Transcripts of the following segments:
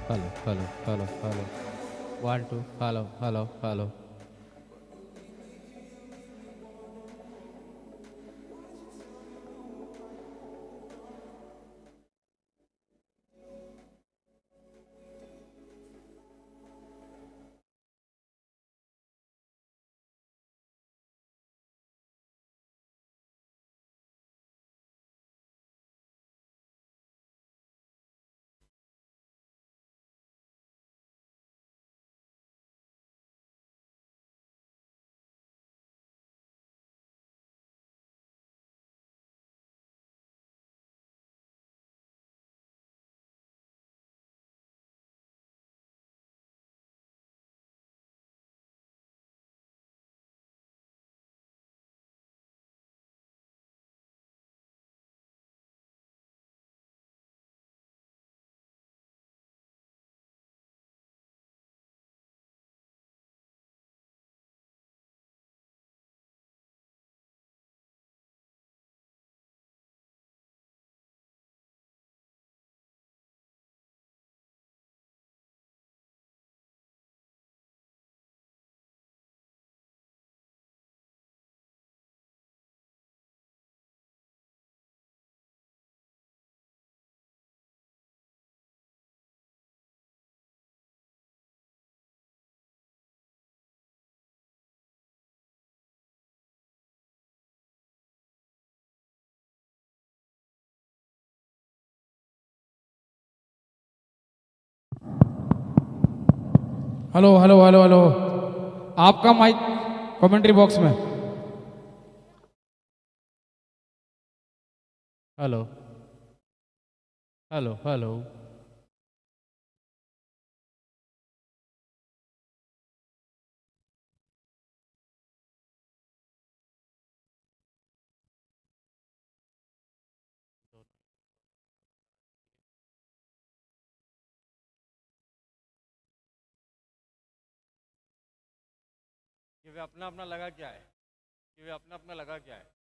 hello, hello, hello, hello. One, two, hello, hello, hello. Hello hello hello hello. आपका mic commentary box में। Hello, hello, hello. कि वे अपना अपना लगा क्या है कि वे अपना अपना लगा क्या है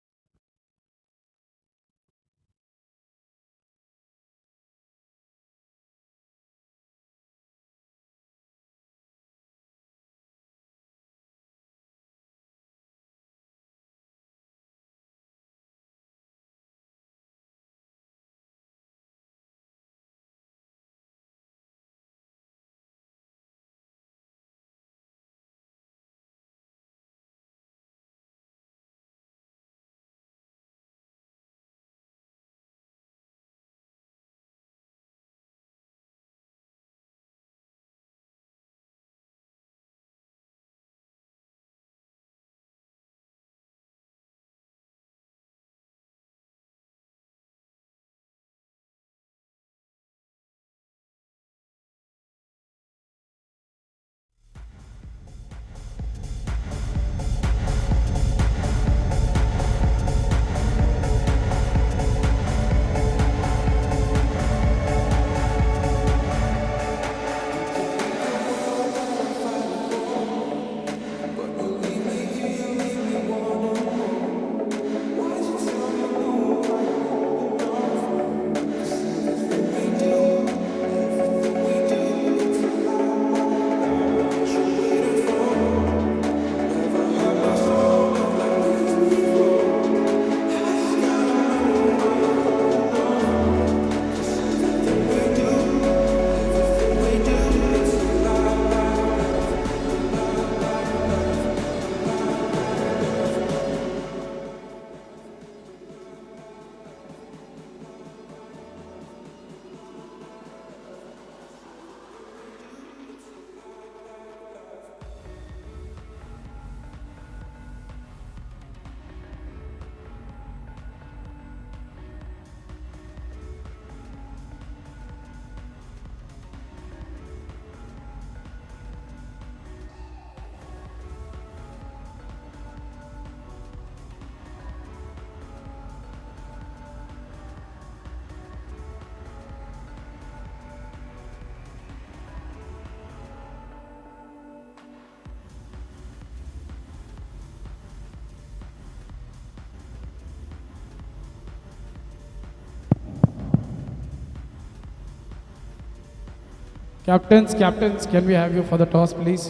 Captains, can we have you for the toss, please?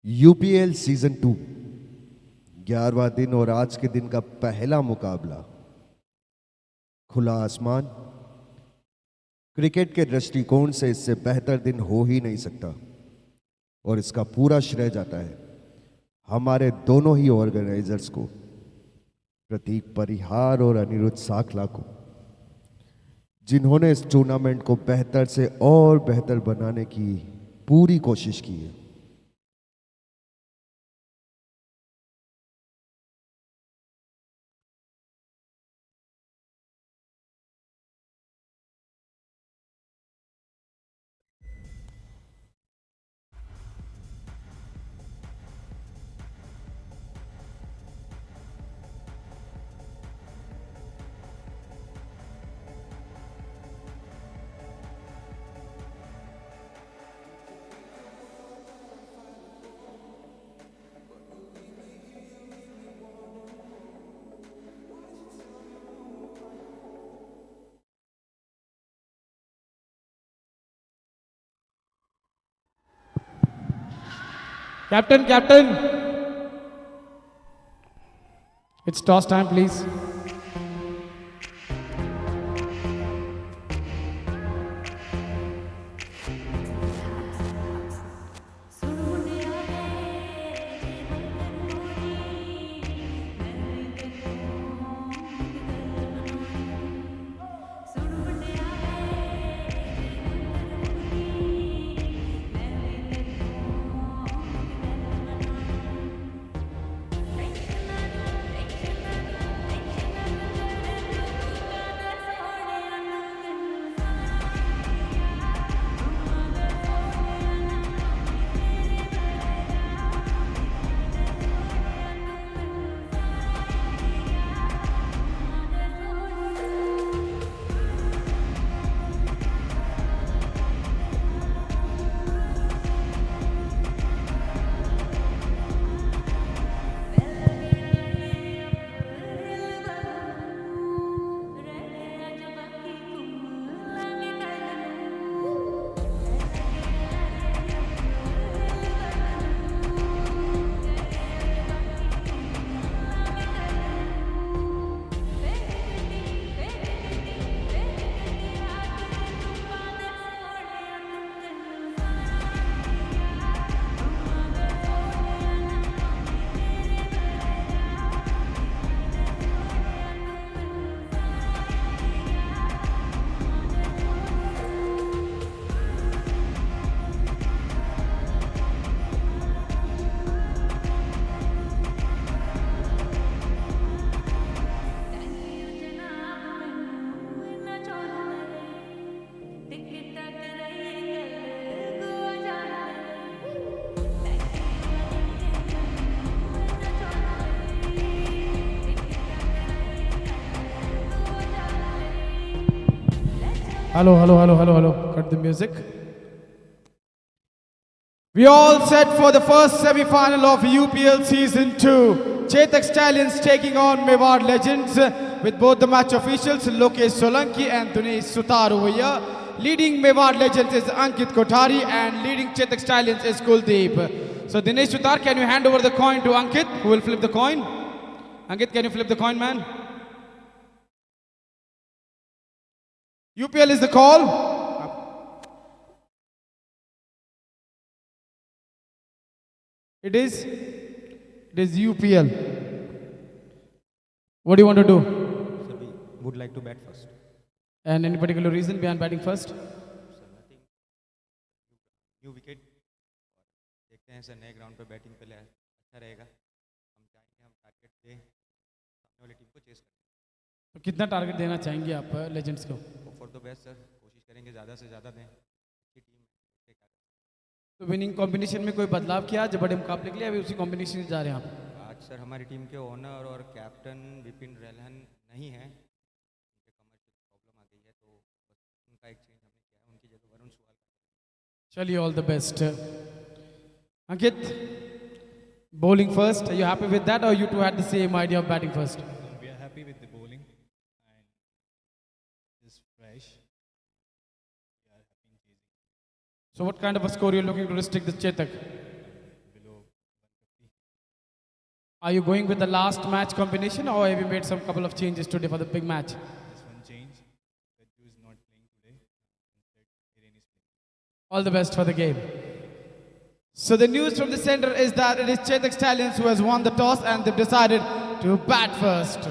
UPL season 2 11वां दिन और आज के दिन का पहला मुकाबला खुला आसमान। क्रिकेट के दृष्टिकोण से इससे बेहतर दिन हो ही नहीं सकता और इसका पूरा श्रेय जाता है हमारे दोनों ही ऑर्गेनाइजर्स को, प्रतीक परिहार और अनिरुद्ध साखला को, जिन्होंने इस टूर्नामेंट को बेहतर से और बेहतर बनाने की पूरी कोशिश की है। Captain, it's toss time, please. Hello, hello, hello, hello, hello. Cut the music. We all set for the first semi-final of UPL Season 2. Chetak Stallions taking on Mewar Legends with both the match officials Lokesh Solanki and Dinesh Sutar over here. Leading Mewar Legends is Ankit Kothari and leading Chetak Stallions is Kuldeep. So Dinesh Sutar, can you hand over the coin to Ankit, who will flip the coin? Ankit, can you flip the coin, man? UPL is the call. It is UPL. What do you want to do? Sir, we would like to bat first. And any particular reason behind batting first? Sir, nothing. New wicket देखते हैं sir नए ground पे batting पहले अच्छा रहेगा हम चाहेंगे हम टारगेट दें सामने वाली टीम को चेस करें तो कितना टारगेट देना चाहेंगे आप लेजेंड्स को? फॉर द बेस्ट सर कोशिश करेंगे ज़्यादा से ज़्यादा दें अच्छी टीम है तो विनिंग कॉम्बिनेशन में कोई बदलाव किया आज बड़े मुकाबले के लिए? अभी उसी कॉम्बिनेशन से जा रहे हैं आप? आज सर हमारी टीम के ओनर और कैप्टन विपिन रेलहन नहीं हैं उनके कमर की प्रॉब्लम आ गई है तो बस उनका एक चेंज हमने किया है उनकी जगह वरुण सुवाल चलिए, all the best. Ankit, bowling first. Are you happy with that, or you two had the same idea of batting first? We are happy with the bowling and it's fresh. We are happy in chasing So, what kind of a score you're looking to restrict the Chetak? below 150. Are you going with the last match combination, or have you made some couple of changes today for the big match? This one change. Raju is not playing today. Instead, Hiren is playing. All the best for the game. So the news from the center is that it is Chetak Stallions who has won the toss and they've decided to bat first.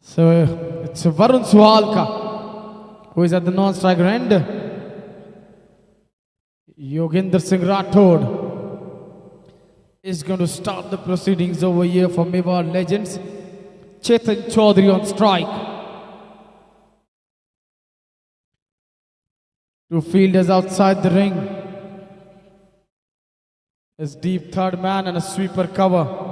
So it's Varun Suhalka who is at the non-striker end. Yogendra Singh Rathod is going to start the proceedings over here for Mewar Legends. Chetan Chaudhary on strike. Two fielders outside the ring. His deep third man and a sweeper cover.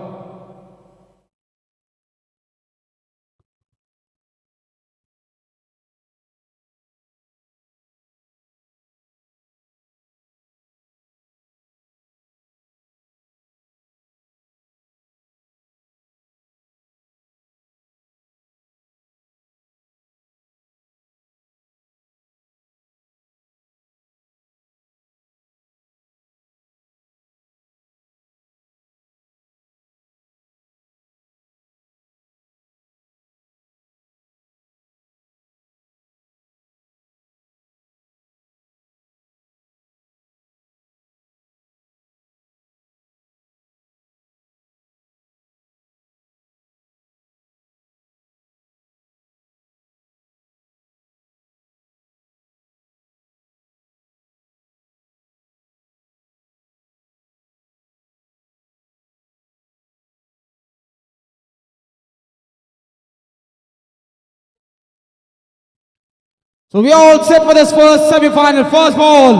So we are all set for this first semi-final. First ball.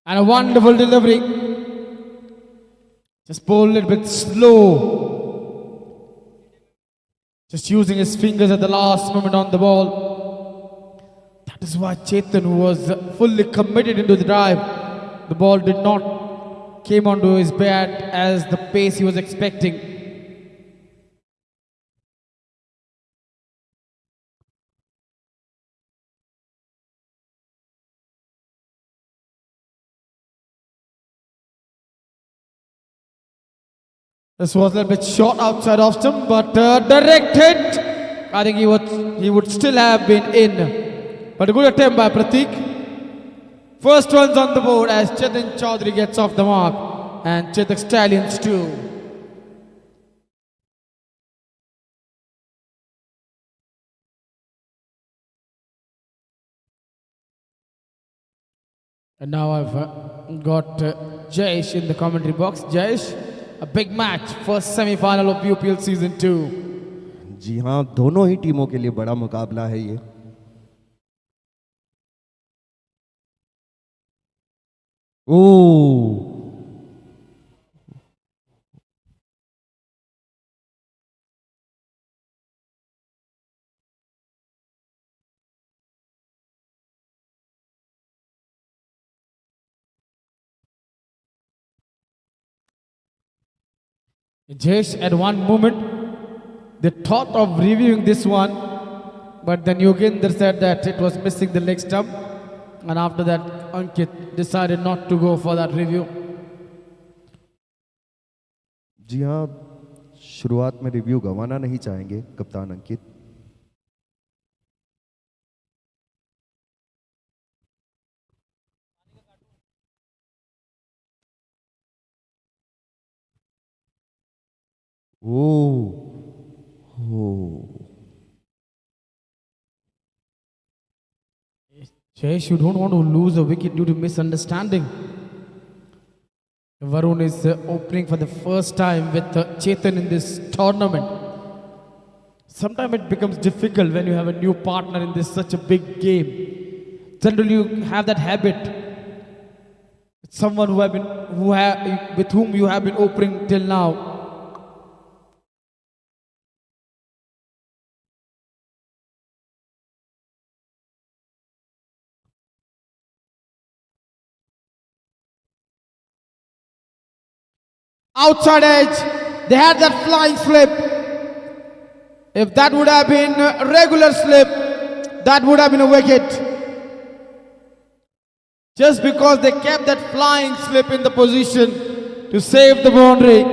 And a wonderful delivery. Just bowled a little bit slow. Just using his fingers at the last moment on the ball. That is why Chetan, who was fully committed into the drive, the ball did not came onto his bat as the pace he was expecting. This was a little bit short outside of stump, but direct hit. I think he would still have been in. But a good attempt by Pratik. First runs on the board as Chetan Chaudhary gets off the mark. And Chetak Stallions too. And now I've got Jayesh in the commentary box. Jayesh, a big match, first semi-final of UPL Season 2. जी हाँ, दोनों ही टीमों के लिए बड़ा मुकाबला है ये। ओ Jayesh, at one moment, they thought of reviewing this one, but then Yogendra said that it was missing the leg stump, and after that, Ankit decided not to go for that review. जी हाँ, शुरुआत में review गंवाना नहीं चाहेंगे कप्तान अंकित। Jayesh, you don't want to lose a wicket due to misunderstanding. Varun is opening for the first time with Chetan in this tournament. Sometimes it becomes difficult when you have a new partner in this such a big game. Generally, you have that habit. Someone with whom you have been opening till now. Outside edge, they had that flying slip. If that would have been a regular slip, that would have been a wicket. Just because they kept that flying slip in the position to save the boundary.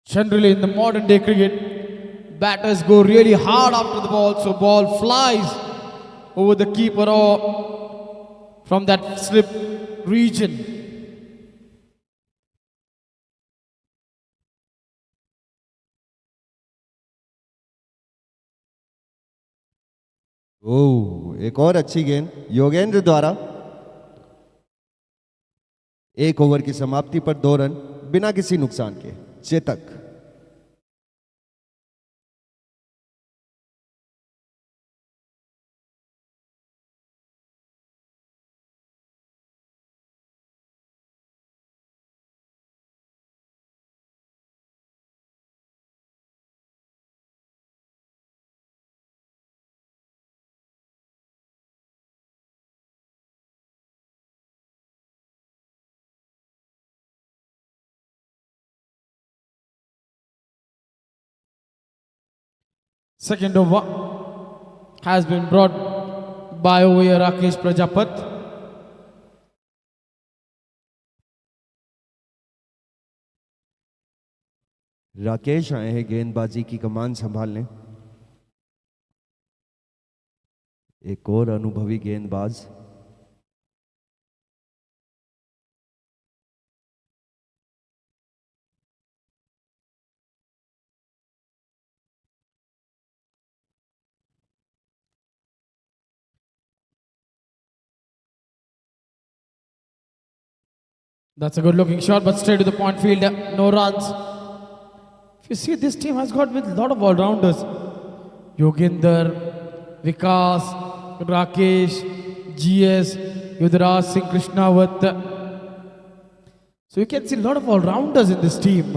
Generally in the modern day cricket, batters go really hard after the ball, so ball flies over the keeper or from that slip region. ओह, एक और अच्छी गेंद योगेंद्र द्वारा। एक over की समाप्ति पर 2 run बिना किसी नुकसान के। Chetak. Second over has been brought by over here Rakesh Prajapat. Rakesh आए हैं गेंदबाजी की कमान संभालने। एक और अनुभवी गेंदबाज। That's a good looking shot, but straight to the point field. No runs. If you see, this team has got with a lot of all-rounders. Yoginder, Vikas, Rakesh, GS, Yudraj Singh Krishnawat. So you can see a lot of all-rounders in this team.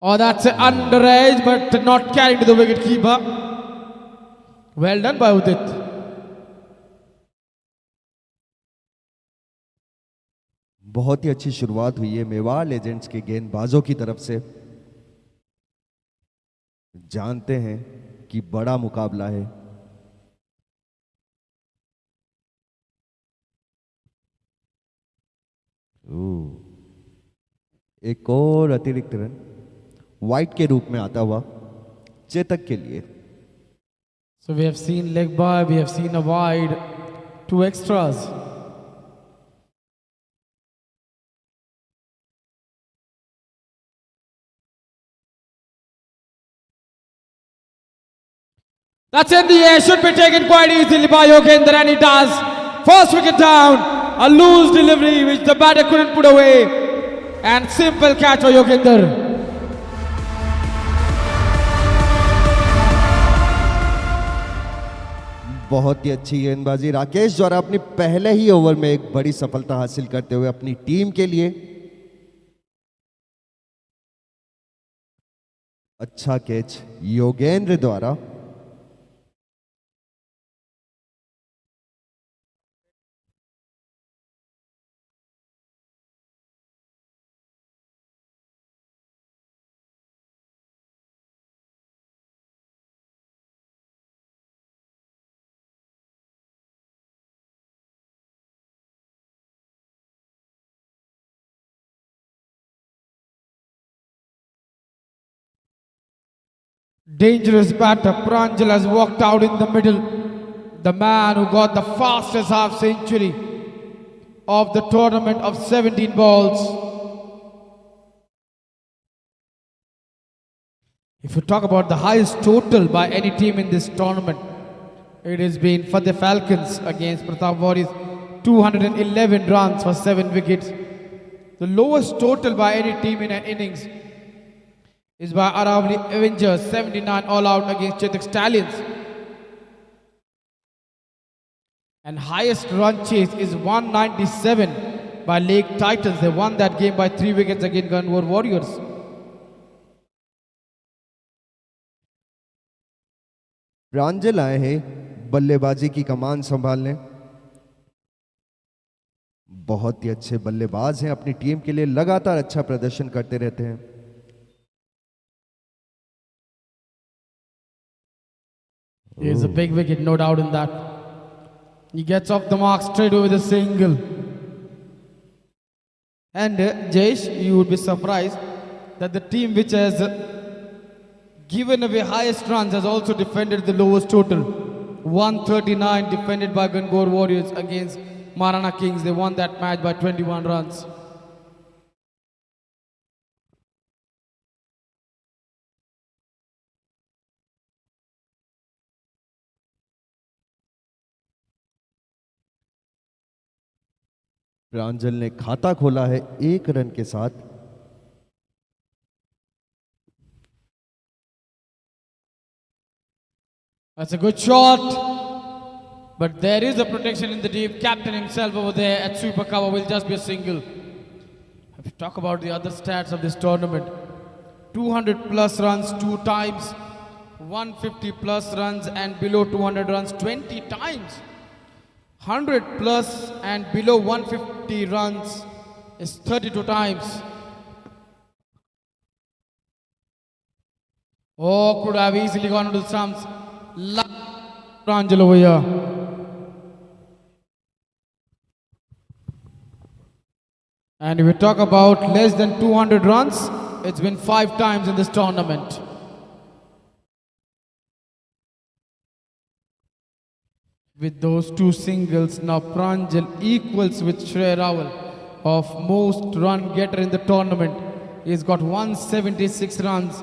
Oh, that's an underage, but not carrying to the wicket keeper. Well done by Udit. बहुत ही अच्छी शुरुआत हुई है Mewar legends के गेंदबाजों की तरफ से। जानते हैं कि बड़ा मुकाबला है। एक और अतिरिक्त रन वाइट के रूप में आता हुआ चेतक के लिए। So we have seen leg by, we have seen a wide, 2 extras. That's in the air, should be taken quite easily by Yogendra, and he does. First wicket down, a loose delivery which the batter couldn't put away, and simple catch for Yogendra. बहुत ही अच्छी गेंदबाजी राकेश द्वारा अपनी पहले ही over में एक बड़ी सफलता हासिल करते हुए अपनी टीम के लिए। अच्छा कैच योगेंद्र द्वारा। Dangerous batter, Pranjal has walked out in the middle. The man who got the fastest half century of the tournament of 17 balls. If you talk about the highest total by any team in this tournament, it has been for the Falcons against Pratap Warriors, 211 runs for 7 wickets. The lowest total by any team in an innings is by Aravali Avengers, 79 all out against Chetak Stallions. And highest run chase is 197 by Lake Titans. They won that game by 3 wickets against Ganwar Warriors. प्रांजल आए हैं बल्लेबाजी की कमान संभालने। बहुत ही अच्छे बल्लेबाज हैं, अपनी टीम के लिए लगातार अच्छा प्रदर्शन करते रहते हैं। Here's a big wicket, no doubt in that. He gets off the mark straight away with a single. And Jayesh, you would be surprised that the team which has given away highest runs has also defended the lowest total. 139 defended by Gangor Warriors against Marana Kings. They won that match by 21 runs. प्रांजल ने खाता खोला है 1 run के साथ। That's a good shot. But there is a protection in the deep. Captain himself over there at super cover will just be a single. If you talk about the other stats of this tournament, 200 plus runs 2 times, 150 plus runs and below 200 runs 20 times. 100 plus and below 150 runs is 32 times. Oh, could have easily gone into the stumps. Pranjal over here. And if we talk about less than 200 runs, it's been 5 times in this tournament. With those 2 singles, now Pranjal equals with Shrey Rawal of most run getter in the tournament. He's got 176 runs,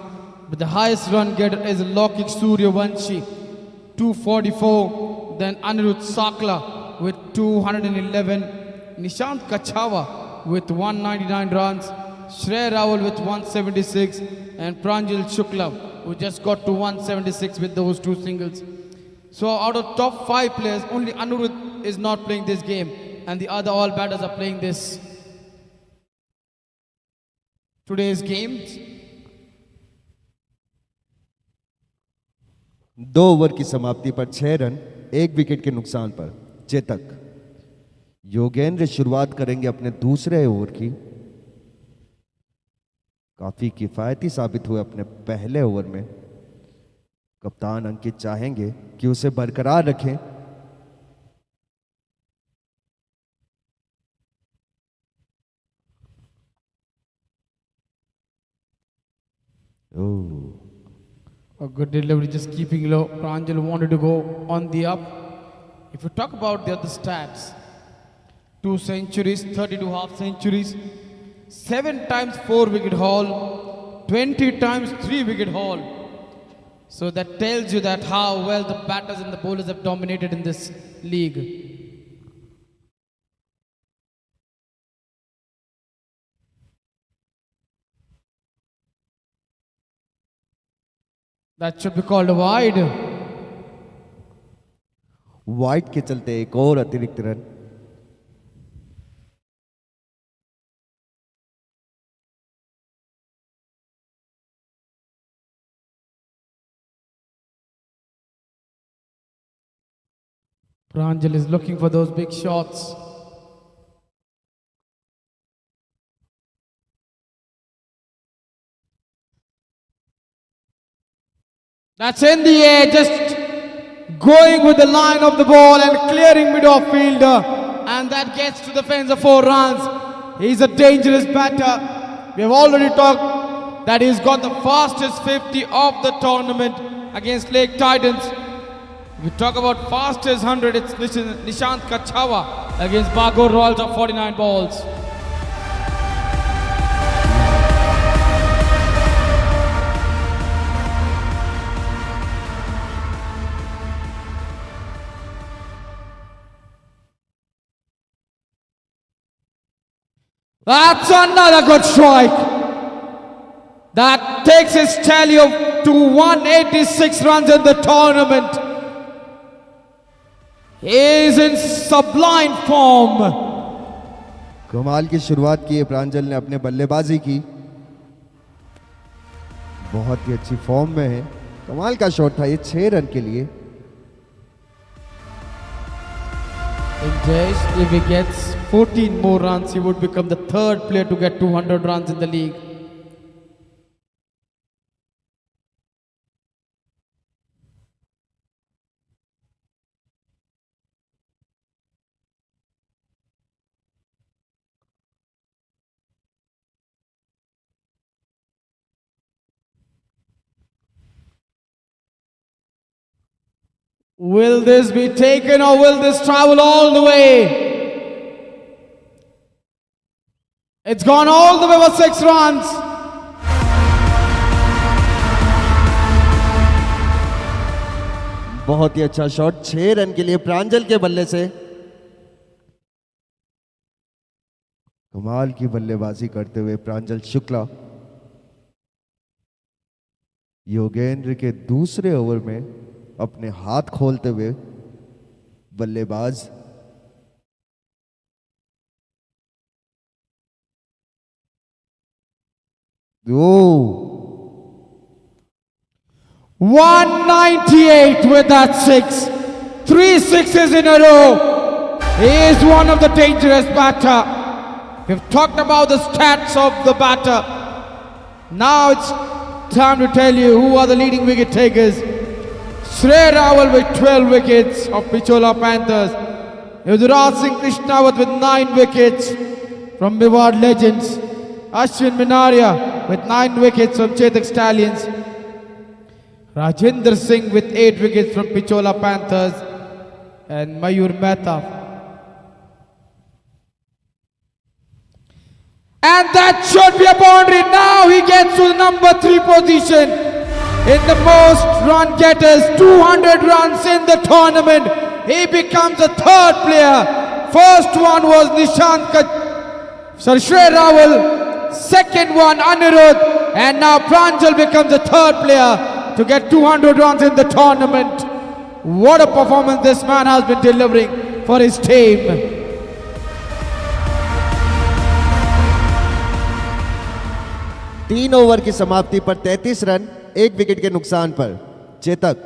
but the highest run getter is Lokik Suryavanshi, 244. Then Anirudh Sakla with 211. Nishant Kachawa with 199 runs. Shrey Rawal with 176. And Pranjal Shukla, who just got to 176 with those 2 singles. So out of top 5 players, only Anirudh is not playing this game, and the other all batters are playing this today's games. 2 over की समाप्ति पर 6 run 1 wicket के नुकसान पर चेतक। योगेंद्र शुरुआत करेंगे अपने दूसरे ओवर की। काफी किफायती साबित हुए अपने पहले ओवर में। कप्तान अंकित चाहेंगे कि उसे बरकरार रखें। A good delivery, just keeping low. Pranjal wanted to go on the up. If you talk about the other stats, 2 centuries, 32 half centuries, 7 times 4 wicket haul, 20 times 3 wicket haul. So that tells you that how well the batters and the bowlers have dominated in this league. That should be called a wide. Wide के चलते एक और अतिरिक्त run. Pranjal is looking for those big shots. That's in the air, just going with the line of the ball and clearing mid off fielder, and that gets to the fence of 4 runs. He's a dangerous batter. We have already talked that he's got the fastest 50 of the tournament against Lake Titans. If we talk about fastest 100, it's Nishant Kachawa against Bagor Royals of 49 balls. That's another good strike. That takes his tally to 186 runs in the tournament. He is in sublime form. कमाल की शुरुआत की है प्रांजल ने अपने बल्लेबाजी की। बहुत ही अच्छी फॉर्म में है। कमाल का शॉट था ये 6 रन के लिए। In case if he gets 14 more runs, he would become the 3rd player to get 200 runs in the league. Will this be taken or will this travel all the way? It's gone all the way for 6 runs. बहुत ही अच्छा shot 6 run के लिए प्रांजल के बल्ले से। कमाल की बल्लेबाजी करते हुए प्रांजल शुक्ला योगेंद्र के दूसरे ओवर में अपने हाथ खोलते हुए बल्लेबाज ओ 198 with that six. 3 sixes in a row. He is one of the dangerous batter. We've talked about the stats of the batter. Now it's time to tell you who are the leading wicket takers. Shrey Rawal with 12 wickets of Pichola Panthers. Yuvraj Singh Krishnawat with 9 wickets from Mewar Legends. Ashwin Minaria with 9 wickets from Chetak Stallions. Rajendra Singh with 8 wickets from Pichola Panthers. And Mayur Mehta. And that should be a boundary. Now he gets to the number 3 position in the most run getters. 200 runs in the tournament. He becomes the 3rd player. First one was Shrey Rawal. Second one Anirudh. And now Pranjal becomes the 3rd player to get 200 runs in the tournament. What a performance this man has been delivering for his team. तीन over की समाप्ति पर 33 run 1 wicket के नुकसान पर चेतक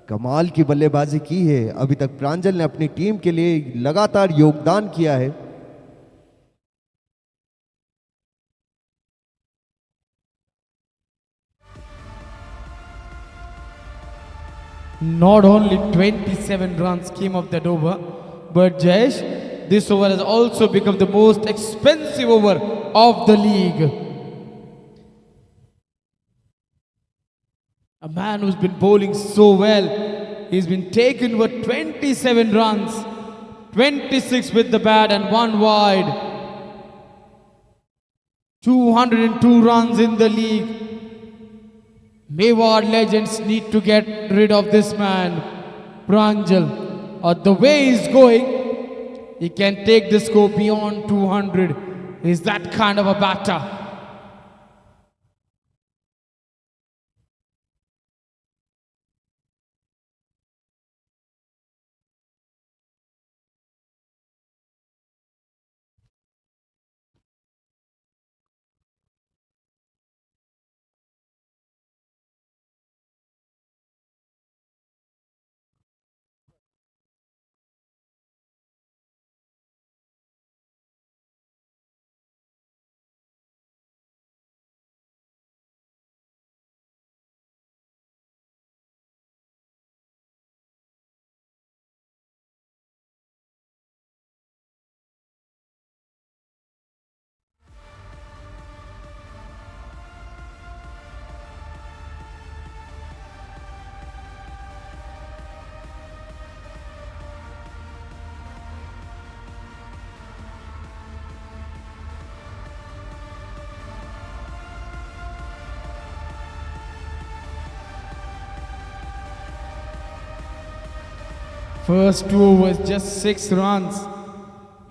कमाल की बल्लेबाजी की है। अभी तक प्रांजल ने अपनी टीम के लिए लगातार योगदान किया है। Not only 27 runs came off that over, but Jayesh, this over has also become the most expensive over of the league. A man who's been bowling so well, he's been taken with 27 runs, 26 with the bat and 1 wide. 202 runs in the league. Mewar Legends need to get rid of this man, Pranjal. Or the way he's going, he can take the score beyond 200. He's that kind of a batter. First 2 overs, just 6 runs.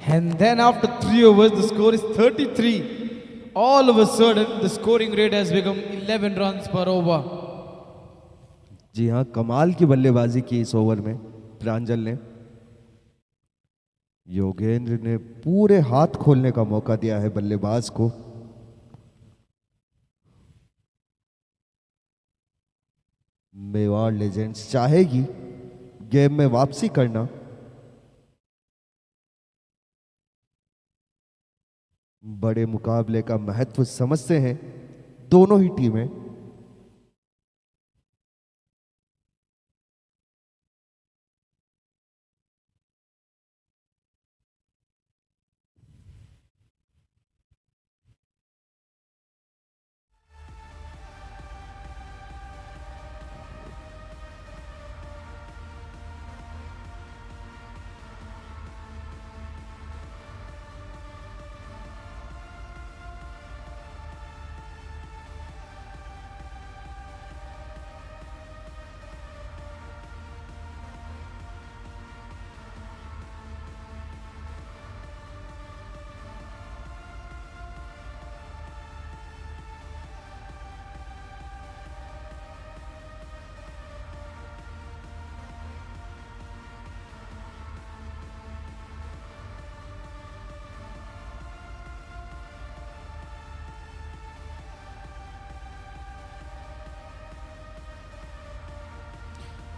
And then after 3 overs, the score is 33. All of a sudden, the scoring rate has become 11 runs per over. जी हाँ, कमाल की बल्लेबाजी की इस over में प्रांजल ने। योगेंद्र ने पूरे हाथ खोलने का मौका दिया है बल्लेबाज को। मेवाड़ लेजेंड्स चाहेगी गेम में वापसी करना। बड़े मुकाबले का महत्व समझते हैं दोनों ही टीमें।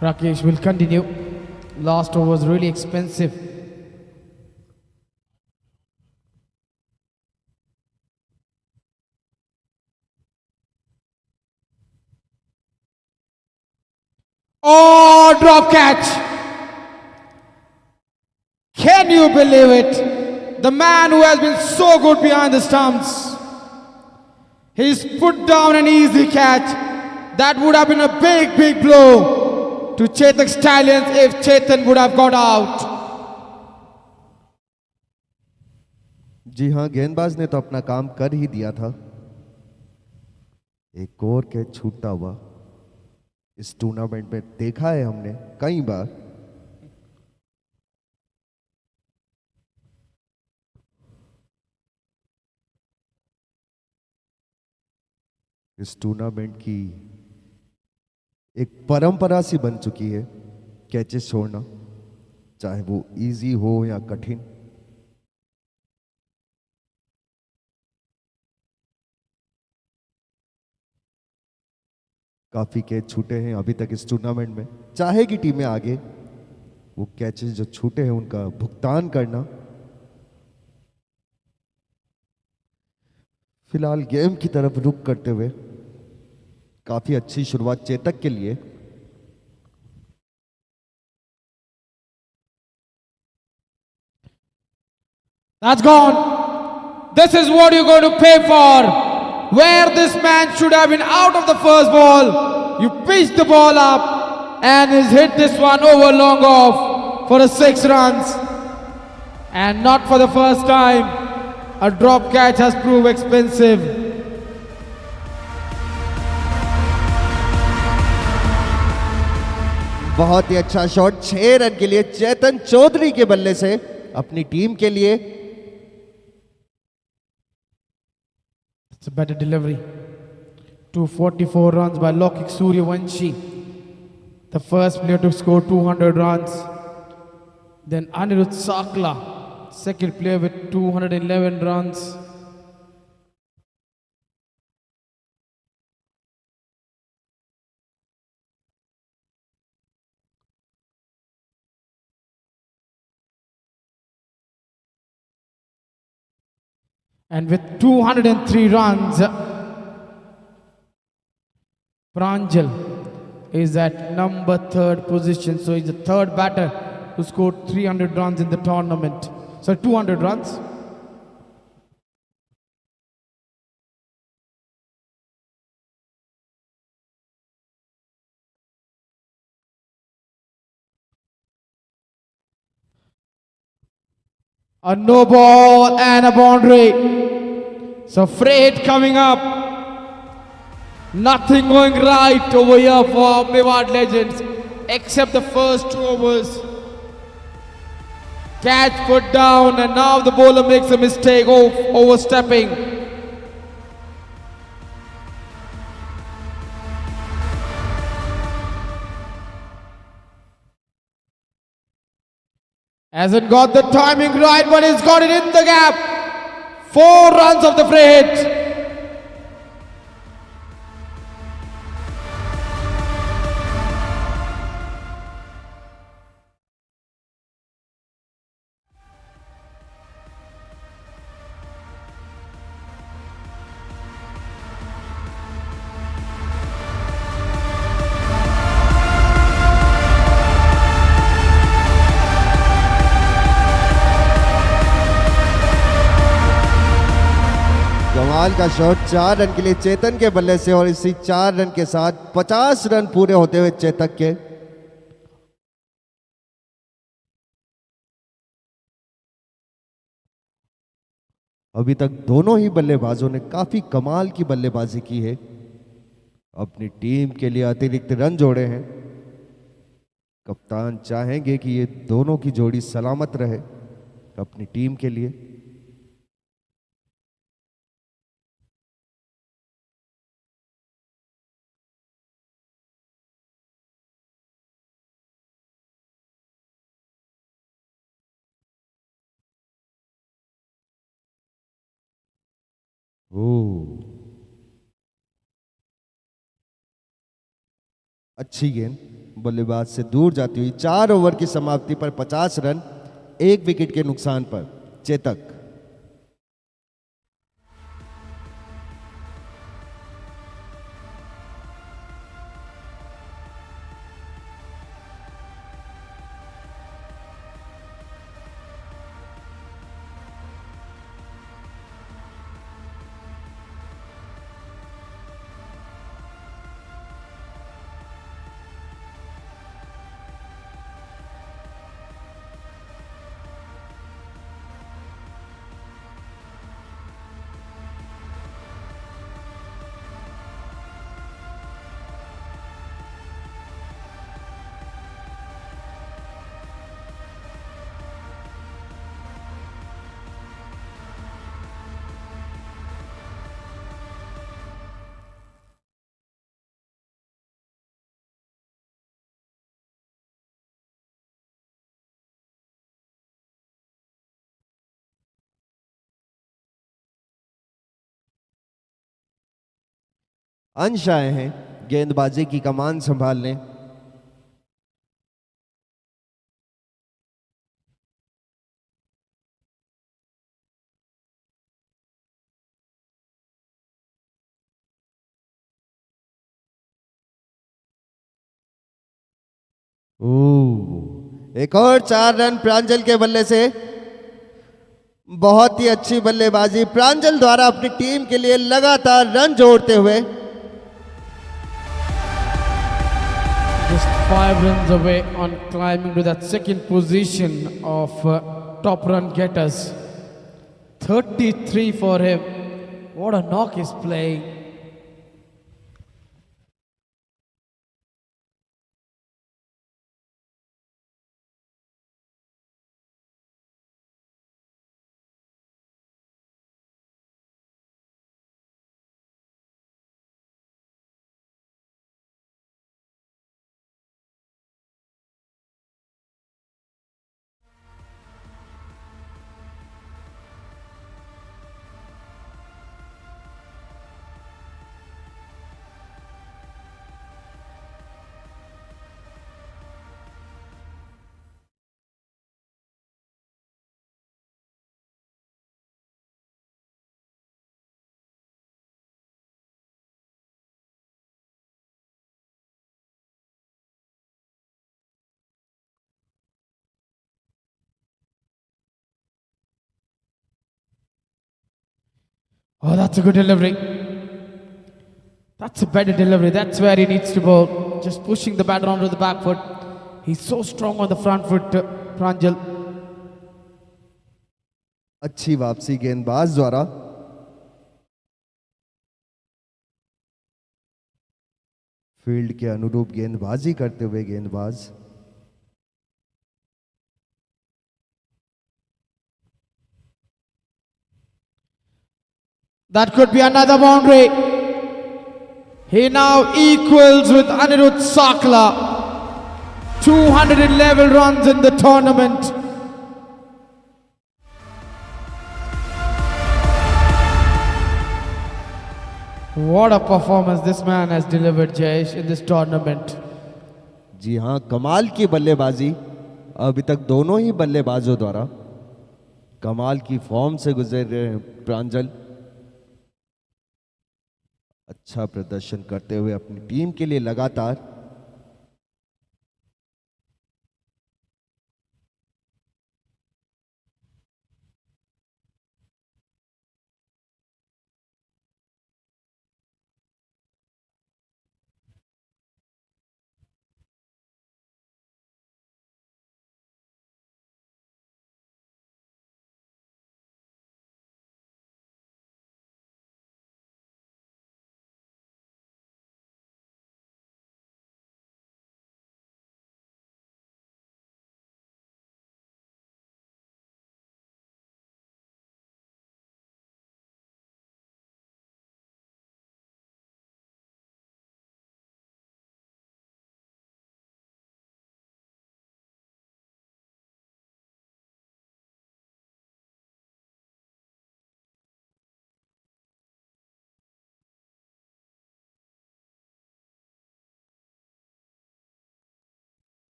Rakesh will continue. Last over was really expensive. Oh, drop catch. Can you believe it? The man who has been so good behind the stumps. He's put down an easy catch. That would have been a big, big blow to Chetak Stallions if Chetan would have got out. जी हाँ, गेंदबाज ने तो अपना काम कर ही दिया था। एक और कैच छूटता हुआ इस टूर्नामेंट में देखा है हमने कई बार। इस टूर्नामेंट की एक परंपरा सी बन चुकी है कैचेस छोड़ना, चाहे वो इजी हो या कठिन। काफी कैच छूटे हैं अभी तक इस टूर्नामेंट में। चाहेगी टीमें आगे वो कैचेस जो छूटे हैं उनका भुगतान करना। फिलहाल गेम की तरफ रुख करते हुए काफी अच्छी शुरुआत चेतक के लिए। That's gone. This is what you're going to pay for. Where this man should have been out of the first ball. You pitch the ball up and he's hit this one over long off for a 6 runs. And not for the first time, a drop catch has proved expensive. बहुत ही अच्छा shot 6 run के लिए चेतन चौधरी के बल्ले से अपनी team के लिए। It's a better delivery. 244 runs by Lokik Suryavanshi. The first player to score 200 runs. Then Anirudh Sakla, second player with 211 runs. And with 203 runs, Pranjal is at number 3rd position. So he's the third batter who scored 300 runs in the tournament. So 200 runs. A no ball and a boundary. So Freight coming up. Nothing going right over here for Mewad Legends except the first 2 overs. Catch put down and now the bowler makes a mistake of overstepping. Hasn't got the timing right, but he's got it in the gap. 4 runs of the Freight. कमाल का shot 4 run के लिए चेतन के बल्ले से और इसी 4 run के साथ 50 रन पूरे होते हुए चेतक के। अभी तक दोनों ही बल्लेबाजों ने काफी कमाल की बल्लेबाजी की है, अपनी टीम के लिए अतिरिक्त रन जोड़े हैं। कप्तान चाहेंगे कि ये दोनों की जोड़ी सलामत रहे अपनी टीम के लिए। अच्छी गेंद बल्लेबाज से दूर जाती हुई 4 ओवर की समाप्ति पर 50 रन, 1 विकेट के नुकसान पर चेतक। अंश आए हैं गेंदबाजी की कमान संभालने। एक और 4 रन प्रांजल के बल्ले से। बहुत ही अच्छी बल्लेबाजी प्रांजल द्वारा अपनी टीम के लिए लगातार रन जोड़ते हुए। Just 5 runs away on climbing to that second position of top run getters. 33 for him. What a knock he's playing. Oh, that's a good delivery. That's a better delivery. That's where he needs to bowl. Just pushing the batter onto the back foot. He's so strong on the front foot, Pranjal. अच्छी वापसी गेंदबाज द्वारा। Field के अनुरूप गेंदबाजी करते हुए गेंदबाज। That could be another boundary. He now equals with Anirudh Sakla. 211 runs in the tournament. What a performance this man has delivered, Jayesh, in this tournament. जी हां, कमाल की बल्लेबाजी अभी तक दोनों ही बल्लेबाजों द्वारा। कमाल की फॉर्म से गुजर रहे हैं प्रांजल। अच्छा प्रदर्शन करते हुए अपनी टीम के लिए लगातार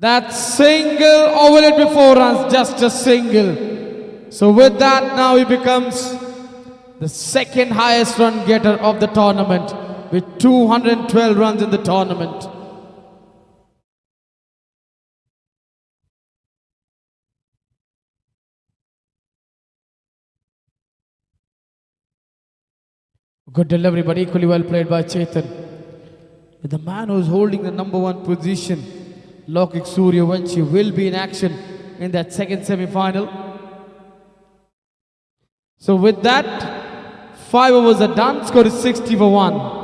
That single over it before runs, just a single. So with that, now he becomes the second highest run getter of the tournament with 212 runs in the tournament. Good delivery, but equally well played by Chetan. But the man who is holding the number one position, Lokik Suryavanshi, will be in action in that second semi-final. So with that, 5 overs are done. Score is 60 for 1.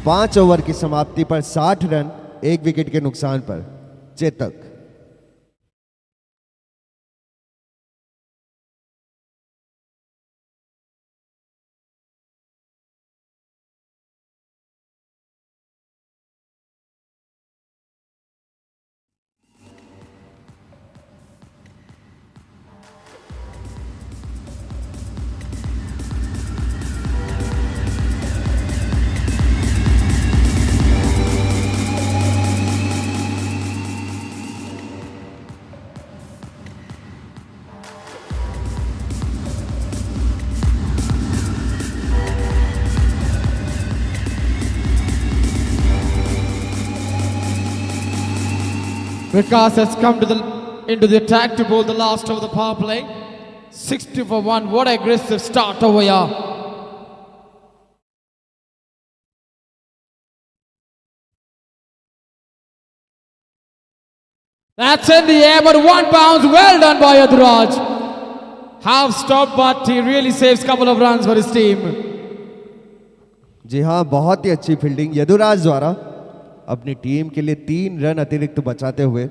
पांच over की समाप्ति पर 60 run, 1 wicket के नुकसान पर Chetak. Vikas has come into the attack to bowl the last of the power play. 60 for 1. What an aggressive start over here. That's in the air, but one bounce. Well done by Yaduraj. Half stop, but he really saves a couple of runs for his team. जी हाँ, बहुत ही अच्छी fielding Yaduraj द्वारा अपनी team के लिए 3 run अतिरिक्त बचाते हुए।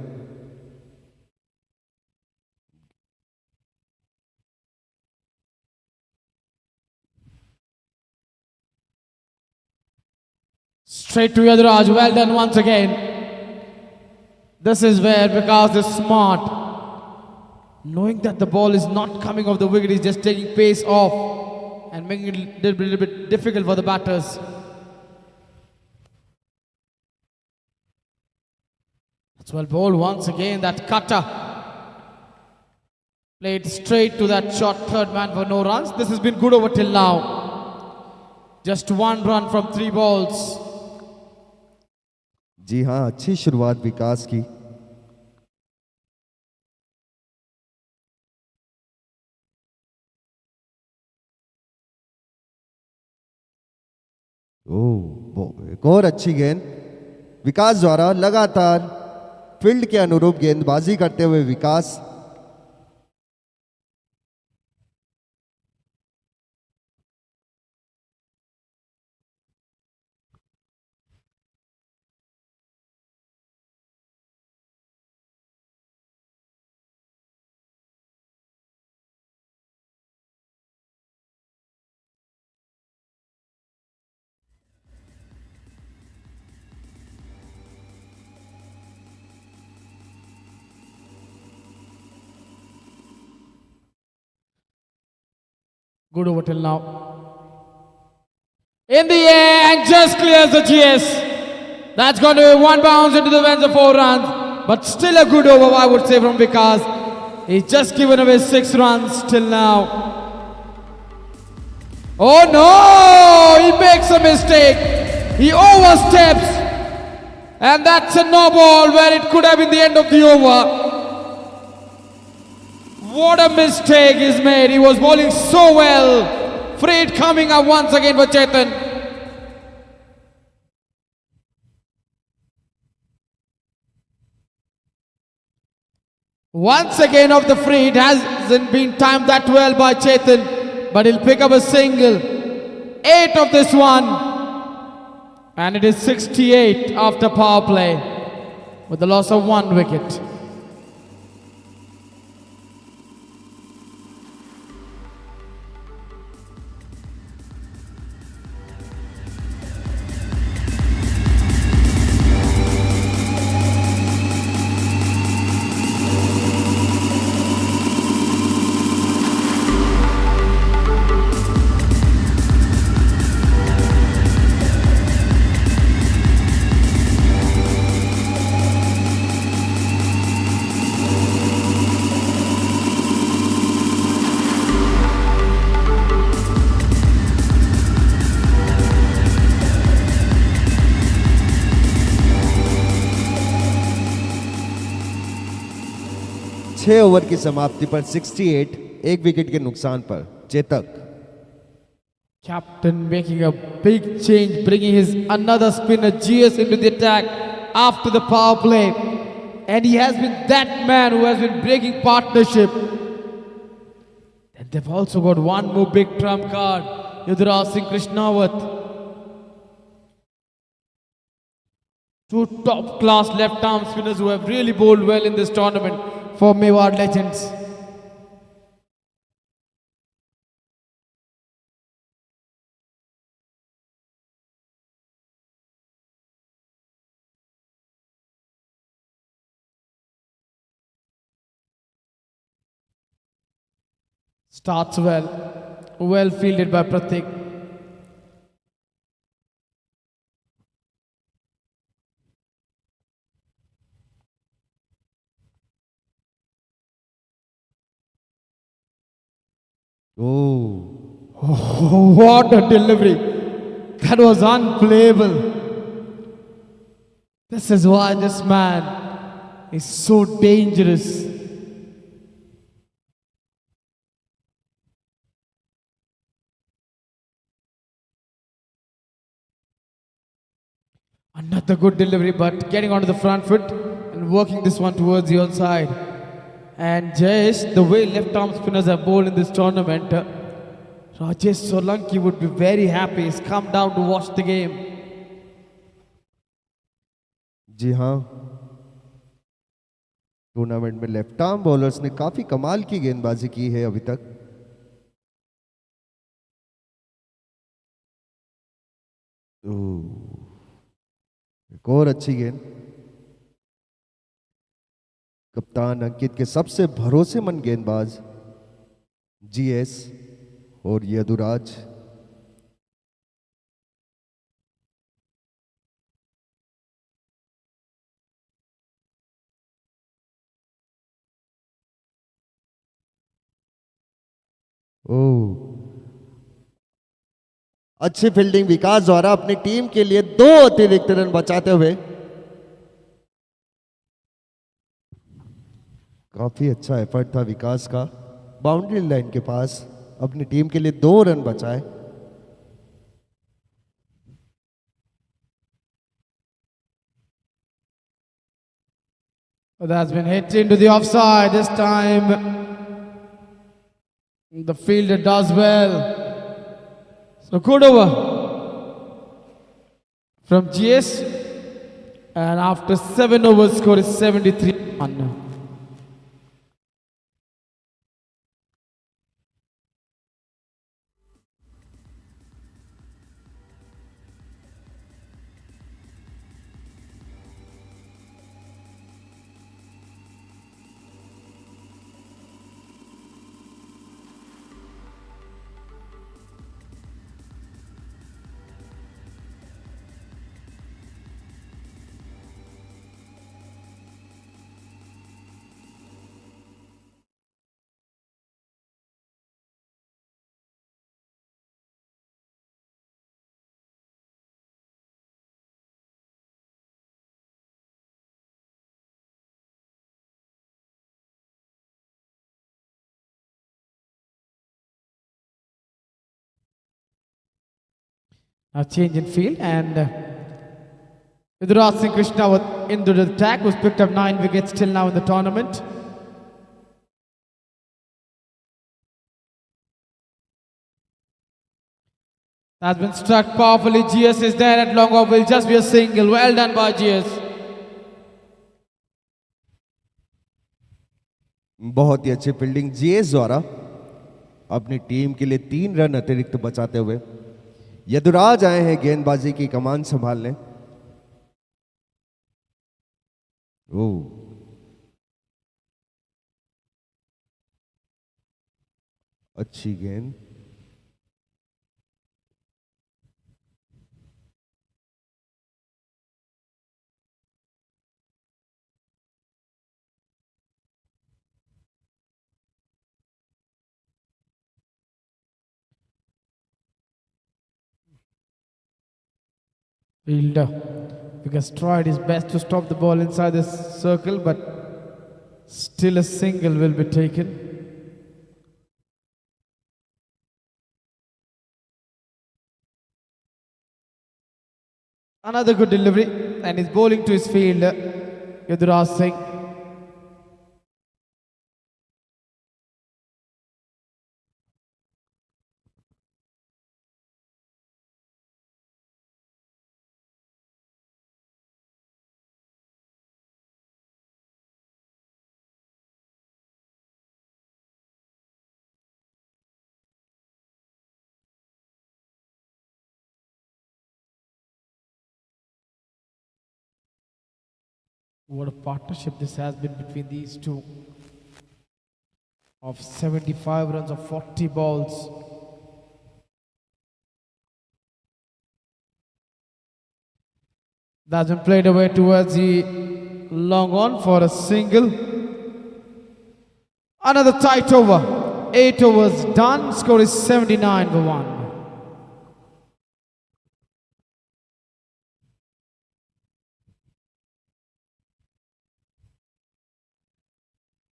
Straight to Yaduraj. Well done once again. This is where Vikas is smart. Knowing that the ball is not coming off the wicket, he's just taking pace off and making it a little bit difficult for the batters. That's well bowled once again. That cutter played straight to that short third man for no runs. This has been good over till now. Just 1 run from 3 balls. जी हाँ, अच्छी शुरुआत विकास की। एक और अच्छी गेंद विकास द्वारा। लगातार फील्ड के अनुरूप गेंदबाजी करते हुए विकास। Good over till now. In the air and just clears the GS. That's going to be 1 bounce into the fence of 4 runs. But still a good over, I would say, from Vikas. He's just given away 6 runs till now. Oh no! He makes a mistake. He oversteps. And that's a no ball where it could have been the end of the over. What a mistake is made. He was bowling so well. Freight coming up once again for Chetan. Once again off the free. It hasn't been timed that well by Chetan, but he'll pick up a single. 8 of this one. And it is 68 after power play with the loss of 1 wicket. छह over की समाप्ति पर 68, एक wicket के नुकसान पर Chetak Captain making a big change, bringing his another spinner GS into the attack after the power play. And he has been that man who has been breaking partnership. And they've also got one more big trump card, Yuvraj Singh Krishnawat. Two top class left arm spinners who have really bowled well in this tournament for Mewar Legends. Starts well fielded by Pratik. Oh, what a delivery! That was unplayable. This is why this man is so dangerous. Another good delivery, but getting onto the front foot and working this one towards the onside. And Jayesh, the way left arm spinners have bowled in this tournament, Rajesh Solanki would be very happy. He's come down to watch the game. जी हाँ, tournament में left arm bowlers ने काफी कमाल की गेंदबाजी की है अभी तक। एक और अच्छी गेंद। कप्तान अंकित के सबसे भरोसेमंद गेंदबाज जीएस और यदुराज। अच्छी फील्डिंग विकास द्वारा अपनी टीम के लिए 2 अतिरिक्त रन बचाते हुए काफी अच्छा एफर्ट था विकास का। बाउंड्री लाइन के पास अपनी टीम के लिए 2 रन बचाए। That's been hit into the offside this time. The fielder does well. So good over from GS. And after 7 overs, score is 73 run. A change in field and Udaipur Singh Krishna into the attack, who's picked up 9 wickets till now in the tournament. Has been struck powerfully. GS is there at long off. Will just be a single. Well done by GS. बहुत ही अच्छी fielding GS द्वारा अपनी team के लिए 3 run अतिरिक्त बचाते हुए यदुराज आए हैं गेंदबाजी की कमान संभालने। ओ अच्छी गेंद। Fielder, because tried his best to stop the ball inside the circle, but still a single will be taken. Another good delivery, and he's bowling to his fielder, Yudhraj Singh. What a partnership this has been between these two. Of 75 runs of 40 balls. That's been played away towards the long on for a single. Another tight over. 8 overs done. Score is 79 for 1.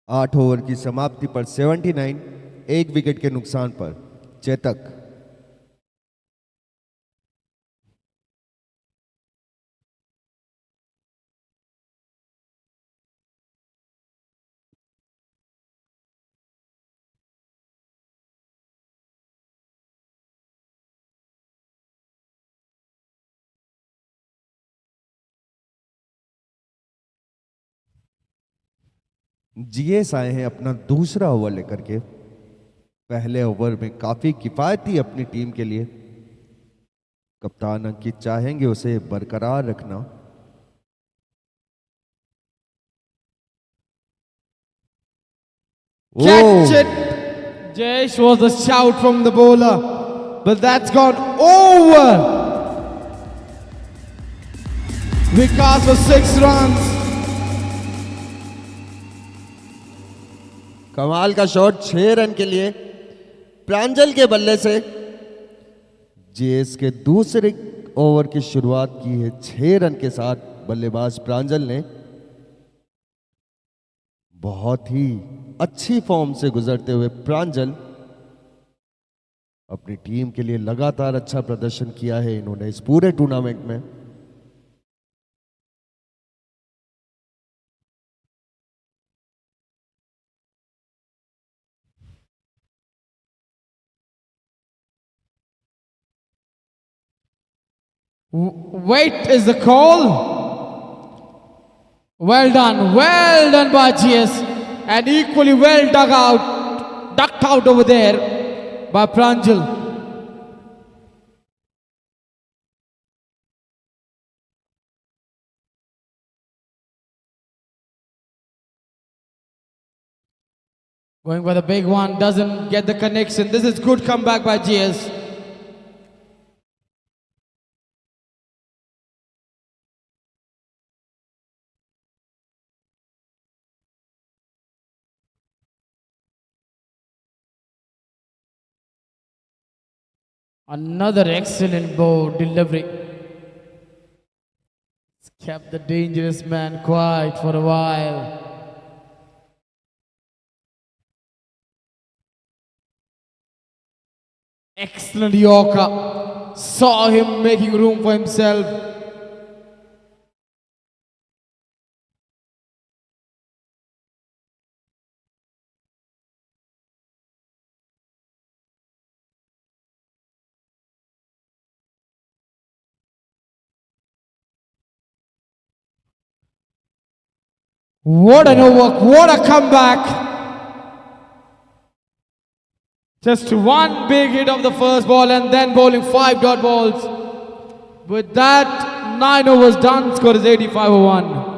8 over की समाप्ति पर 79, 1 wicket के नुकसान पर Chetak. GS आए हैं अपना दूसरा ओवर लेकर के। पहले ओवर में काफी किफायती अपनी टीम के लिए। कप्तान अंकित चाहेंगे उसे बरकरार रखना। Catch it! Jayesh was the shout from the bowler, but that's gone over. Vikas for 6 runs. कमाल का शॉट 6 रन के लिए प्रांजल के बल्ले से। जेएस के दूसरे ओवर की शुरुआत की है 6 रन के साथ बल्लेबाज प्रांजल ने। बहुत ही अच्छी फॉर्म से गुजरते हुए प्रांजल अपनी टीम के लिए लगातार अच्छा प्रदर्शन किया है इन्होंने इस पूरे टूर्नामेंट में। Wait is the call. Well done by GS, and equally well ducked out over there by Pranjal. Going for the big one, doesn't get the connection. This is good comeback by GS. Another excellent bow delivery. It's kept the dangerous man quiet for a while. Excellent Yorker. Saw him making room for himself. What an over, what a comeback. Just one big hit of the first ball and then bowling 5 dot balls. With that, 9 overs done, score is 85 over 1.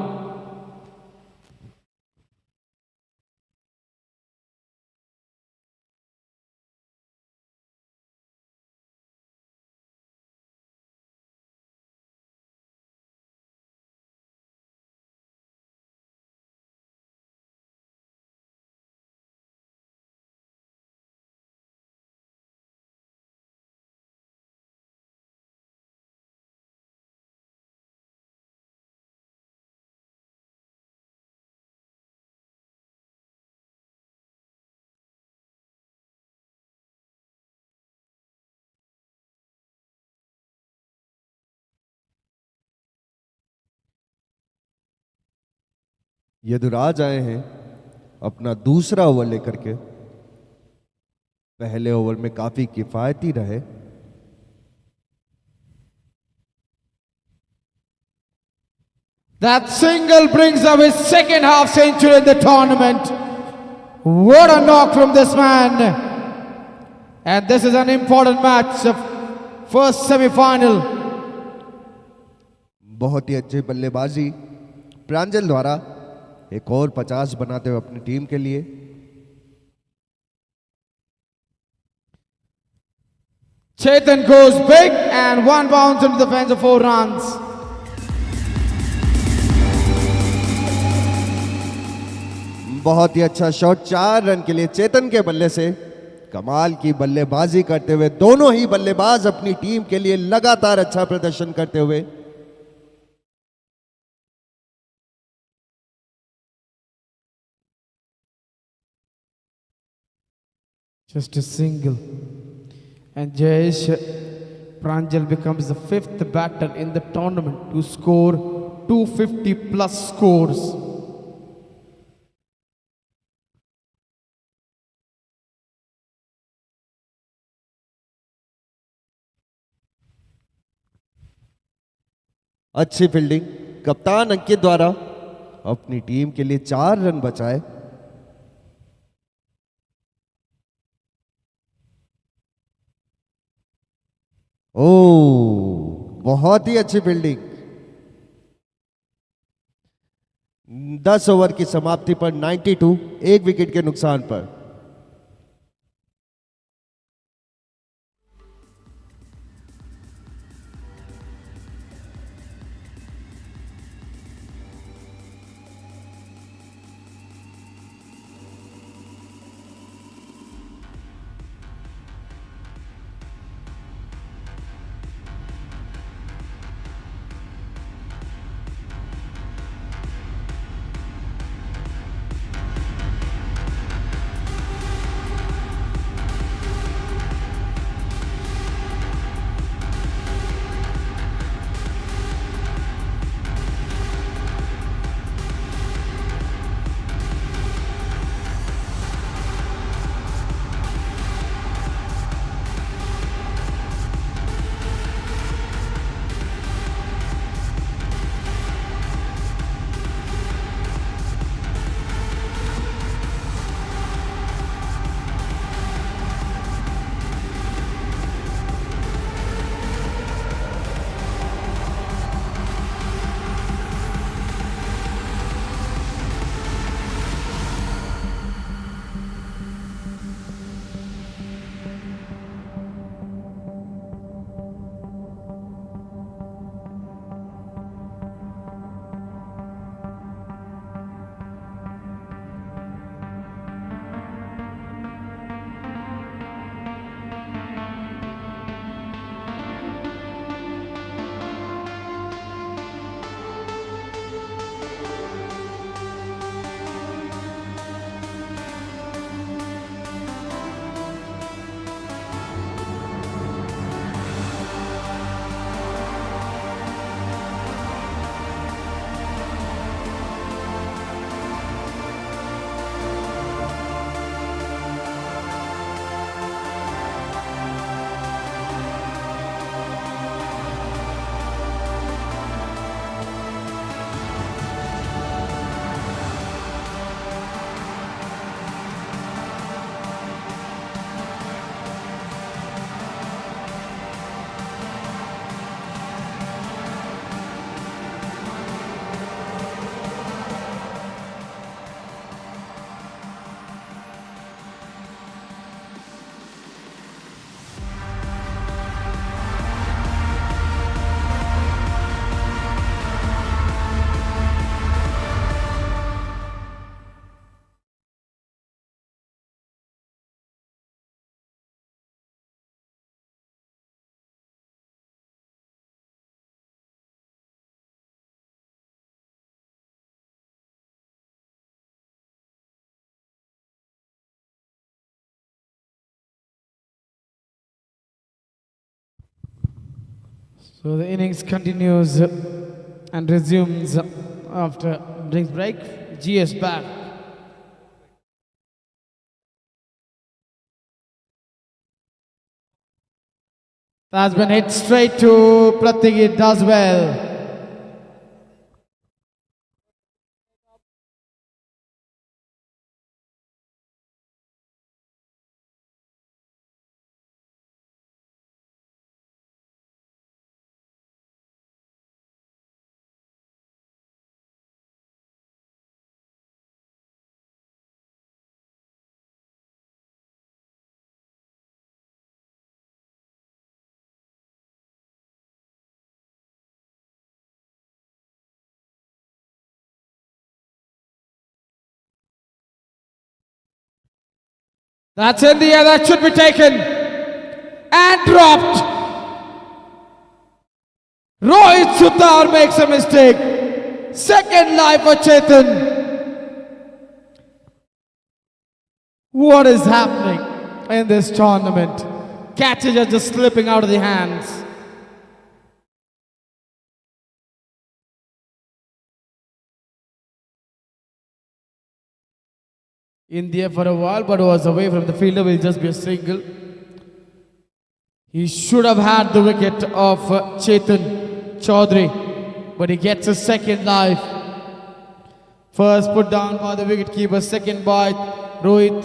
Yaduraj आए हैं अपना दूसरा over लेकर के। पहले over में काफी किफायती रहे। That single brings up his second half century in the tournament. What a knock from this man. And this is an important match, the first semi-final. बहुत ही अच्छी बल्लेबाजी प्रांजल द्वारा, एक और 50 बनाते हुए अपनी टीम के लिए। Chetan goes big and one bounce into the fence of 4 runs. बहुत ही अच्छा शॉट 4 रन के लिए चेतन के बल्ले से। कमाल की बल्लेबाजी करते हुए दोनों ही बल्लेबाज अपनी टीम के लिए लगातार अच्छा प्रदर्शन करते हुए। Just a single. And Jayesh Pranjal becomes the 5th batter in the tournament to score 250 plus scores. अच्छी फील्डिंग कप्तान अंकित द्वारा, अपनी टीम के लिए 4 रन बचाए। ओ, बहुत ही अच्छी फील्डिंग। 10 ओवर की समाप्ति पर 92, 1 विकेट के नुकसान पर। So the innings continues and resumes after drinks break. GS back. That's been hit straight to Pratik. It does well. That's in the air. That should be taken and dropped. Rohit Sutar makes a mistake. Second life for Chetan. What is happening in this tournament? Catches are just slipping out of the hands. In the air for a while, but was away from the fielder. Will just be a single. He should have had the wicket of Chetan Chaudhary, but he gets a second life. First put down by the wicketkeeper, second by Rohit.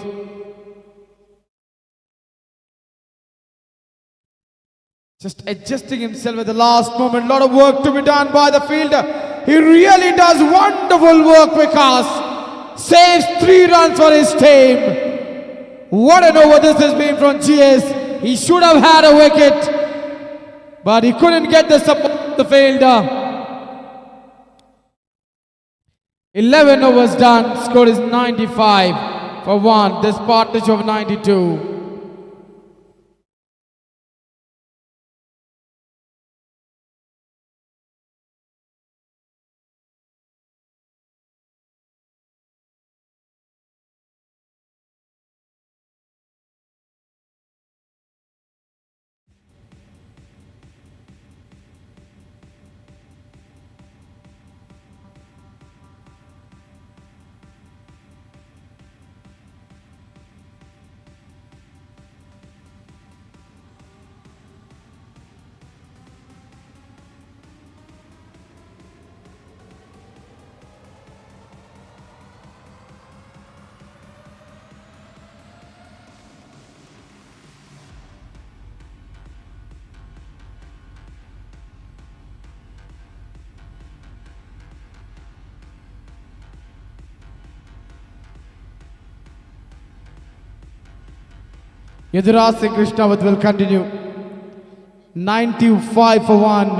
Just adjusting himself at the last moment. A lot of work to be done by the fielder. He really does wonderful work, Vikas. Saves 3 runs for his team. What an over this has been from GS. He should have had a wicket, but he couldn't get the support of the fielder. 11 overs done. Score is 95 for 1. This partnership of 92. Yaduraj Singh Krishnawat will continue. 95 for 1.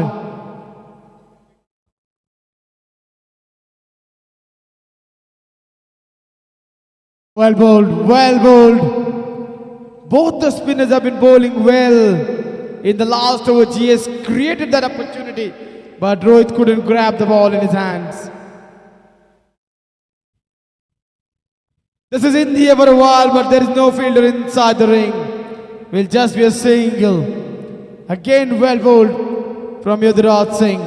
Well bowled, well bowled. Both the spinners have been bowling well. In the last over, GS created that opportunity, but Rohit couldn't grab the ball in his hands. This is in the air for a while, but there is no fielder inside the ring. Will just be a single. Again well bowled from Yaduraj Singh.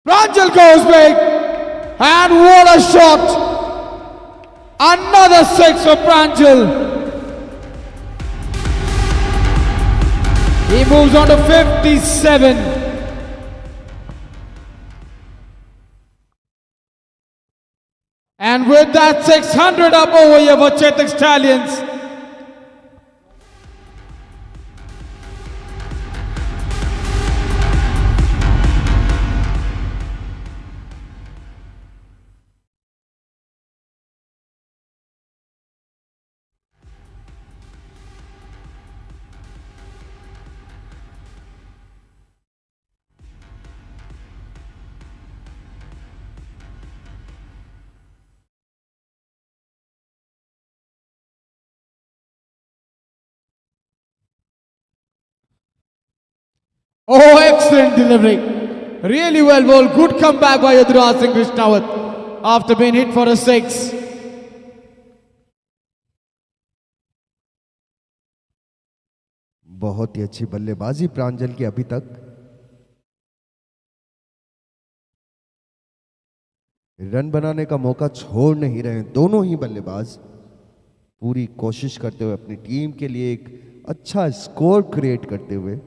Pranjal goes big. And what a shot! Another 6 for Pranjal. He moves on to 57. And with that 600 up over here for Chetak Stallions. Oh, excellent delivery. Really well bowled. Good comeback by Yuvraj Singh Krishnawat after being hit for a six. बहुत ही अच्छी बल्लेबाजी प्रांजल की अभी तक। Run बनाने का मौका छोड़ नहीं रहे दोनों ही बल्लेबाज, पूरी कोशिश करते हुए अपनी टीम के लिए एक अच्छा स्कोर क्रिएट करते हुए।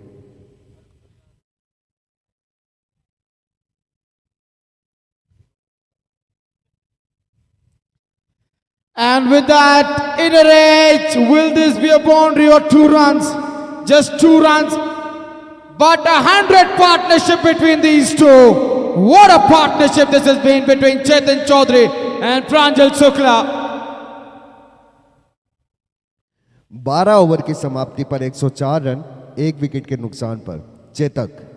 And with that, in a rage, will this be a boundary or 2 runs? Just 2 runs. But 100 partnership between these two. What a partnership this has been between Chetan Chaudhary and Pranjal Shukla. 12 over की समाप्ति पर 104 run, 1 wicket के नुकसान पर Chetak.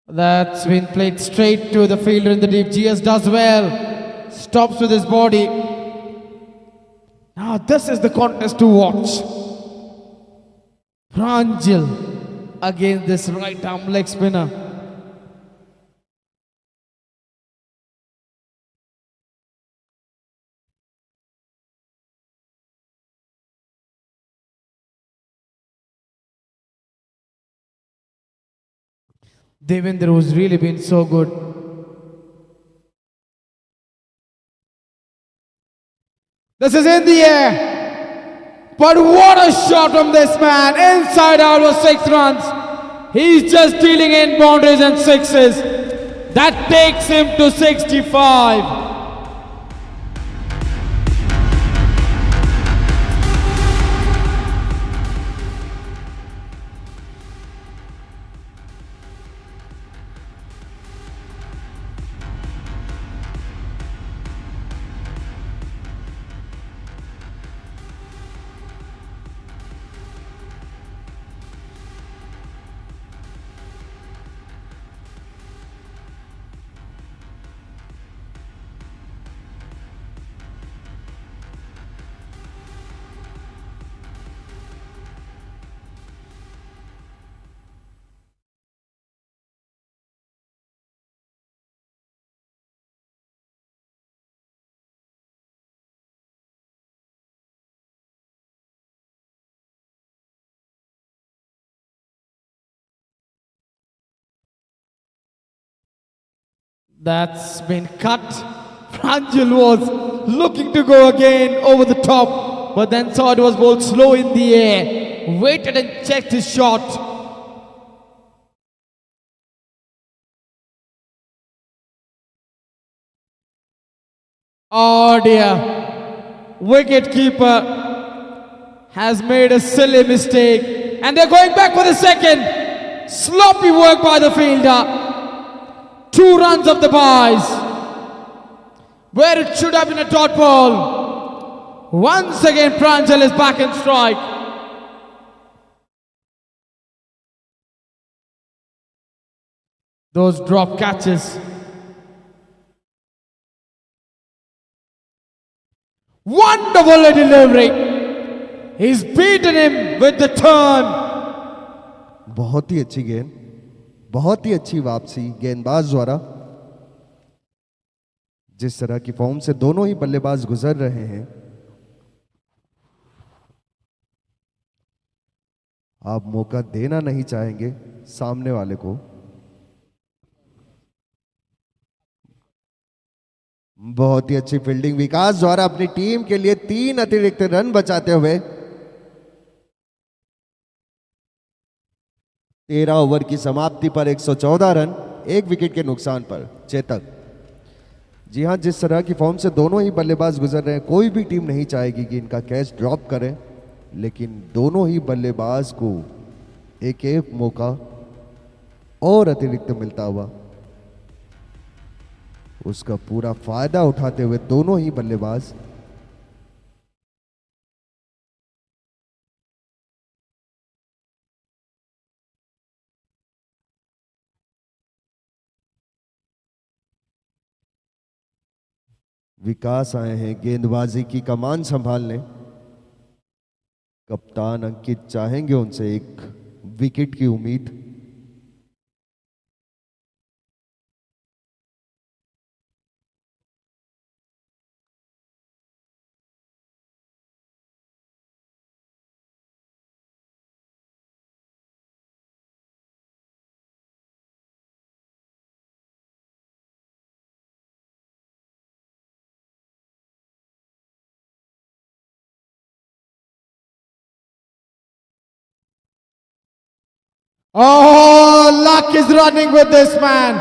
That's been played straight to the fielder in the deep. GS does well. Stops with his body. Now this is the contest to watch. Pranjal against this right arm leg spinner. Devendra who's really been so good. This is in the air. But what a shot from this man. Inside out was 6 runs. He's just dealing in boundaries and sixes. That takes him to 65. That's been cut. Pranjal was looking to go again over the top, but then saw it was bowled slow in the air. Waited and checked his shot. Oh dear. Wicket keeper has made a silly mistake. And they're going back for the second. Sloppy work by the fielder. 2 runs of the boys, where it should have been a dot ball. Once again, Pranjal is back in strike. Those drop catches. Wonderful delivery. He's beaten him with the turn. बहुत ही अच्छी गेंद, बहुत ही अच्छी वापसी गेंदबाज द्वारा। जिस तरह की फॉर्म से दोनों ही बल्लेबाज गुजर रहे हैं, आप मौका देना नहीं चाहेंगे सामने वाले को। बहुत ही अच्छी फील्डिंग विकास द्वारा अपनी टीम के लिए 3 अतिरिक्त रन बचाते हुए 13 ओवर की समाप्ति पर 114 रन, 1 विकेट के नुकसान पर चेतक। जी हां, जिस तरह की फॉर्म से दोनों ही बल्लेबाज गुजर रहे हैं, कोई भी टीम नहीं चाहेगी कि इनका कैच ड्रॉप करें, लेकिन दोनों ही बल्लेबाज को एक एक मौका और अतिरिक्त मिलता हुआ उसका पूरा फायदा उठाते हुए दोनों ही बल्लेबाज विकास आए हैं गेंदबाजी की कमान संभालने। कप्तान अंकित चाहेंगे उनसे एक विकेट की उम्मीद। Oh, luck is running with this man.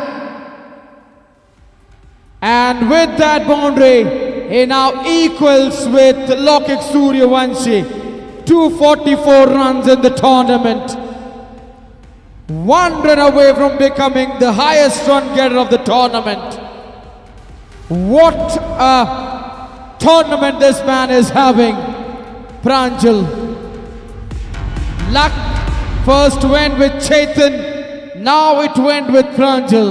And with that boundary, he now equals with Lokik Suryavanshi. 244 runs in the tournament. 1 run away from becoming the highest run getter of the tournament. What a tournament this man is having. Pranjal. Luck first went with Chetan, now it went with Pranjal.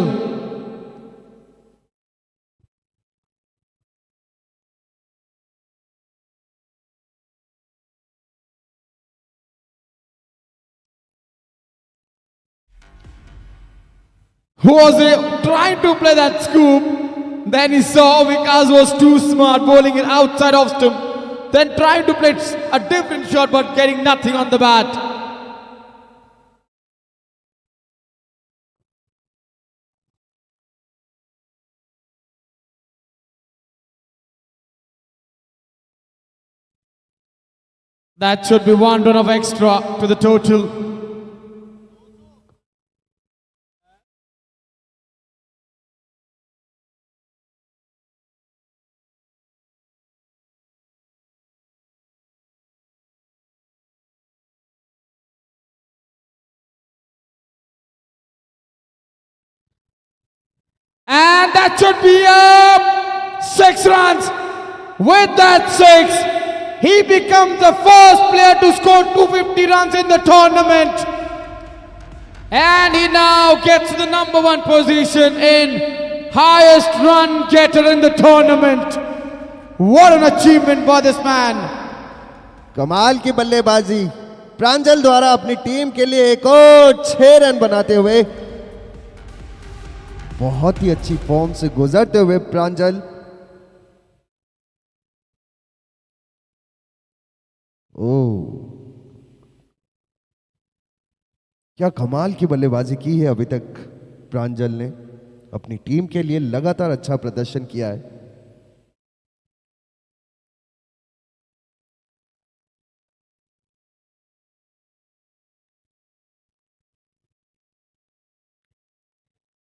Who was trying to play that scoop, then he saw Vikas was too smart, bowling it outside off stump, then trying to play a different shot but getting nothing on the bat. That should be 1 run of extra to the total. And that should be 6 runs. With that 6, he becomes the first player to score 250 runs in the tournament. And he now gets the number 1 position in highest run getter in the tournament. What an achievement by this man. कमाल की बल्लेबाजी प्रांजल द्वारा अपनी team के लिए एक और 6 run बनाते हुए बहुत ही अच्छी फॉर्म से गुजरते हुए प्रांजल क्या कमाल की बल्लेबाजी की है अभी तक प्रांजल ने। अपनी टीम के लिए लगातार अच्छा प्रदर्शन किया है।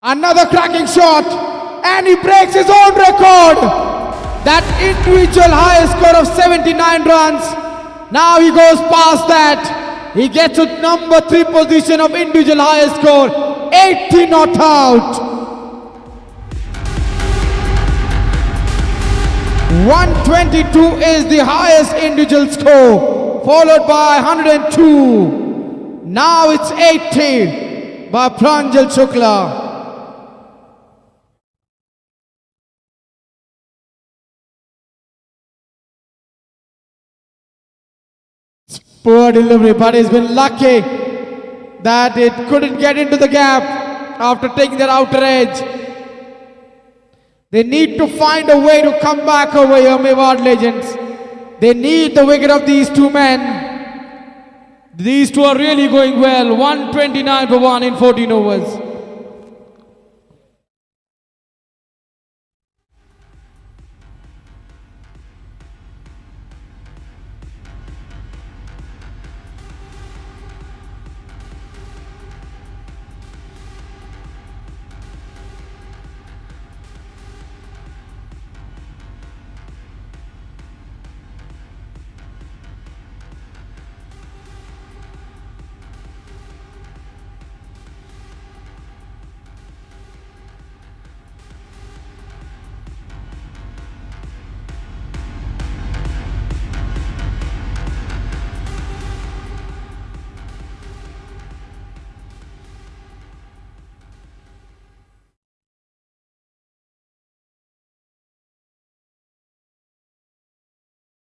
Another cracking shot, and he breaks his own record. That individual highest score of 79 runs. Now he goes past that. He gets to number 3 position of individual highest score, 80 not out. 122 is the highest individual score, followed by 102. Now it's 80 by Pranjal Shukla. Poor delivery, but he's been lucky that it couldn't get into the gap after taking that outer edge. They need to find a way to come back over here, Mewad Legends. They need the wicket of these 2 men. These 2 are really going well. 129 for 1 in 14 overs.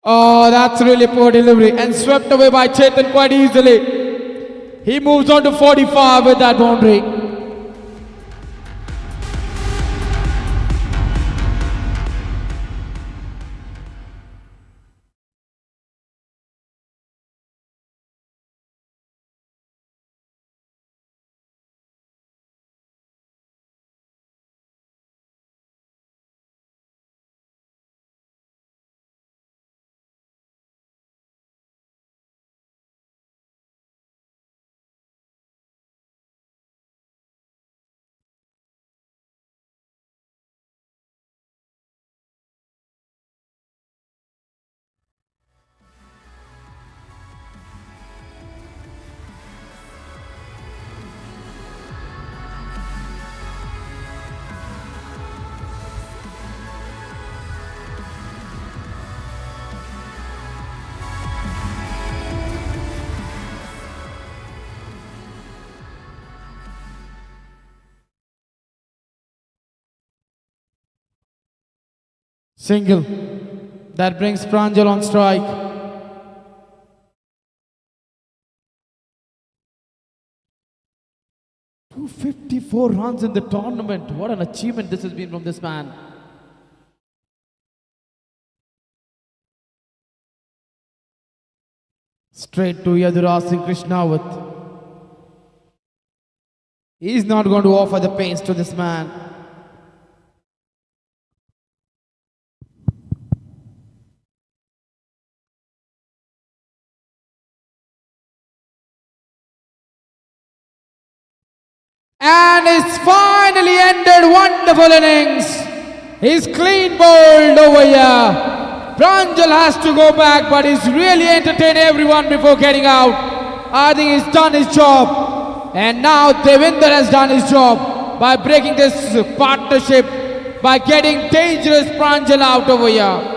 Oh, that's really poor delivery and swept away by Chetan quite easily. He moves on to 45 with that boundary. Single. That brings Pranjal on strike. "254 runs in the tournament. What an achievement this has been from this man. Straight to Yaduraj Singh Krishnawat. He's not going to offer the pace to this man. And it's finally ended. Wonderful innings. He's clean bowled over here. Pranjal has to go back, but he's really entertained everyone before getting out. I think he's done his job. And now Devinder has done his job by breaking this partnership, by getting dangerous Pranjal out over here.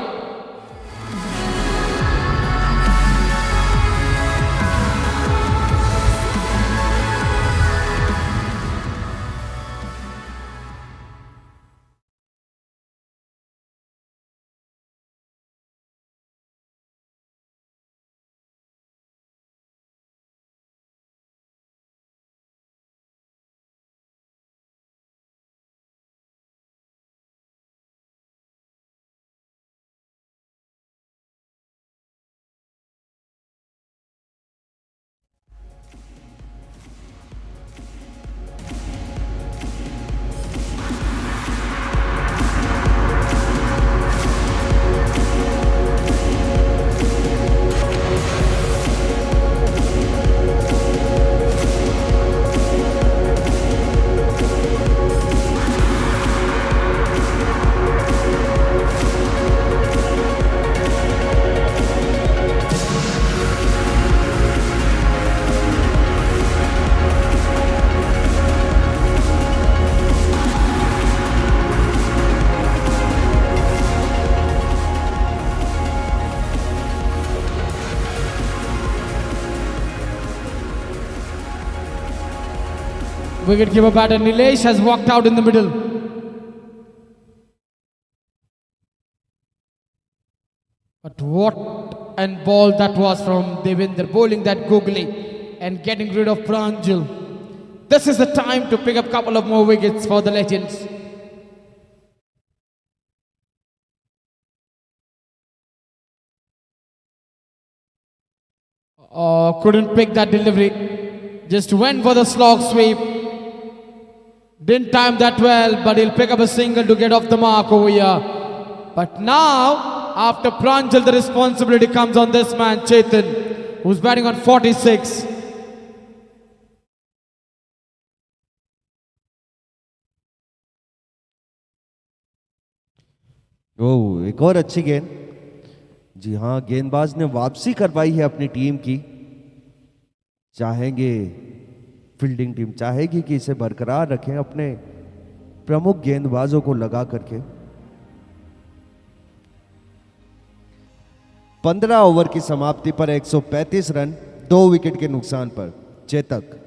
Wicketkeeper batter Nilesh has walked out in the middle. But what an ball that was from Devinder, bowling that googly and getting rid of Pranjal. This is the time to pick up a couple of more wickets for the legends. Oh, couldn't pick that delivery. Just went for the slog sweep. Didn't time that well, but he'll pick up a single to get off the mark over here. But now, after Pranjal, the responsibility comes on this man, Chetan, who's batting on 46. ओ एक और अच्छी गेंद. जी हाँ, गेंदबाज ने वापसी करवाई है अपनी टीम की. चाहेंगे फील्डिंग टीम चाहेगी कि इसे बरकरार रखें अपने प्रमुख गेंदबाजों को लगा करके. 15 ओवर की समाप्ति पर 135 रन, 2 विकेट के नुकसान पर Chetak.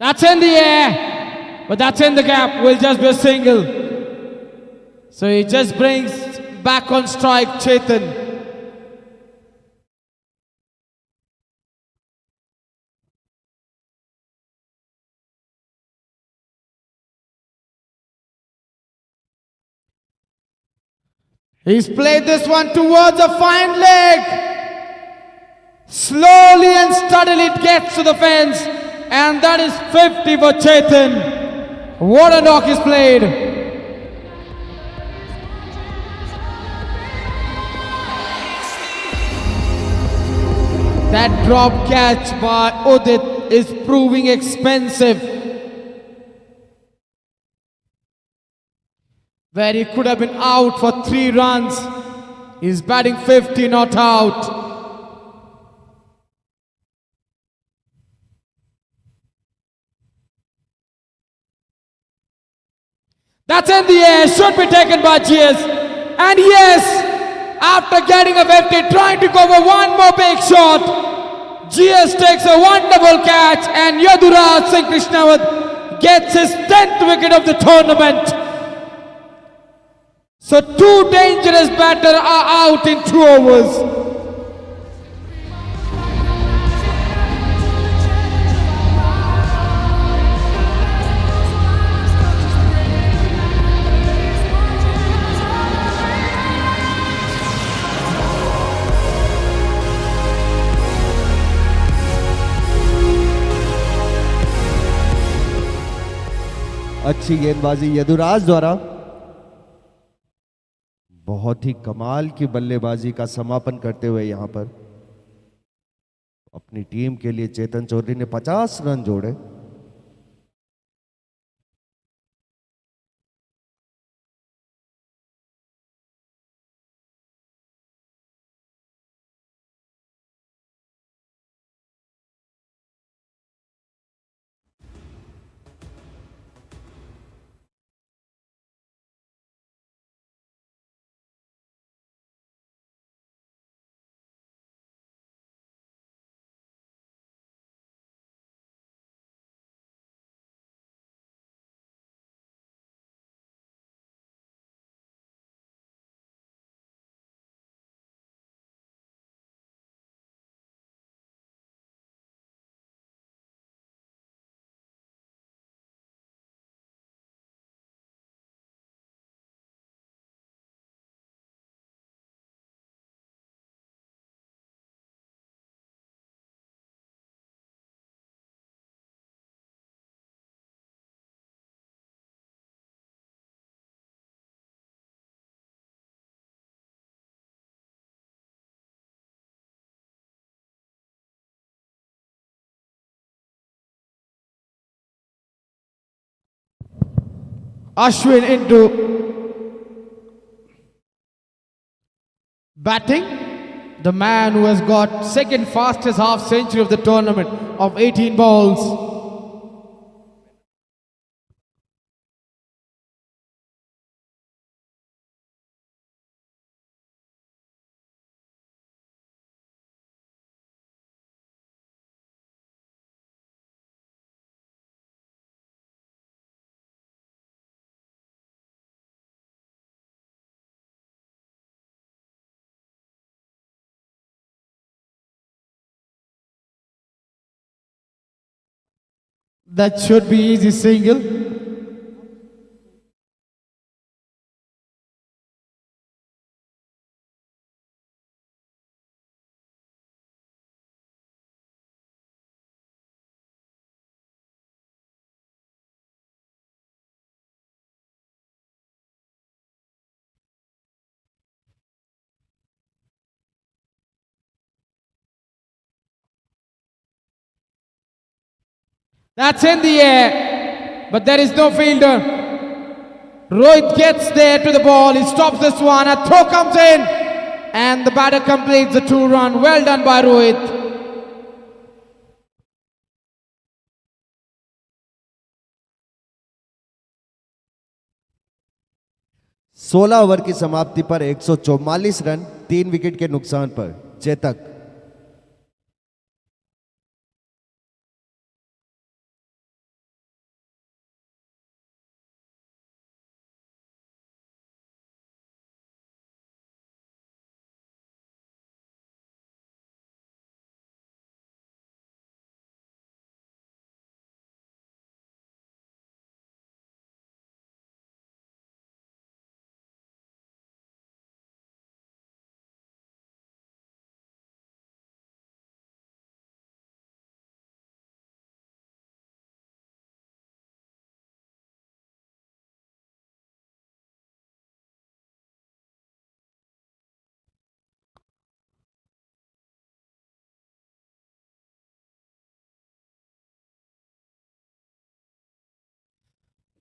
That's in the air, but that's in the gap. Will just be a single. So he just brings back on strike Chetan. He's played this one towards a fine leg. Slowly and steadily it gets to the fence. And that is 50 for Chetan. What a knock he's played. That drop catch by Udit is proving expensive. Where he could have been out for 3 runs. He's batting 50, not out. That's in the air, should be taken by GS. And yes, after getting a 50, trying to go for one more big shot, GS takes a wonderful catch and Yaduraj Singh Krishnawat gets his 10th wicket of the tournament. So 2 dangerous batters are out in 2 overs. अच्छी गेंदबाजी यदुराज द्वारा। बहुत ही कमाल की बल्लेबाजी का समापन करते हुए यहां पर अपनी टीम के लिए चेतन चौधरी ने 50 रन जोड़े। Ashwin into batting. The man who has got second fastest half century of the tournament of 18 balls. That should be easy single. That's in the air, but there is no fielder. Rohit gets there to the ball, he stops this one, a throw comes in, and the batter completes the 2-run. Well done by Rohit. सोलह over की समाप्ति पर 144 run 3 wicket के नुकसान पर Chetak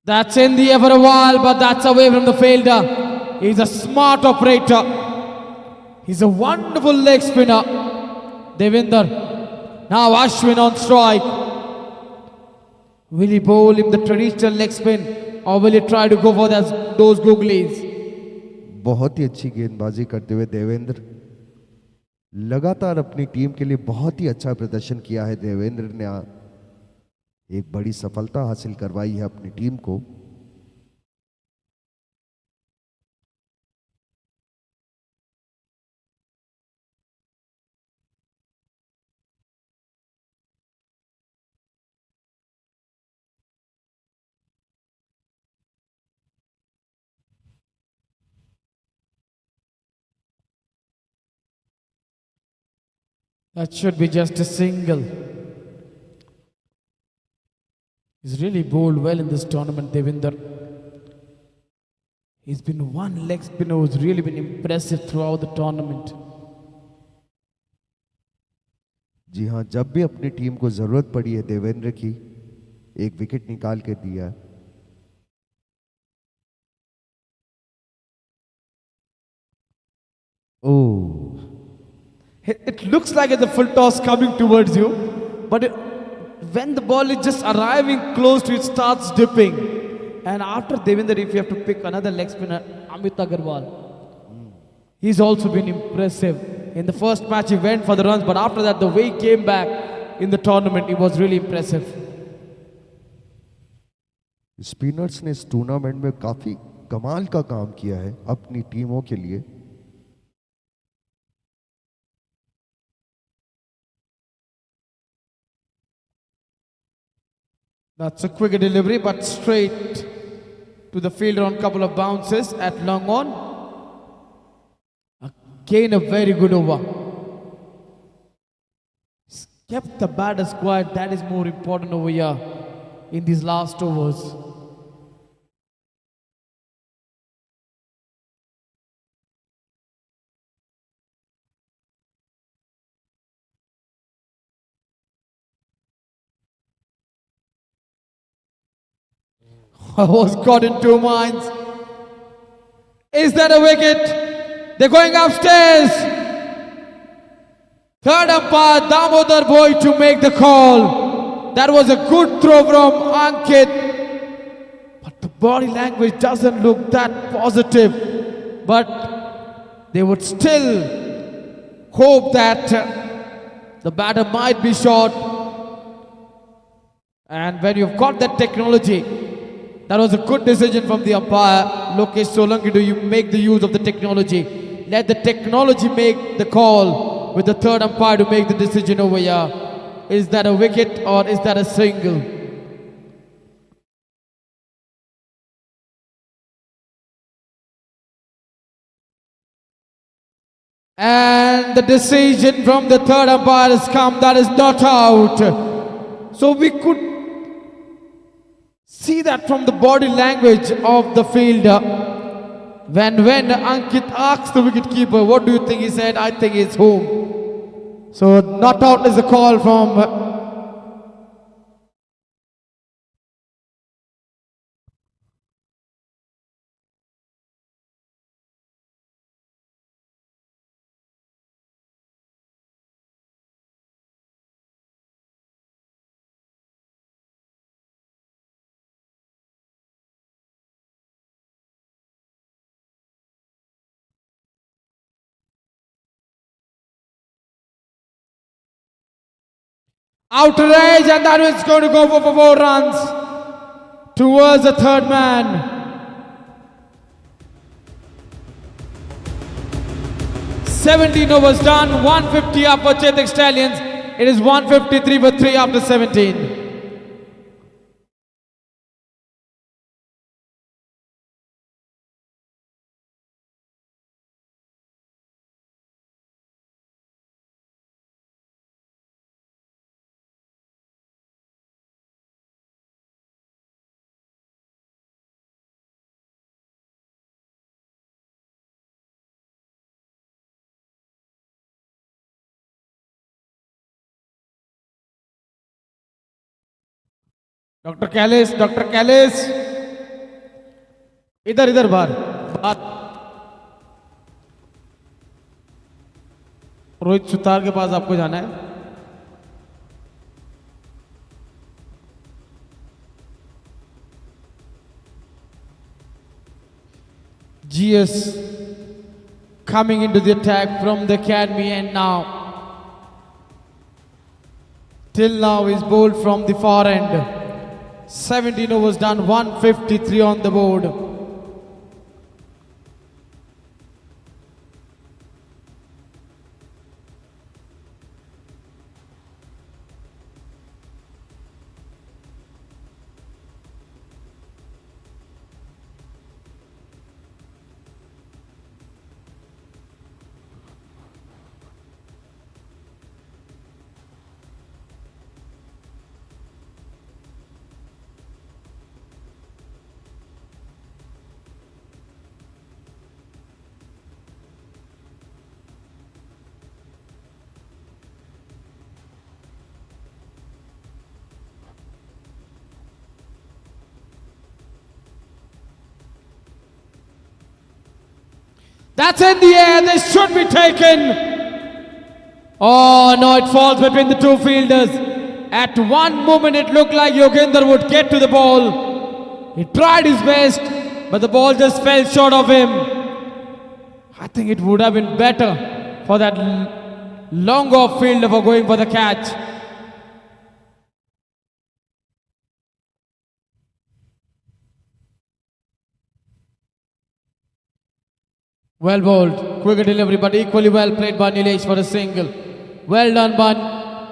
That's in the air for a while, but that's away from the fielder. He's a smart operator. He's a wonderful leg spinner. Devinder. Now Ashwin on strike. Will he bowl him the traditional leg spin or will he try to go for those googlies? बहुत ही अच्छी गेंदबाजी करते हुए देवेंद्र लगातार अपनी team के लिए बहुत ही अच्छा प्रदर्शन किया है। देवेंद्र ने एक बड़ी सफलता हासिल करवाई है अपनी टीम को। That should be just a single. He's really bowled well in this tournament, Devinder. He's been one leg spinner who's really been impressive throughout the tournament. जी हाँ, जब भी अपनी टीम को जरूरत पड़ी है देवेंद्र की, एक विकेट निकाल के दिया। Oh. It looks like it's a full toss coming towards you, but when the ball is just arriving close to it, starts dipping. And after Devinder, if you have to pick another leg spinner, Amit Agarwal. He's also been impressive. In the first match, he went for the runs, but after that, the way he came back in the tournament, it was really impressive. Spinners ने इस tournament में काफी कमाल का काम किया है अपनी टीमों के लिए। That's a quick delivery, but straight to the fielder on a couple of bounces at long on. Again, a very good over. He's kept the batters quiet. That is more important over here in these last overs. I was caught in two minds. Is that a wicket? They're going upstairs. Third umpire Damodar Boy to make the call. That was a good throw from Ankit. But the body language doesn't look that positive. But they would still hope that the batter might be short. And when you've got that technology, that was a good decision from the umpire. Lokesh Solanki, do you make the use of the technology? Let the technology make the call with the third umpire to make the decision over here. Is that a wicket or is that a single? And the decision from the third umpire has come. That is not out. So we could see that from the body language of the fielder. When Ankit asked the wicketkeeper, what do you think? He said, I think it's home. So not out is a call from outrage, and that is going to go for 4 runs towards the third man. 17 overs done, 150 up for Chetak Stallions. It is 153 for 3 after 17. Dr. Callis. इधर इधर बाहर बाहर। रोहित सुतार के पास आपको जाना है। GS coming into the attack from the academy, and now till now is bowled from the far end. 17 overs done, 153 on the board. That's in the air, this should be taken. Oh no, it falls between the two fielders. At one moment it looked like Yogendra would get to the ball. He tried his best, but the ball just fell short of him. I think it would have been better for that long off fielder for going for the catch. Well bowled, quicker delivery, but equally well played by Nilesh for a single. Well done by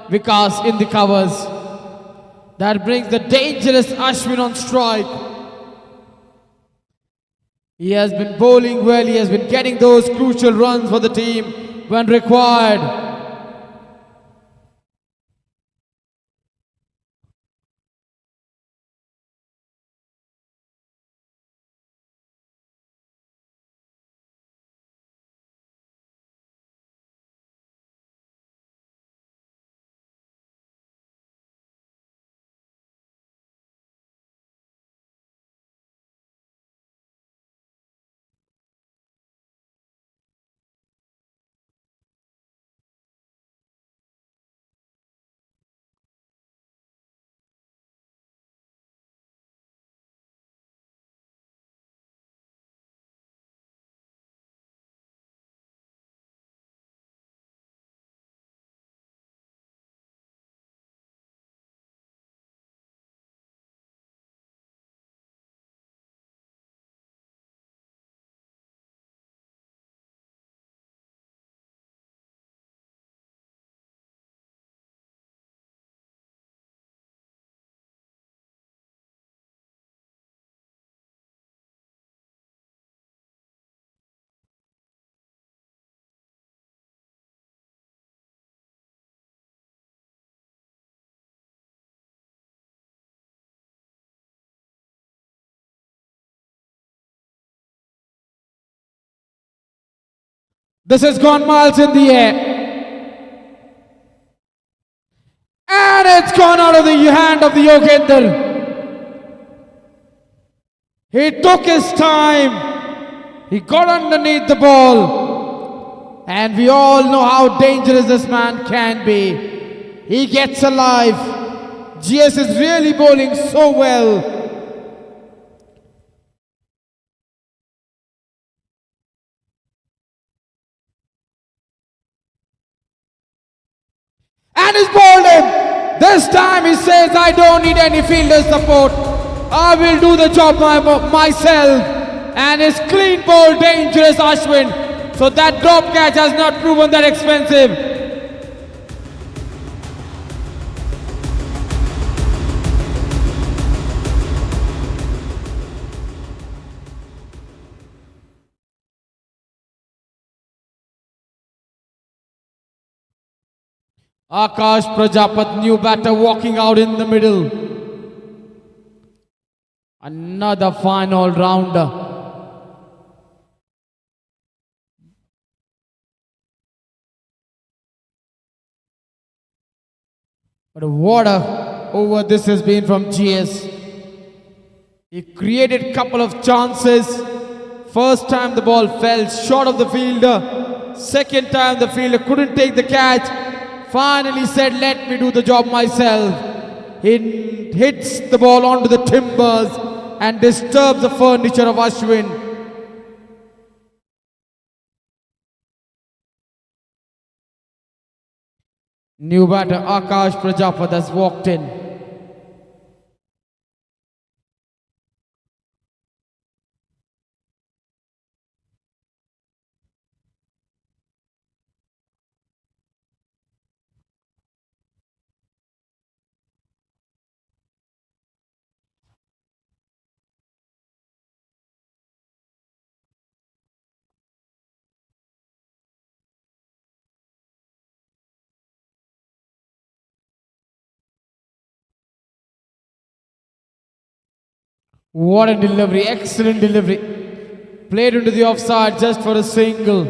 Vikas in the covers. That brings the dangerous Ashwin on strike. He has been bowling well, he has been getting those crucial runs for the team when required. This has gone miles in the air. And it's gone out of the hand of the Yogendra. He took his time. He got underneath the ball. And we all know how dangerous this man can be. He gets alive. GS is really bowling so well. And he's bowled him. This time he says, I don't need any fielder support. I will do the job myself. And it's clean bowled, dangerous Ashwin. So that drop catch has not proven that expensive. Akash Prajapat, new batter, walking out in the middle. Another fine all-rounder. But what a over this has been from GS. He created a couple of chances. First time the ball fell short of the fielder. Second time the fielder couldn't take the catch. Finally said, let me do the job myself. He hits the ball onto the timbers and disturbs the furniture of Ashwin. New batter Akash Prajapat has walked in. What a delivery, excellent delivery. Played into the offside just for a single.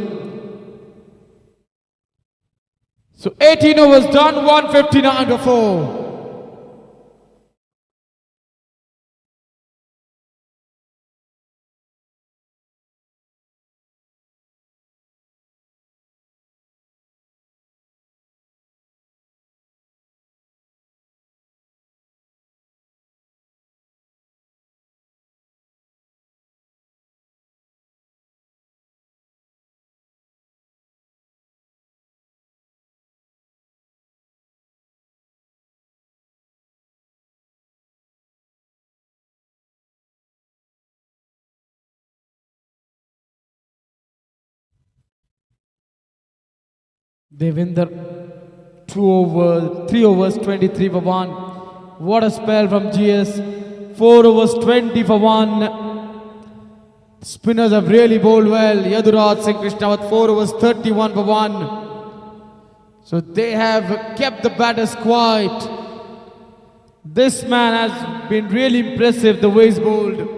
So 18 overs done, 159 to 4. Devinder, 3 overs, 23 for 1. What a spell from GS. 4 overs, 20 for 1. Spinners have really bowled well. Yaduraj Singh Krishnawat, 4 overs, 31 for 1. So they have kept the batters quiet. This man has been really impressive the way he's bowled.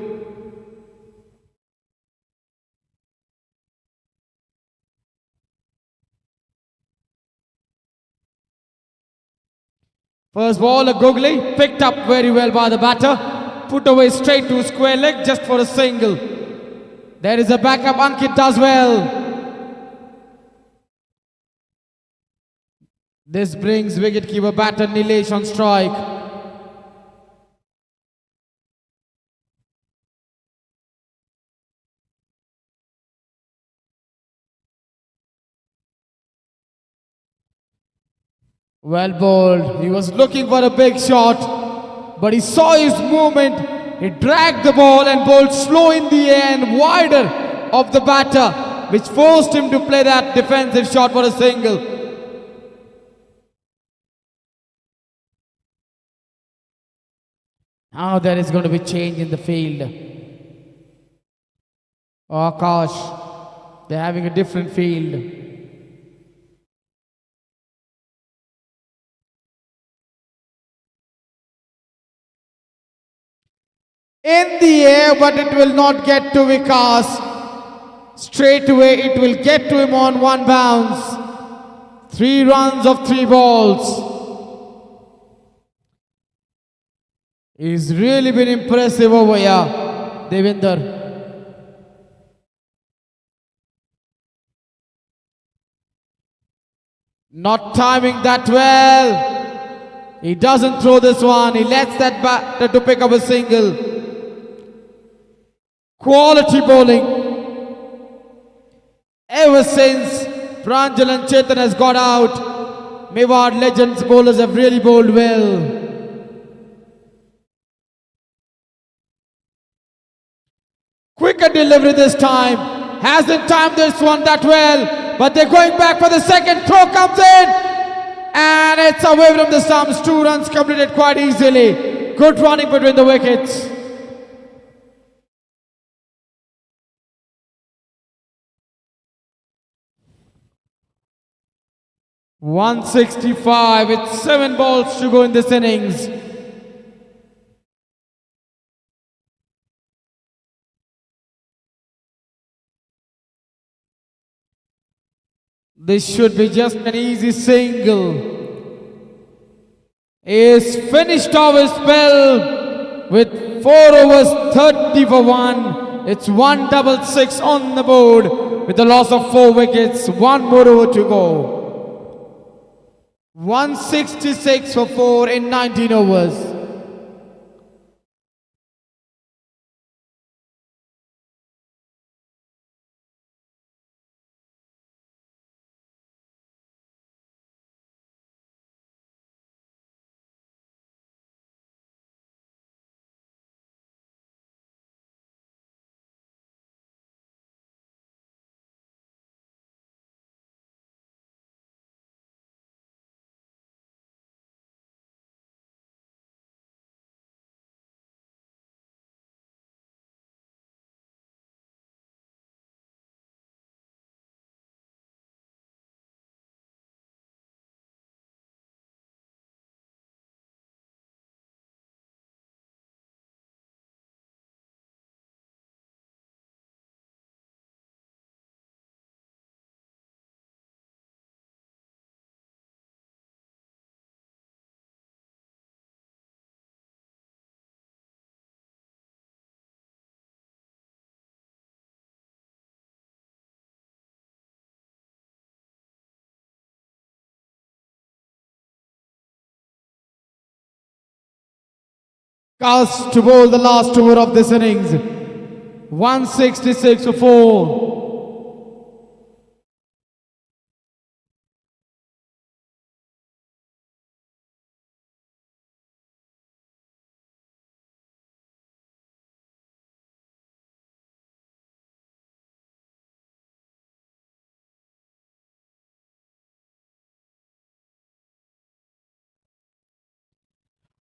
First ball, a googly, picked up very well by the batter. Put away straight to square leg just for a single. There is a backup, Ankit does well. This brings wicketkeeper batter Nilesh on strike. Well bowled. He was looking for a big shot, but he saw his movement. He dragged the ball and bowled slow in the air and wider of the batter, which forced him to play that defensive shot for a single. Now there is going to be change in the field. Akash, they're having a different field. In the air, but it will not get to Vikas. Straight away it will get to him on one bounce. 3 runs of 3 balls. He's really been impressive over here, Devinder. Not timing that well. He doesn't throw this one. He lets that batter to pick up a single. Quality bowling. Ever since Pranjal and Chetan has got out, Mewar Legends bowlers have really bowled well. Quicker delivery this time. Hasn't timed this one that well, but they're going back for the second. Throw comes in, and it's away from the stumps. 2 runs completed quite easily. Good running between the wickets. .165 with 7 balls to go in this innings. This should be just an easy single. He's finished off his spell with 4 overs 30 for 1. It's 166 on the board with the loss of 4 wickets. 1 more over to go. 166 for 4 in 19 overs. Cast to bowl the last over of this innings. 166 for 4.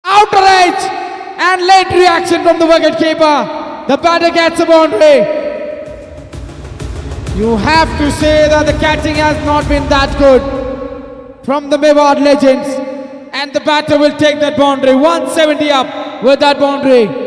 Outrage and late reaction from the wicketkeeper. The batter gets a boundary. You have to say that the catching has not been that good from the Mewar legends, and the batter will take that boundary. 170 up with that boundary.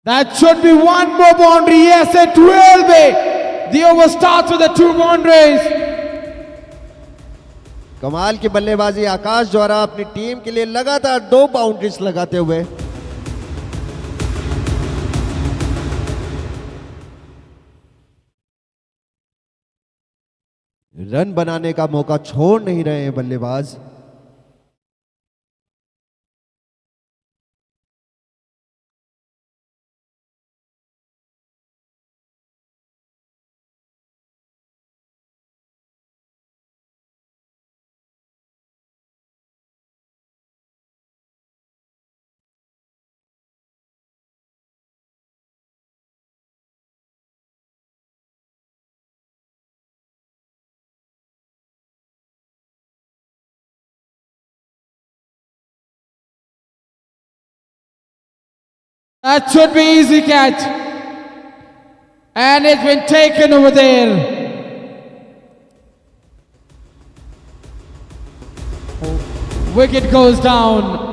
That should be one more boundary. Yes, it will be. The over starts with the 2 boundaries. कमाल की बल्लेबाजी आकाश द्वारा अपनी team के लिए लगातार 2 boundaries लगाते हुए। रन बनाने का मौका छोड़ नहीं रहे हैं बल्लेबाज। That should be easy catch. And it's been taken over there. Wicket goes down.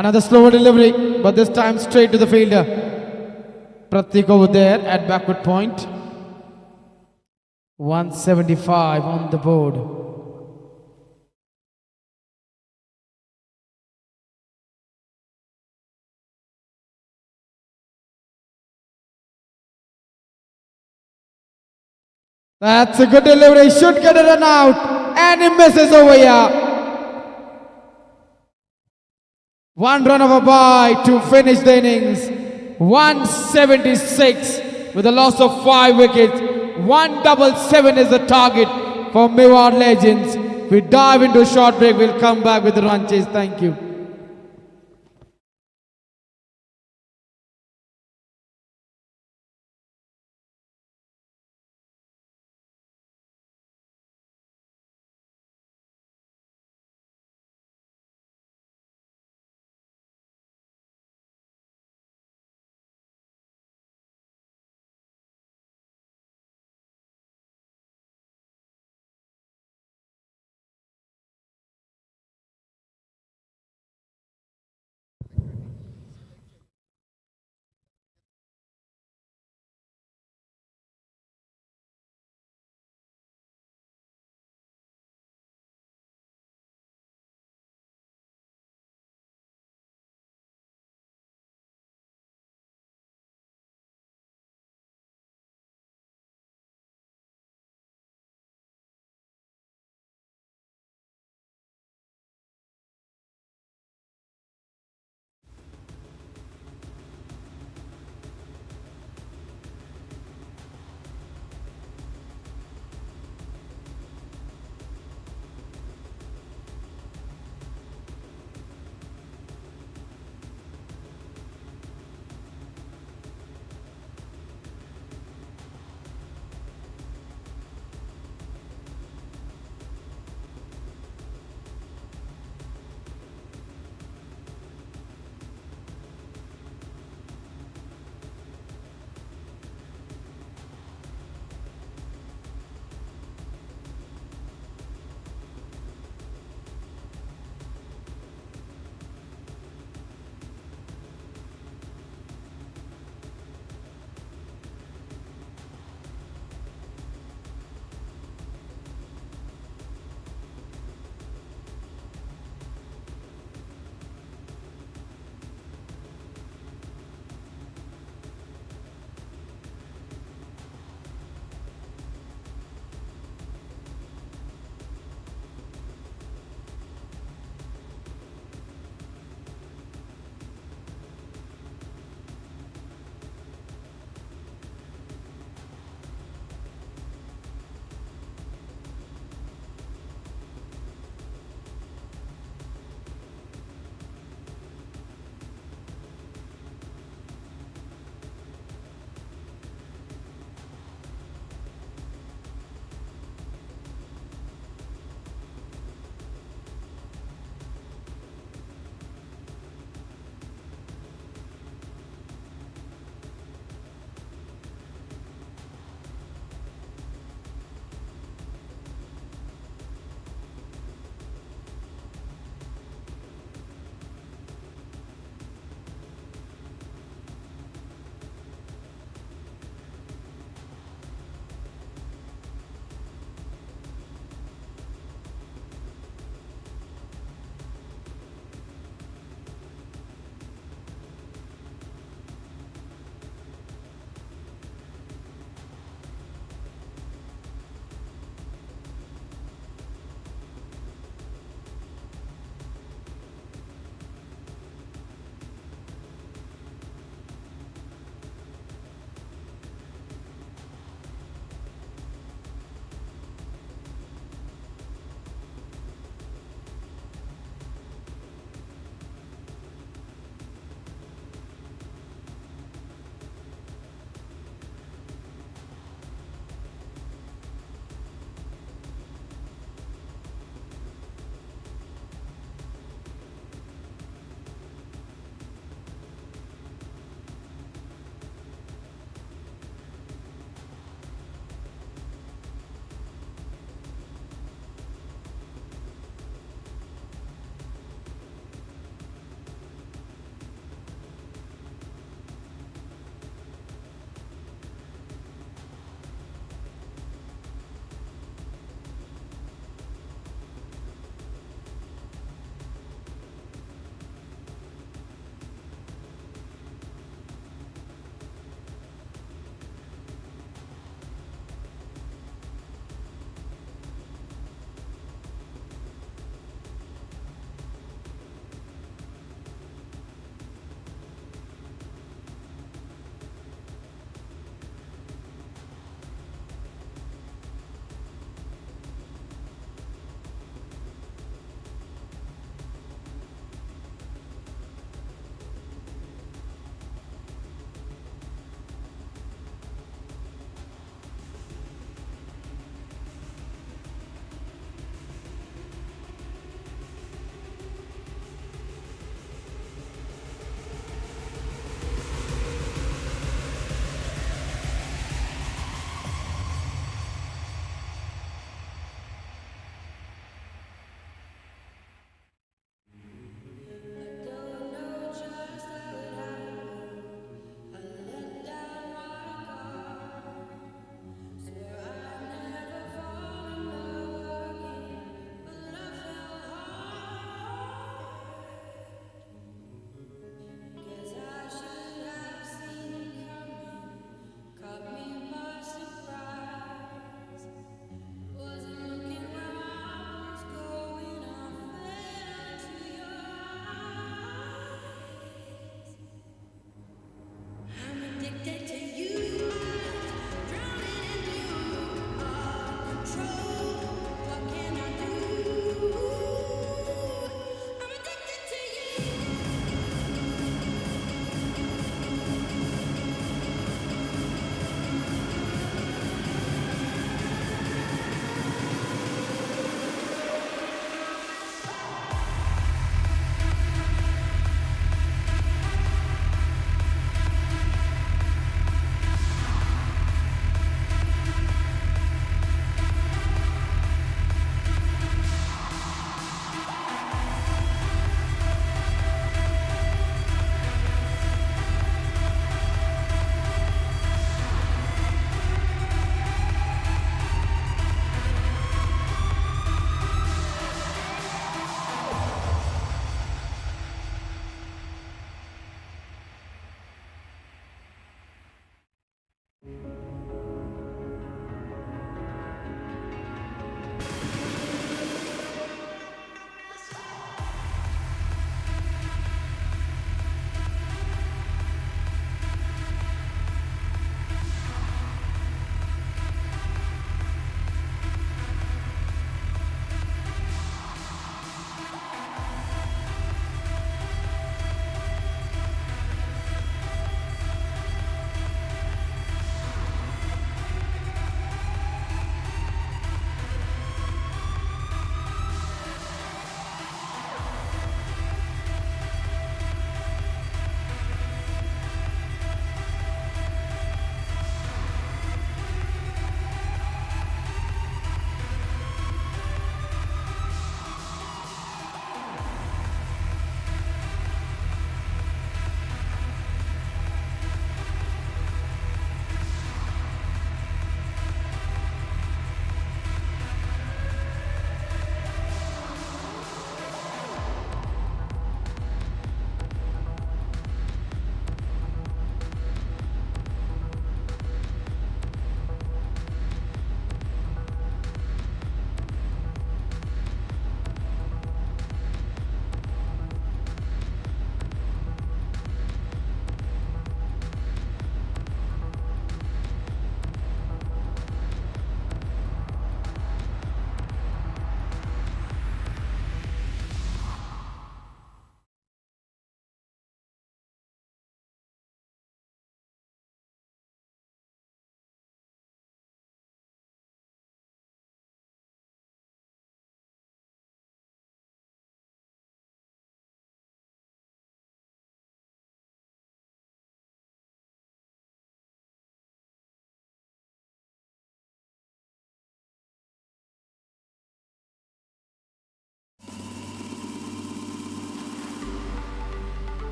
Another slower delivery, but this time straight to the fielder. Pratik over there at backward point. 175 on the board. That's a good delivery. Should get a run out. And he misses over here. One run of a bye to finish the innings. 176 with a loss of 5 wickets. 177 is the target for Mewar Legends. We dive into a short break. We'll come back with the run chase. Thank you.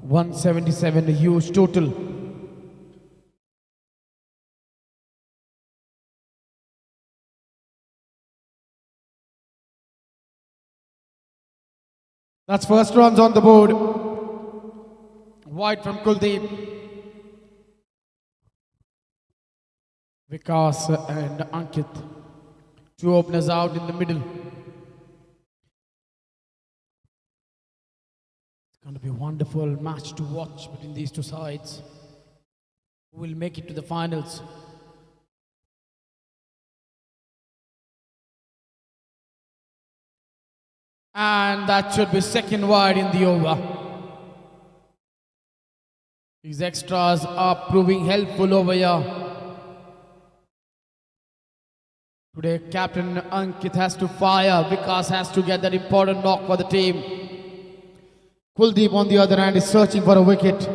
177, a huge total. That's first runs on the board. Wide from Kuldeep. Vikas and Ankit. Two openers out in the middle. It's going to be a wonderful match to watch between these two sides. Who will make it to the finals? And that should be second wide in the over. These extras are proving helpful over here. Today, Captain Ankit has to fire. Vikas has to get that important knock for the team. Kuldeep, on the other hand, is searching for a wicket.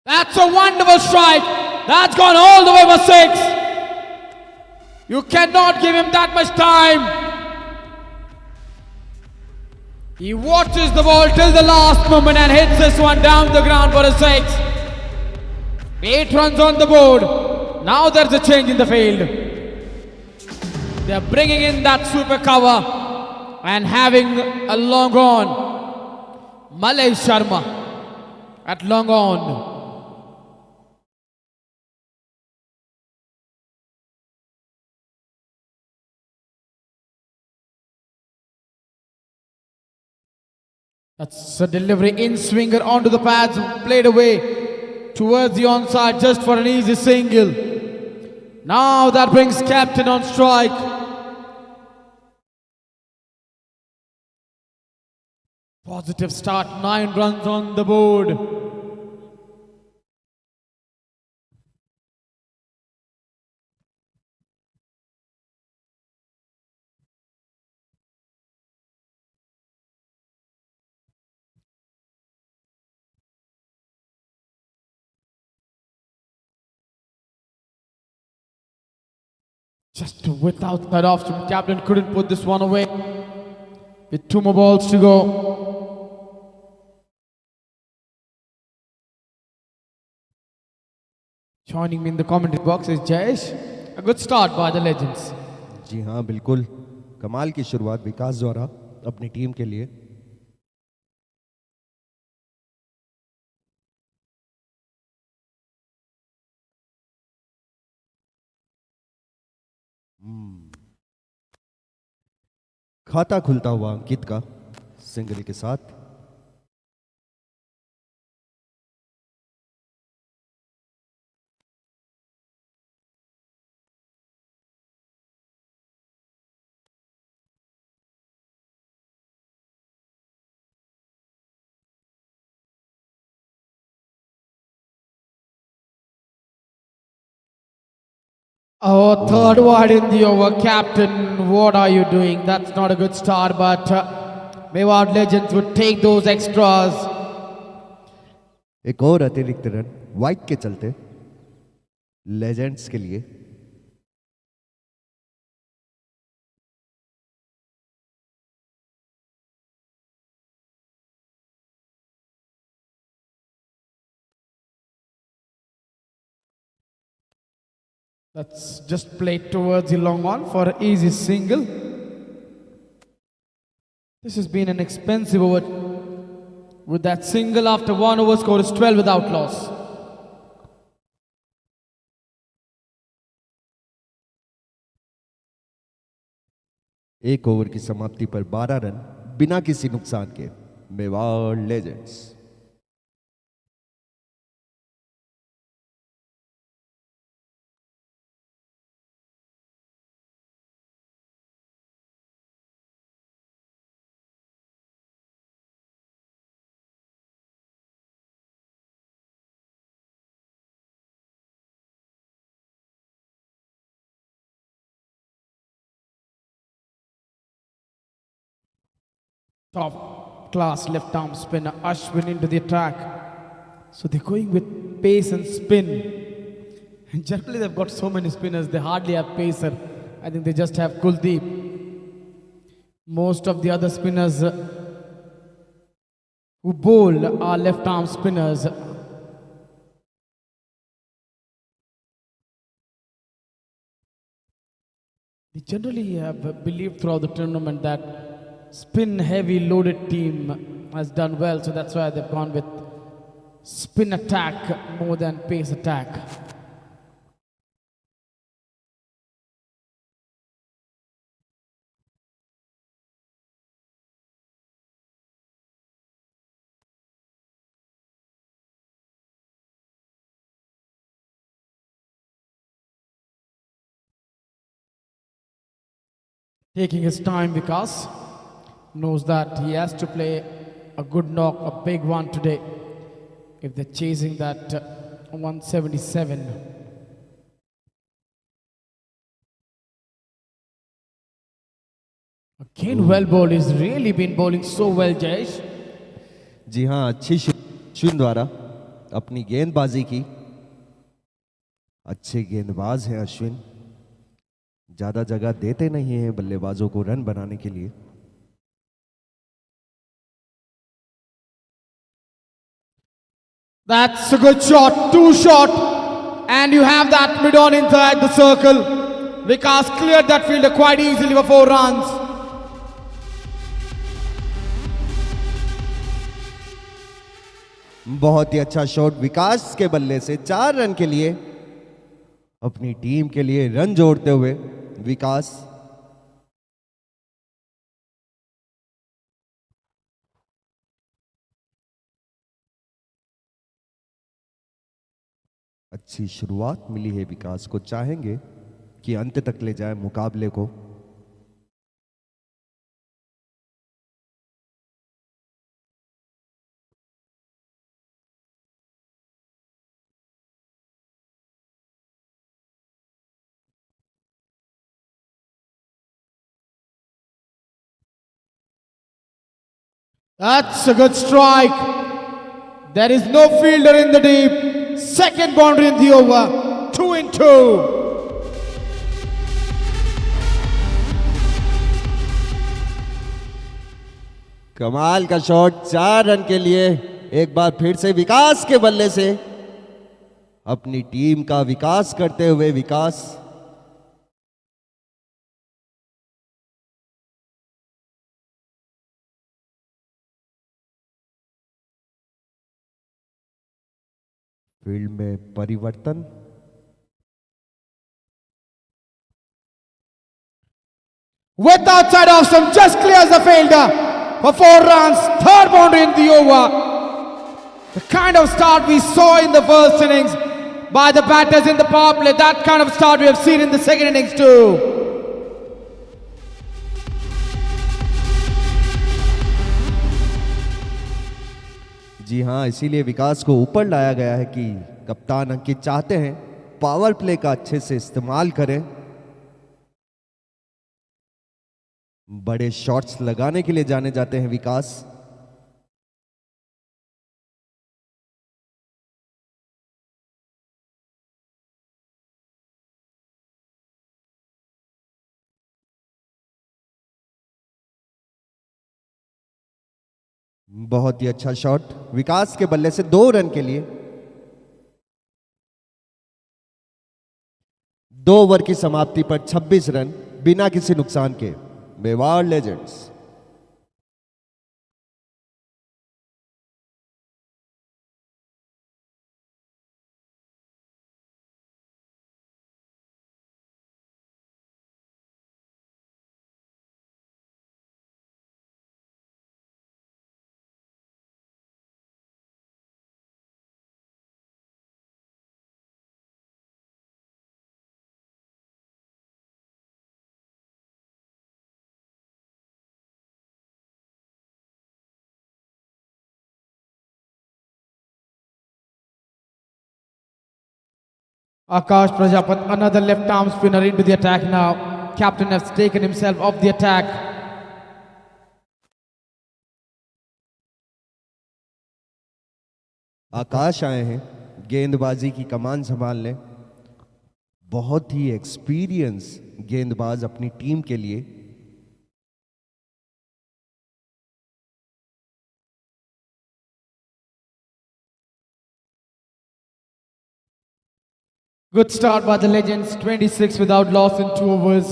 That's a wonderful strike. That's gone all the way for six. You cannot give him that much time. He watches the ball till the last moment and hits this one down the ground for a six. 8 runs on the board. Now there's a change in the field. They're bringing in that super cover and having a long on. Malay Sharma at long on. That's a delivery in swinger onto the pads, played away towards the onside just for an easy single. Now that brings Captain on strike. Positive start, 9 runs on the board. Just without that option, Captain couldn't put this one away. With 2 more balls to go. Joining me in the commentary box is Jayesh. A good start by the legends. जी हाँ बिल्कुल कमाल की शुरुआत विकास द्वारा अपनी team के लिए. खाता खुलता हुआ अंकित का सिंगल के साथ. Oh, third wide in the over. Captain, what are you doing? That's not a good start, but Mewad Legends would take those extras. एक और अतिरिक्त रन वाइड के चलते लेजेंड्स के लिए. That's just played towards the long on for an easy single. This has been an expensive over. With that single after 1 over, score is 12 without loss. एक over की समाप्ति पर 12 रन बिना किसी नुकसान के Mewar legends. Top class left arm spinner Ashwin into the attack. So they're going with pace and spin. Generally, they've got so many spinners, they hardly have pacer. I think they just have Kuldeep. Most of the other spinners who bowl are left arm spinners. We generally have believed throughout the tournament that spin heavy loaded team has done well, so that's why they've gone with spin attack more than pace attack. Taking his time, Vikas knows that he has to play a good knock, a big one today, if they're chasing that 177. Again, well bowled. He's really been bowling so well, Jayesh. जी हाँ, अच्छी अश्विन द्वारा अपनी गेंदबाजी की। अच्छे गेंदबाज हैं अश्विन, ज्यादा जगह देते नहीं हैं बल्लेबाजों को रन बनाने के लिए। That's a good shot, two shot, and you have that mid on inside the circle. Vikas cleared that fielder quite easily for 4 runs. बहुत ही अच्छा शॉट विकास के बल्ले से 4 रन के लिए अपनी टीम के लिए रन जोड़ते हुए विकास। अच्छी शुरुआत मिली है विकास को, चाहेंगे कि अंत तक ले जाए मुकाबले को। That's a good strike. There is no fielder in the deep. Second boundary in the over. 2 in 2. कमाल का शॉट 4 रन के लिए। एक बार फिर से विकास के बल्ले से अपनी टीम का विकास करते हुए विकास। फील्ड में परिवर्तन। With outside off stump, just clears the fielder for 4 runs. Third boundary in the over. The kind of start we saw in the first innings by the batters in the power play, that kind of start we have seen in the second innings too. जी हाँ, इसीलिए विकास को ऊपर लाया गया है कि कप्तान अंकित चाहते हैं पावर प्ले का अच्छे से इस्तेमाल करें, बड़े शॉट्स लगाने के लिए जाने जाते हैं विकास। बहुत ही अच्छा शॉट विकास के बल्ले से 2 रन के लिए। 2 ओवर की समाप्ति पर 26 रन बिना किसी नुकसान के। Mewar legends. Akash Prajapat, another left arm spinner into the attack now. Captain has taken himself off the attack. आकाश आए हैं गेंदबाजी की कमान संभालने बहुत ही एक्सपीरियंस गेंदबाज अपनी टीम के लिए। Good start by the Legends, 26 without loss in 2 overs.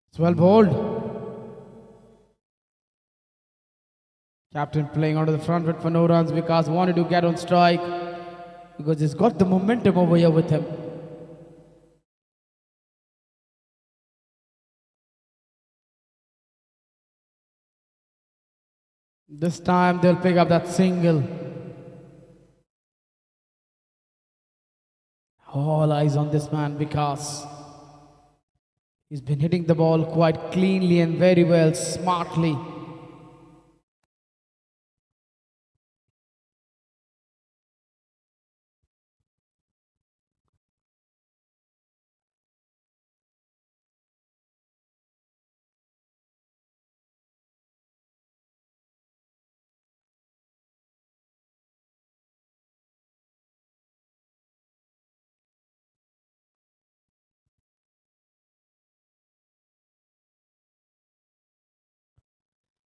It's well bowled. Captain playing onto the front foot for no runs because wanted to get on strike because he's got the momentum over here with him. This time they'll pick up that single. All eyes on this man because he's been hitting the ball quite cleanly and very well, smartly.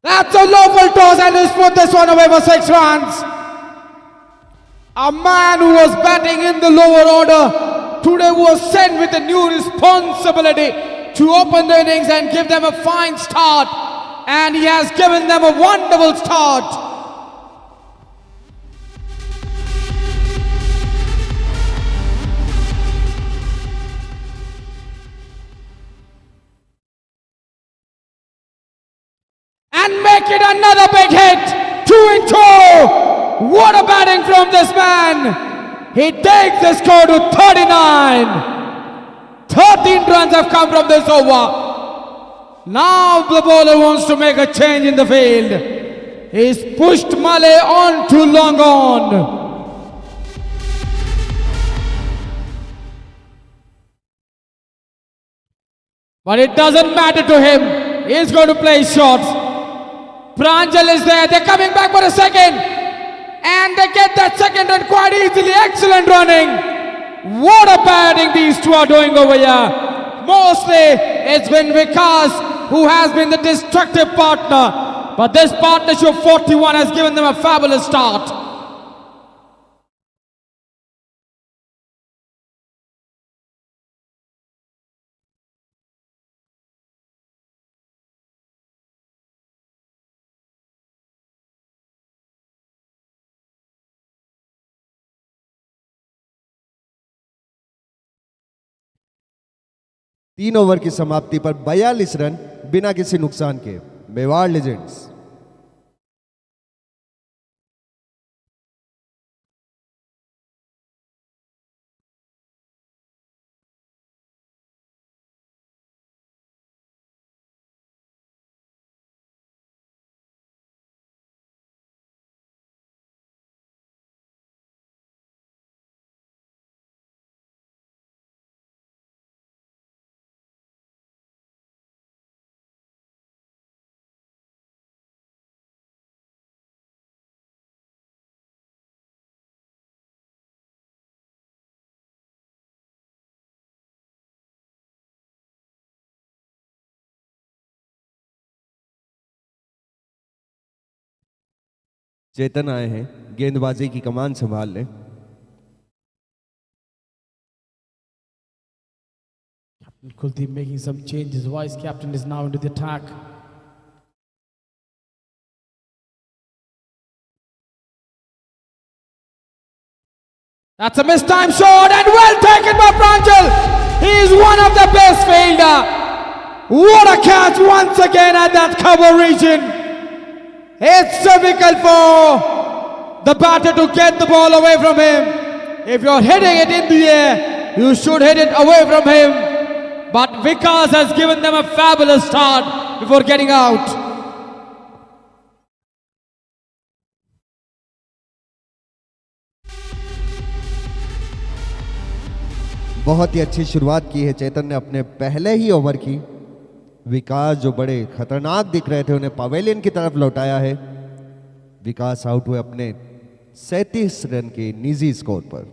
That's a local toss and he's put this one away for 6 runs. A man who was batting in the lower order today was sent with a new responsibility to open the innings and give them a fine start, and he has given them a wonderful start. And make it another big hit. 2 in 2. What a batting from this man. He takes the score to 39. 13 runs have come from this over. Now the bowler wants to make a change in the field. He's pushed Malay on to long on. But it doesn't matter to him. He's going to play shots. Pranjal is there. They're coming back for a second. And they get that second run quite easily. Excellent running. What a batting these two are doing over here. Mostly it's been Vikas who has been the destructive partner. But this partnership 41 has given them a fabulous start. तीन over की समाप्ति पर 42 run बिना किसी नुकसान के Mewar legends. चेतन आए हैं गेंदबाजी की कमान संभालने। Kuldeep making some changes. Vice captain is now into the attack. That's a mistimed shot and well taken by Pranjal. He is one of the best fielder. What a catch once again at that cover region. It's difficult for the batter to get the ball away from him. If you're hitting it in the air, you should hit it away from him. But Vikas has given them a fabulous start before getting out. बहुत ही अच्छी शुरुआत की है चेतन ने अपने पहले ही over की। विकास जो बड़े खतरनाक दिख रहे थे उन्हें पवेलियन की तरफ लौटाया है। विकास आउट हुए अपने 37 रन के निजी स्कोर पर।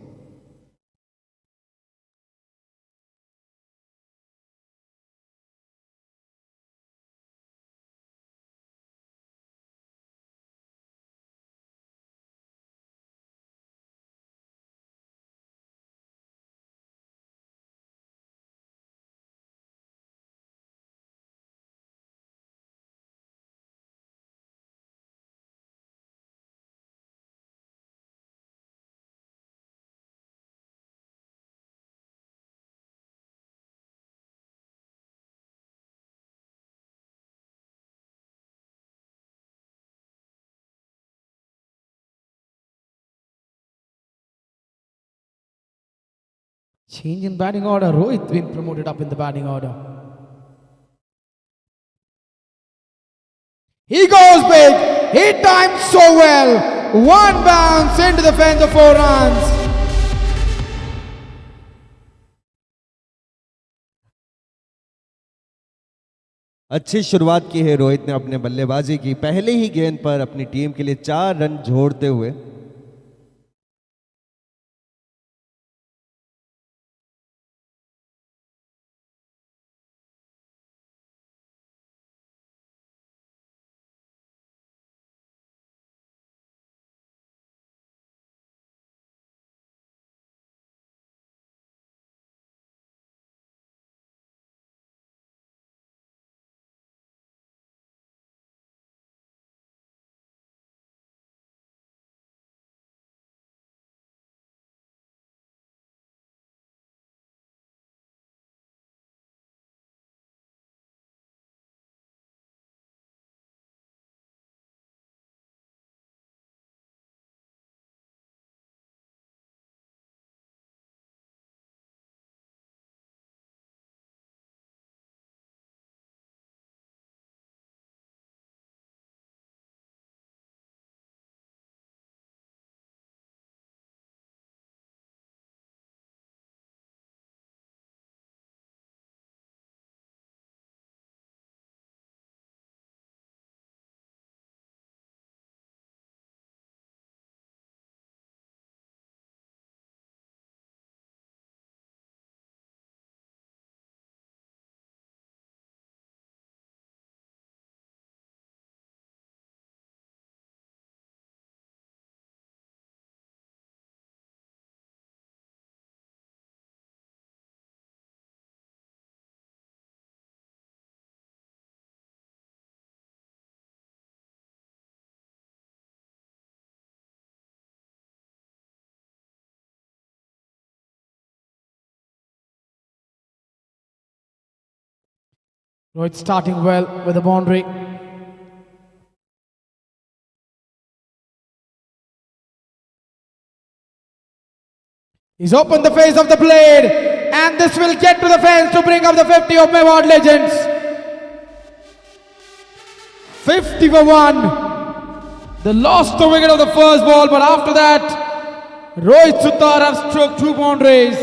Change in batting order. Rohit been promoted up in the batting order. He goes big. He timed so well. One bounce into the fence of 4 runs. अच्छी शुरुआत की है रोहित ने अपने बल्लेबाजी की, पहले ही गेंद पर अपनी टीम के लिए 4 रन जोड़ते हुए। Rohit starting well with a boundary. He's opened the face of the blade, and this will get to the fence to bring up the 50 of Mewar Legends. 50 for 1. They lost the wicket of the first ball, but after that, Rohit Sutar have stroked 2 boundaries.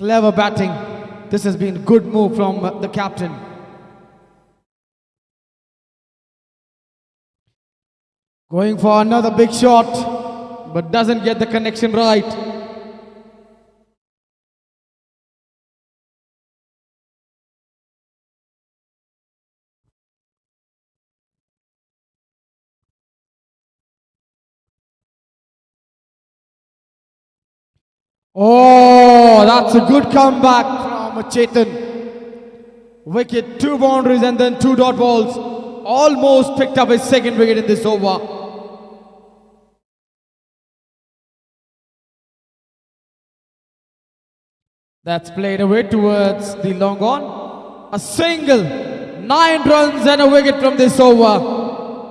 Clever batting. This has been a good move from the captain. Going for another big shot, but doesn't get the connection right. Oh, that's a good comeback from Chetan. Wicket, 2 boundaries and then 2 dot balls. Almost picked up his second wicket in this over. That's played away towards the long on. A single, 9 runs and a wicket from this over.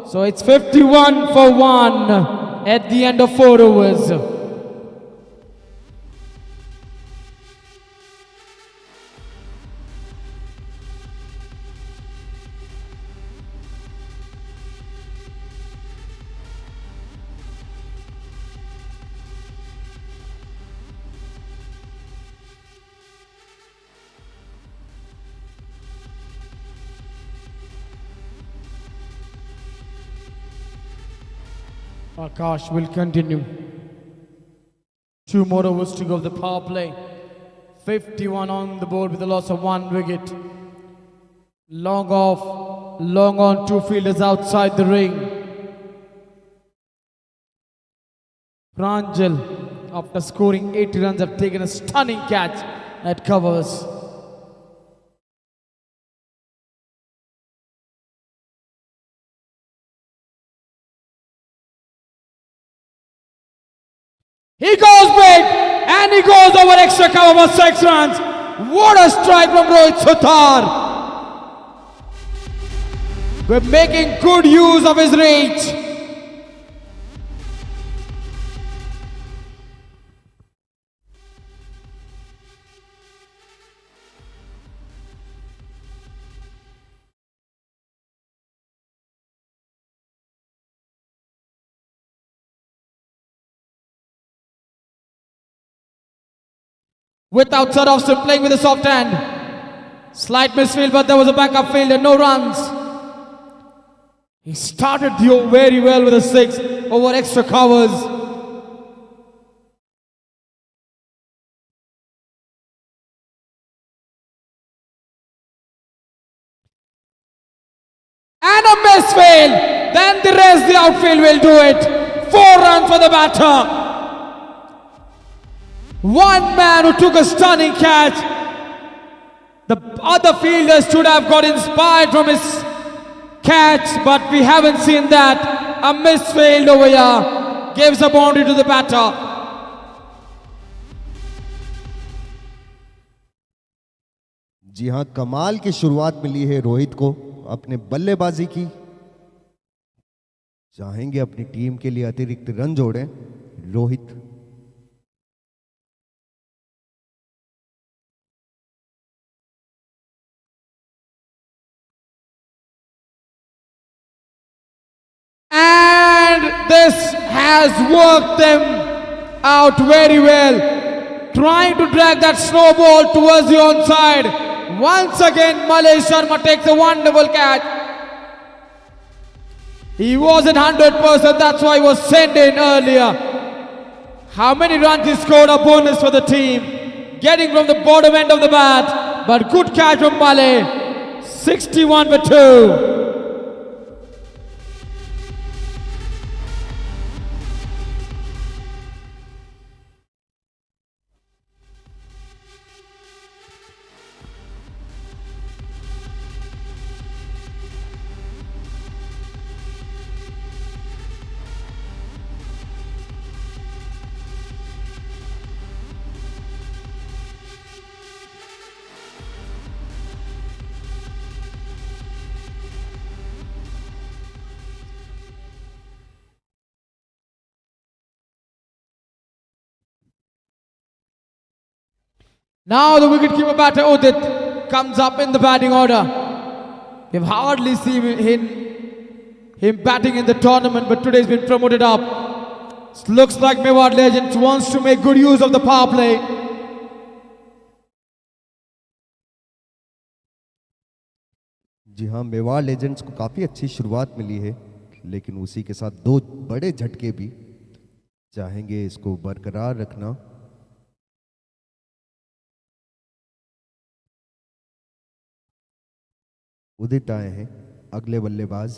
So it's 51 for 1 at the end of 4 overs. Akash will continue. 2 more overs to go of the power play. 51 on the board with a loss of 1 wicket. Long off, long on, 2 fielders outside the ring. Pranjal, after scoring 80 runs, have taken a stunning catch at covers. He goes big and he goes over extra cover for 6 runs. What a strike from Rohit Sutar. We're making good use of his reach. Without Sarovston playing with a soft hand. Slight misfield, but there was a backup field and no runs. He started the over very well with a 6 over extra covers. And a misfield. Then the rest, the outfield will do it. 4 runs for the batter. One man who took a stunning catch. The other fielders should have got inspired from his catch, but we haven't seen that. A misfield over here gives a boundary to the batter. जी हां, कमाल की शुरुआत मिली है रोहित को अपने बल्लेबाजी की। चाहेंगे अपनी टीम के लिए अतिरिक्त रन जोड़ें Rohit. And this has worked them out very well. Trying to drag that snowball towards the onside. Once again, Malay Sharma takes a wonderful catch. He wasn't 100%, that's why he was sent in earlier. How many runs he scored, a bonus for the team. Getting from the bottom end of the bat, but good catch from Malay. 61 for 2. Now the wicketkeeper batter Udit comes up in the batting order. We've hardly seen him batting in the tournament, but today he's been promoted up. Looks like Mewar Legends wants to make good use of the power play. जी हाँ, Mewar legends को काफ़ी अच्छी शुरुआत मिली है, लेकिन उसी के साथ 2 बड़े झटके भी। चाहेंगे इसको बरकरार रखना। उदित आए हैं अगले बल्लेबाज।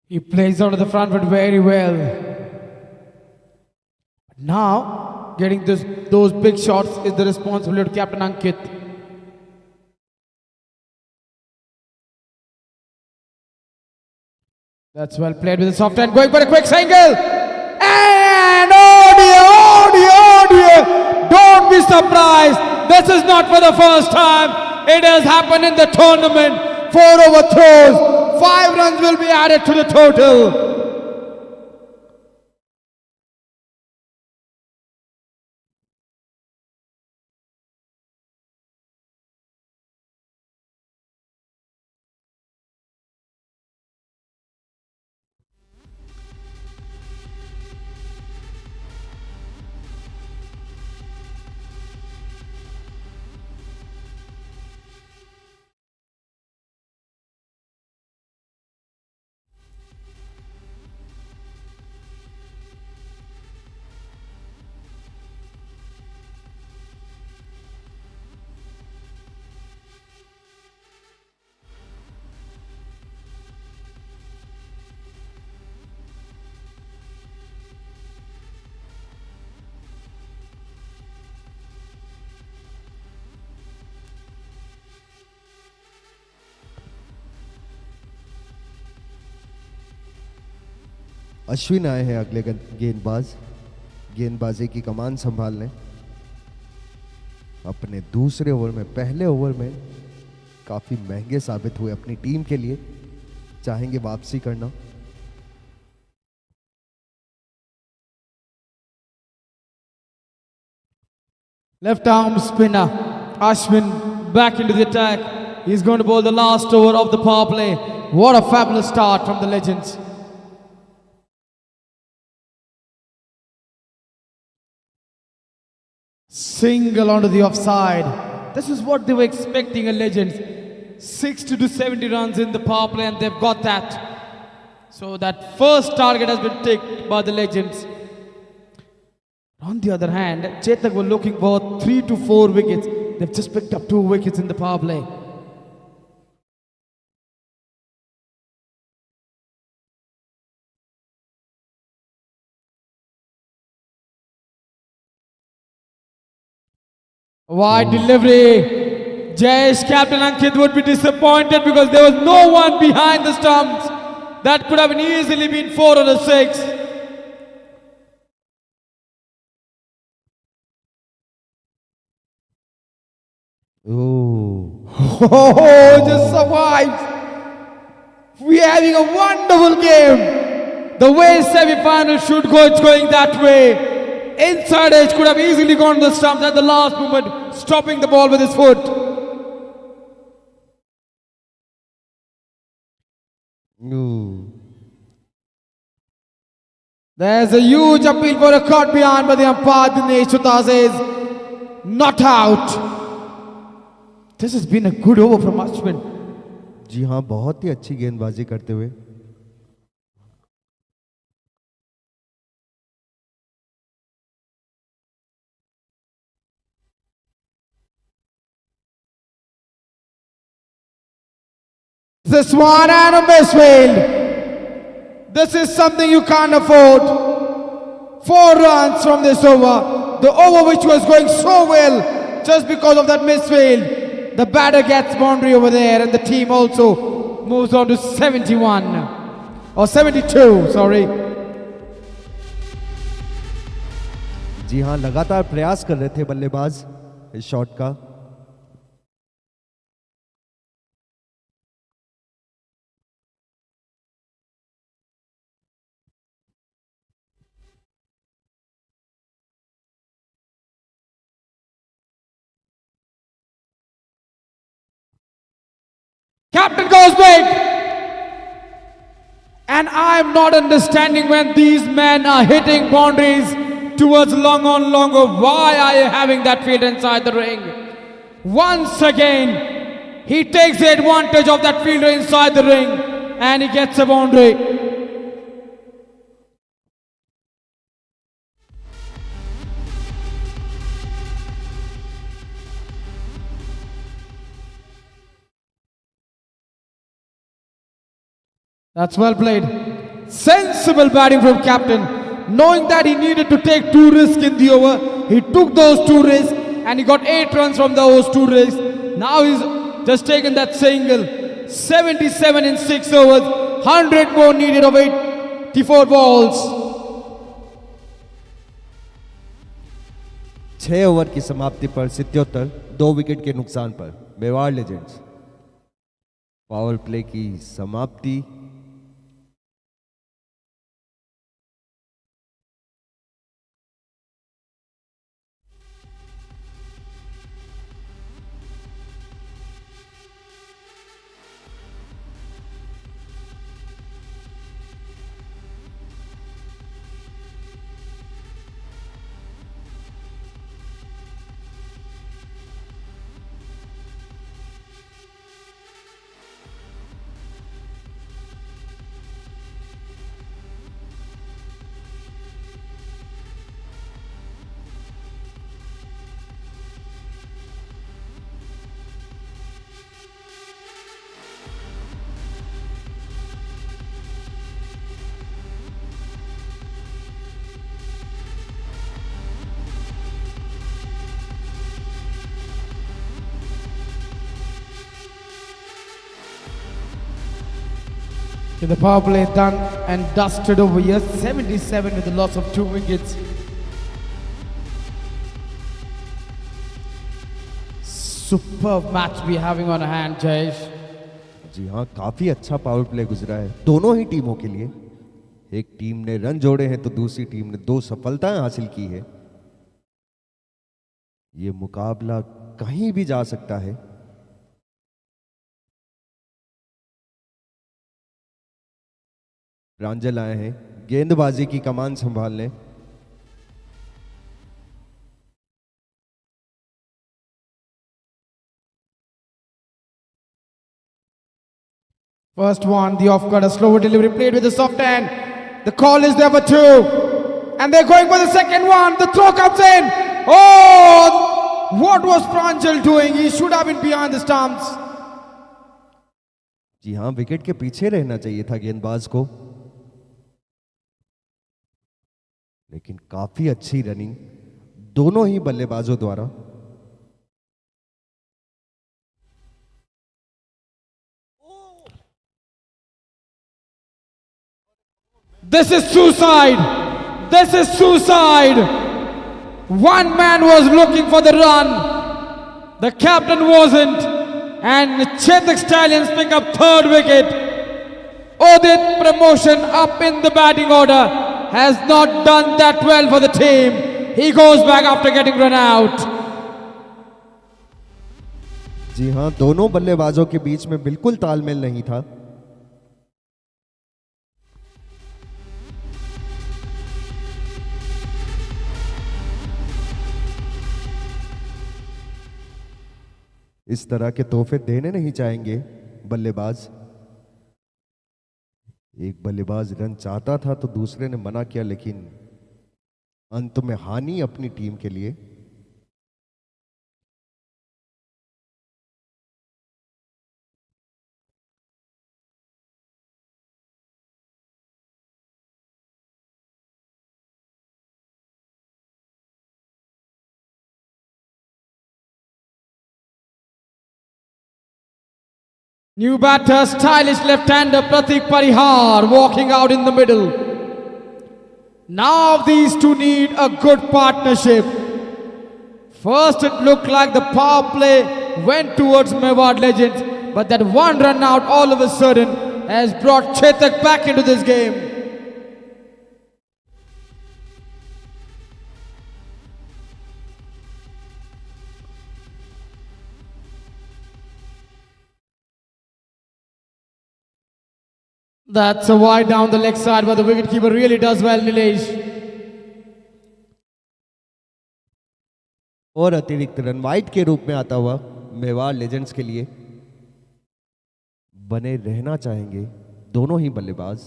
He plays out of the front foot very well. Now, getting those big shots is the responsibility of Captain Ankit. That's well played with a soft hand, going for a quick single. And oh dear, oh dear, oh dear. Don't be surprised. This is not for the first time. It has happened in the tournament. 4 overthrows. 5 runs will be added to the total. Ashwin आए हैं अगले गेंदबाज गेंदबाजी की कमान संभालने। अपने दूसरे over में, पहले ओवर में काफी महंगे साबित हुए अपनी टीम के लिए, चाहेंगे वापसी करना। Left arm spinner Ashwin back into the attack. He's going to bowl the last over of the power play. What a fabulous start from the legends. Single onto the offside. This is what they were expecting, a legends. 60 to 70 runs in the power play, and they've got that. So that first target has been ticked by the legends. On the other hand, Chetak were looking for 3 to 4 wickets. They've just picked up 2 wickets in the power play. Wide delivery. Jayesh, Captain Ankit would be disappointed because there was no one behind the stumps. That could have easily been 4 or a 6. Oh, just survived. We're having a wonderful game. The way semi-final should go, it's going that way. Inside edge could have easily gone to the stumps at the last moment, stopping the ball with his foot. There's a huge appeal for a cut behind, but the umpire Dinesh Chutta says not out. This has been a good over from Ashwin. जी हाँ, बहुत ही अच्छी गेंदबाजी करते हुए। This one and a misfield. This is something you can't afford. 4 runs from this over. The over which was going so well, just because of that misfield. The batter gets boundary over there, and the team also moves on to 71 or 72, sorry. जी हाँ, लगातार प्रयास कर रहे थे बल्लेबाज इस shot का। Captain goes big. And I'm not understanding when these men are hitting boundaries towards long on longer. Why are you having that field inside the ring? Once again, he takes the advantage of that fielder inside the ring and he gets a boundary. That's well played. Sensible batting from captain. Knowing that he needed to take 2 risks in the over, he took those 2 risks and he got 8 runs from those 2 risks. Now he's just taken that single. 77 in 6 overs. 100 more needed of 84 balls. 6 over की समाप्ति पर 77, 2 wicket के नुकसान पर Mewar legends power play की समाप्ति। The power play done and dusted over here. 77 with the loss of 2 wickets. Superb match we're having on hand, Jayesh. जी हाँ, काफी अच्छा पावर प्ले गुजरा है दोनों ही टीमों के लिए। एक टीम ने रन जोड़े हैं तो दूसरी टीम ने 2 सफलताएं हासिल की है। ये मुकाबला कहीं भी जा सकता है। प्रांजल आए हैं गेंदबाजी की कमान संभालने। First one, the off guard, a slower delivery played with the soft hand. The call is there for 2. And they're going for the second one. The throw comes in. Oh! What was Pranjal doing? He should have been behind the stumps. जी हाँ, wicket के पीछे रहना चाहिए था गेंदबाज को, लेकिन काफी अच्छी रनिंग दोनों ही बल्लेबाजों द्वारा। This is suicide. This is suicide. One man was looking for the run. The captain wasn't. And Chetak Stallions pick up 3rd wicket. Udit promotion up in the batting order. Has not done that well for the team. He goes back after getting run out. जी हाँ, दोनों बल्लेबाजों के बीच में बिल्कुल तालमेल नहीं था। इस तरह के तोहफे देने नहीं चाहेंगे बल्लेबाज। एक बल्लेबाज रन चाहता था तो दूसरे ने मना किया, लेकिन अंत में हानि अपनी टीम के लिए। New batter, stylish left-hander Pratik Parihar walking out in the middle. Now these two need a good partnership. First it looked like the power play went towards Mewad Legends, but that one run out all of a sudden has brought Chetak back into this game. That's a wide down the leg side, but the wicketkeeper really does well, Nilesh. और अतिरिक्त run white के रूप में आता हुआ Mewar legends के लिए बने रहना चाहेंगे दोनों ही बल्लेबाज।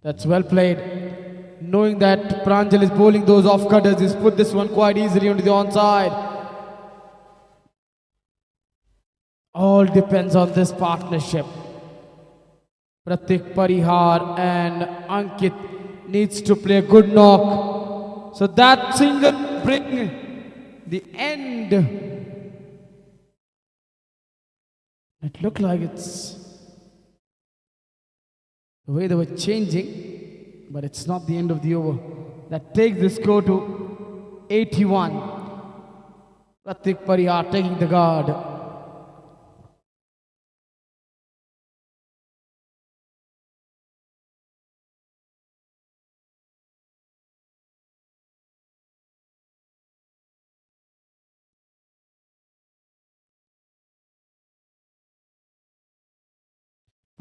That's well played. Knowing that Pranjal is bowling those off-cutters, he's put this one quite easily onto the onside. All depends on this partnership. Pratik Parihar and Ankit needs to play a good knock. So that single bring the end. It looked like it's the way they were changing, but it's not the end of the over. That takes the score to 81. Pratik Parihar taking the guard.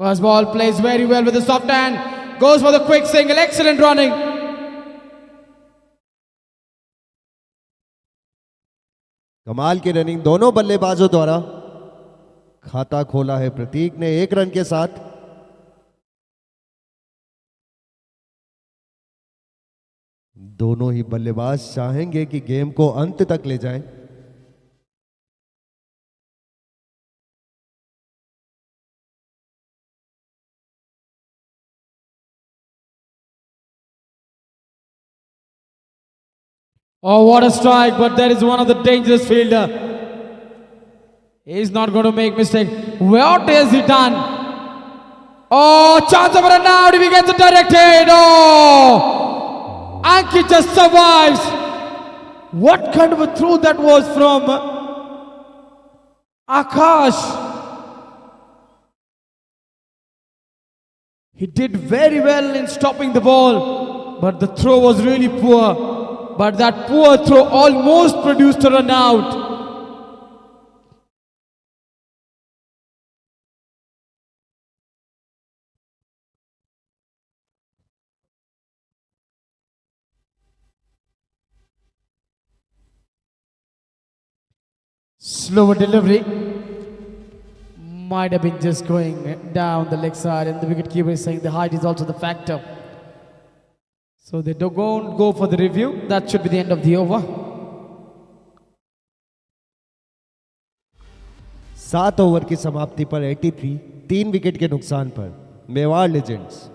First ball plays very well with the soft hand. Goes for the quick single. Excellent running. कमाल की running दोनों बल्लेबाजों द्वारा। खाता खोला है प्रतीक ने 1 run के साथ। दोनों ही बल्लेबाज चाहेंगे कि गेम को अंत तक ले जाएं। Oh, what a strike, but that is one of the dangerous fielder. He's not going to make mistake. What has he done? Oh, chance of a run out if he gets it directed. Oh, Ankit just survives. What kind of a throw that was from Akash? He did very well in stopping the ball, but the throw was really poor. But that poor throw almost produced a run out. Slower delivery. Might have been just going down the leg side, and the wicketkeeper is saying the height is also the factor. So they don't go for the review. That should be the end of the over. 7 over की समाप्ति पर 83, 3 wicket के नुकसान पर Mewar legends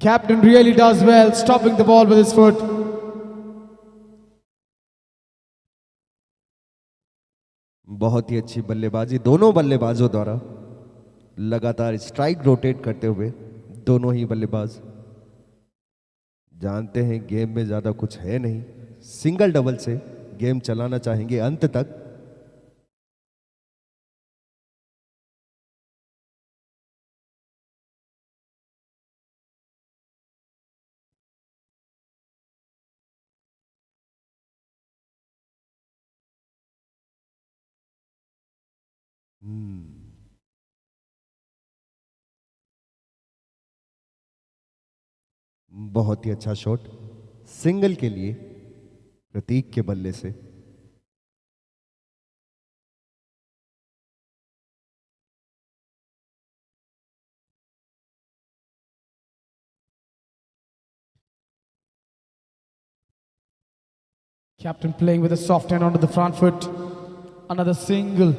Captain really does well, stopping the ball with his foot. बहुत ही अच्छी बल्लेबाजी दोनों बल्लेबाजों द्वारा, लगातार स्ट्राइक रोटेट करते हुए दोनों ही बल्लेबाज जानते हैं गेम में ज्यादा कुछ है नहीं, सिंगल डबल से गेम चलाना चाहेंगे अंत तक। बहुत ही अच्छा शॉट सिंगल के लिए प्रतीक के बल्ले से। Captain playing with a soft hand onto the front foot. Another single.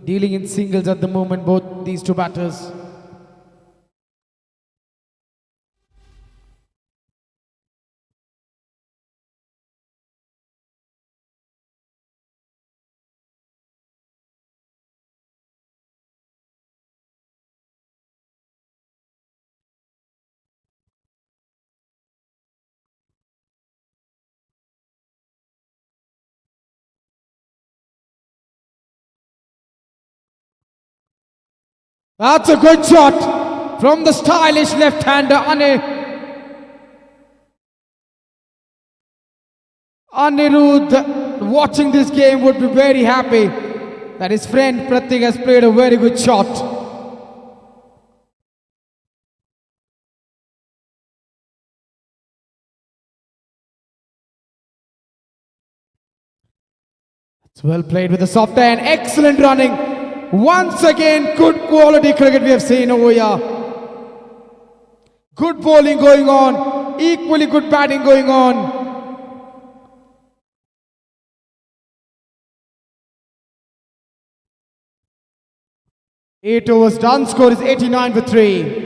Dealing in singles at the moment, both these two batters. That's a good shot from the stylish left-hander Anirudh. Watching this game would be very happy that his friend Pratik has played a very good shot. It's well played with a soft hand. Excellent running. Once again, good quality cricket we have seen over here. Good bowling going on. Equally good batting going on. Eight overs done. Score is 89 for 3.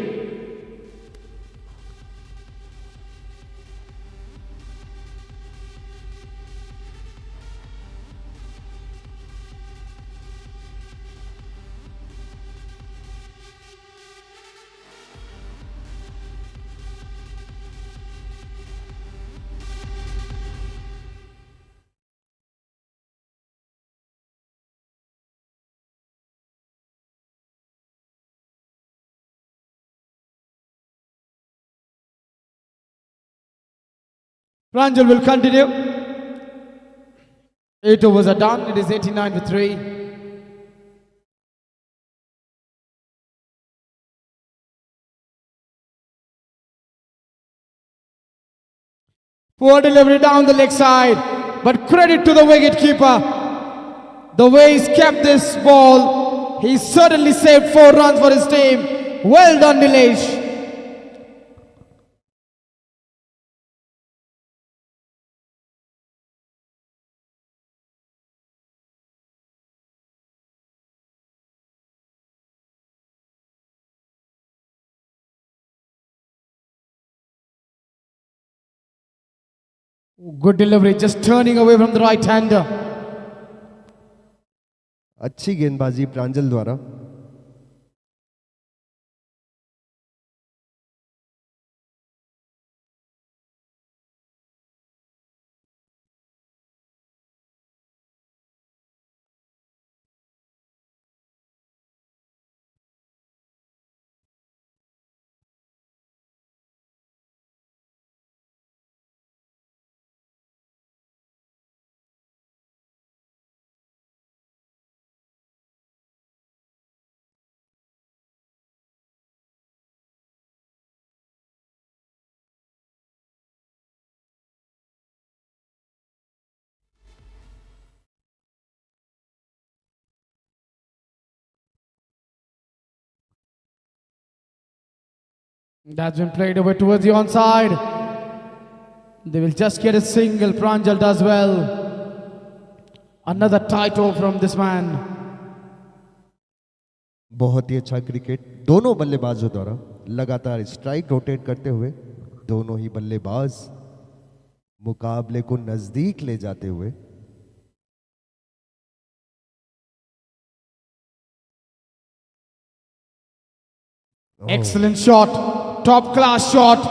Pranjal will continue. 8 overs are done. It is 89 for 3. Poor delivery down the leg side, but credit to the wicketkeeper. The way he's kept this ball, he certainly saved 4 runs for his team. Well done, Nilesh. Good delivery, just turning away from the right-hander. अच्छी गेंदबाजी प्रांजल द्वारा. That's been played over towards the onside. They will just get a single. Pranjal does well. Another tight over from this man. बहुत ही अच्छा cricket दोनों बल्लेबाजों द्वारा. लगातार strike rotate करते हुए दोनों ही बल्लेबाज मुकाबले को नजदीक ले जाते हुए. Excellent shot, top class shot,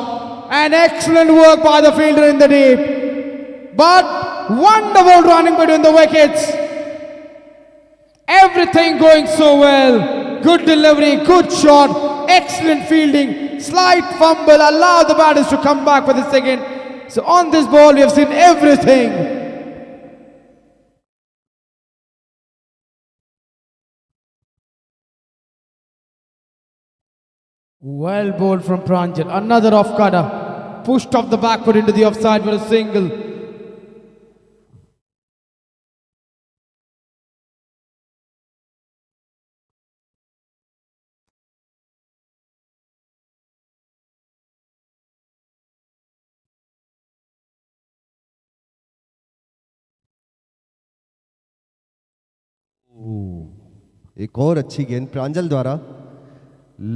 and excellent work by the fielder in the deep. But wonderful running between the wickets. Everything going so well. Good delivery, good shot, excellent fielding, slight fumble, allow the batters to come back for the second. So on this ball we have seen everything. Well bowled from Pranjal. Another off cutter. Pushed off the back foot into the offside for a single. एक और अच्छी गेंद प्रांजल द्वारा.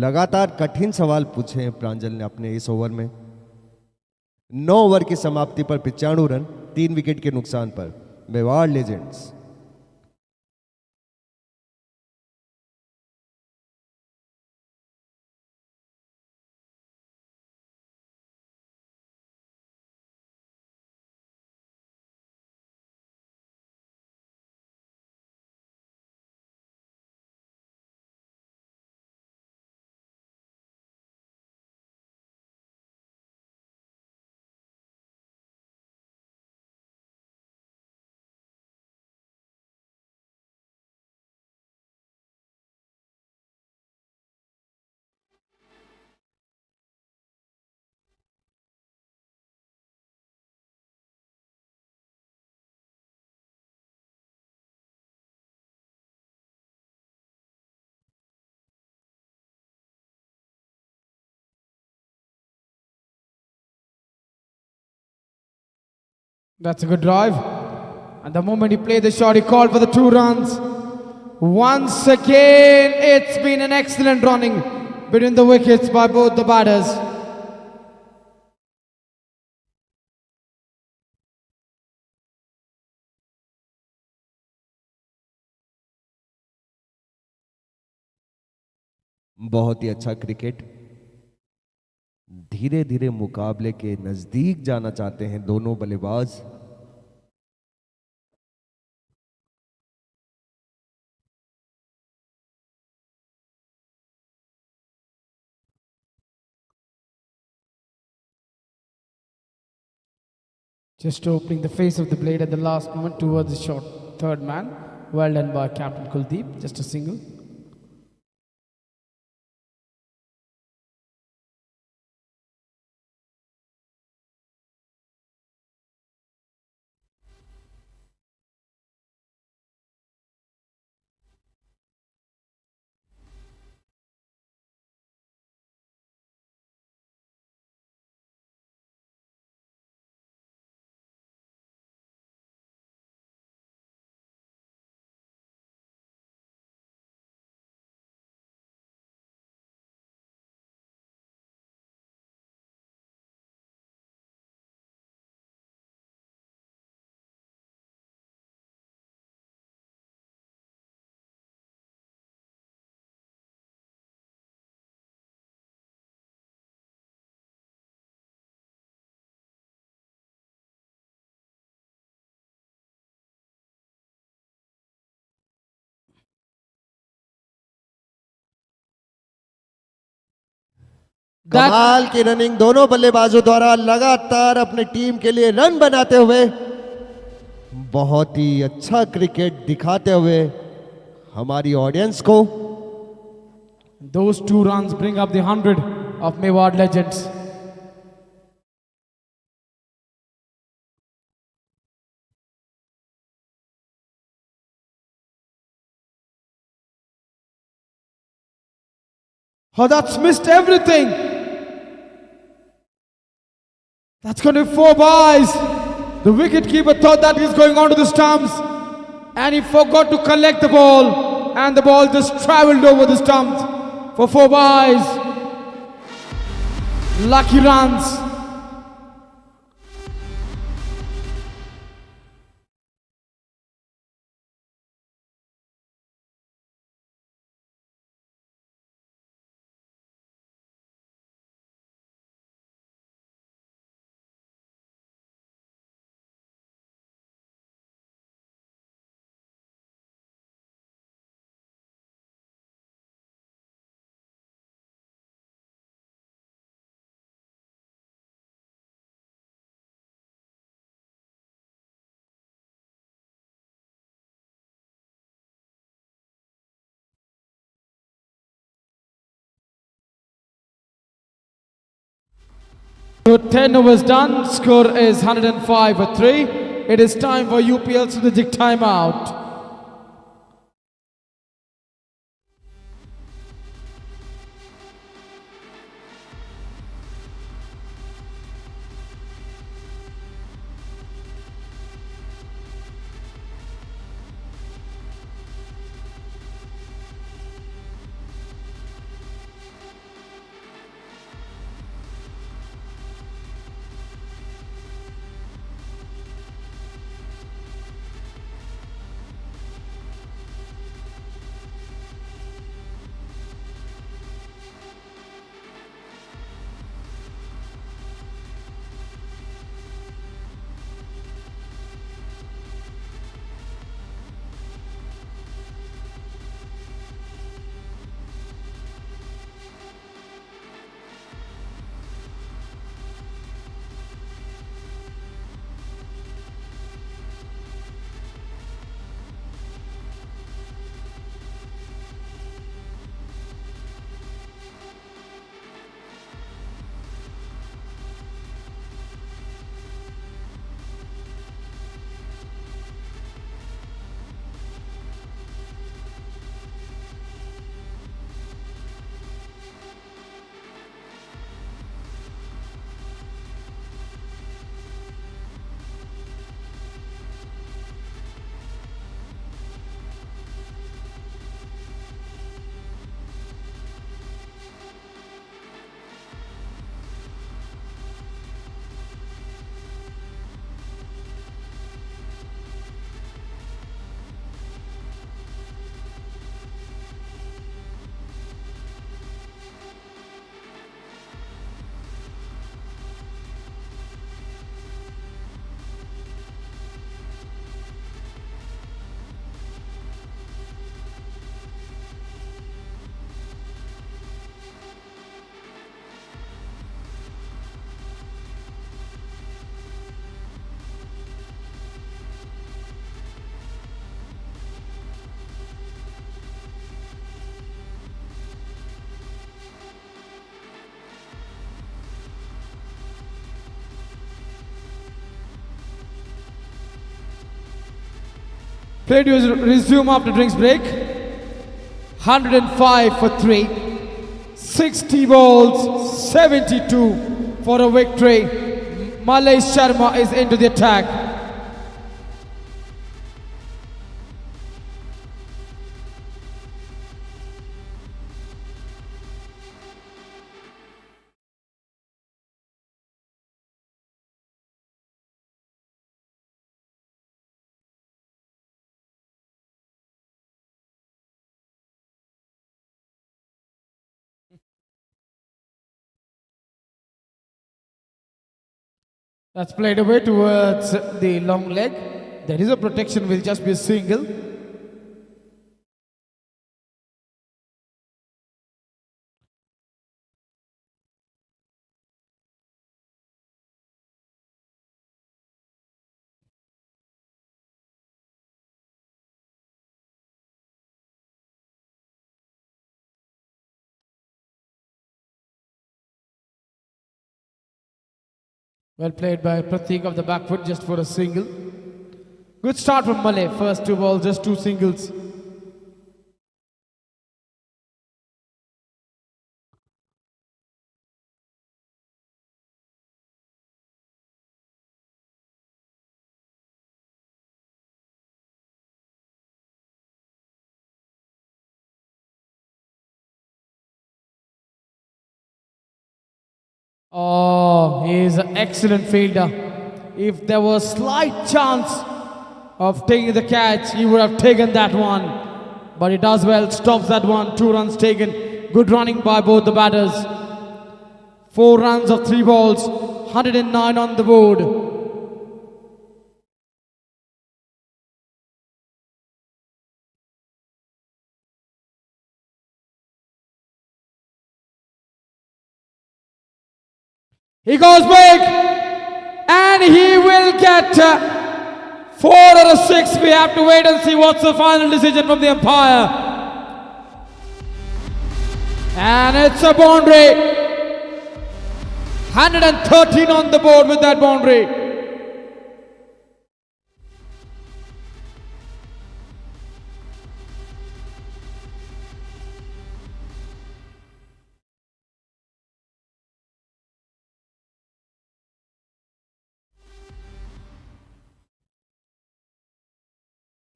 लगातार कठिन सवाल पूछे हैं प्रांजल ने अपने इस ओवर में. 9 ओवर की समाप्ति पर 95 रन 3 विकेट के नुकसान पर. Mewar legends. That's a good drive. And the moment he played the shot, he called for the 2 runs. Once again, it's been an excellent running between the wickets by both the batters. बहुत ही अच्छा cricket. धीरे धीरे मुकाबले के नजदीक जाना चाहते हैं दोनों बल्लेबाज. Just opening the face of the blade at the last moment towards the short third man. Well done by Captain Kuldeep. Just a single. कमाल की रनिंग दोनों बल्लेबाजों द्वारा लगातार अपनी टीम के लिए रन बनाते हुए, बहुत ही अच्छा क्रिकेट दिखाते हुए हमारी ऑडियंस को। Those 2 runs bring up the 100 of Mewad Legends. Oh, that's missed everything. That's going to be 4 byes. The wicketkeeper thought that he's going onto the stumps and he forgot to collect the ball, and the ball just traveled over the stumps for 4 byes. Lucky runs. So 10 overs done, score is 105 for 3. It is time for UPL strategic timeout. Play to resume after drinks break. 105 for 3. 60 balls, 72 for a victory. Malay Sharma is into the attack. That's played away towards the long leg. There is a protection, will just be a single. Well played by Pratik of the back foot just for a single. Good start from Malay. First 2 balls, just 2 singles. Oh, he is an excellent fielder. If there was slight chance of taking the catch, he would have taken that one. But he does well, stops that one. 2 runs taken. Good running by both the batters. 4 runs of 3 balls. 109 on the board. He goes big, and he will get 4 out of 6. We have to wait and see what's the final decision from the umpire. And it's a boundary. 113 on the board with that boundary.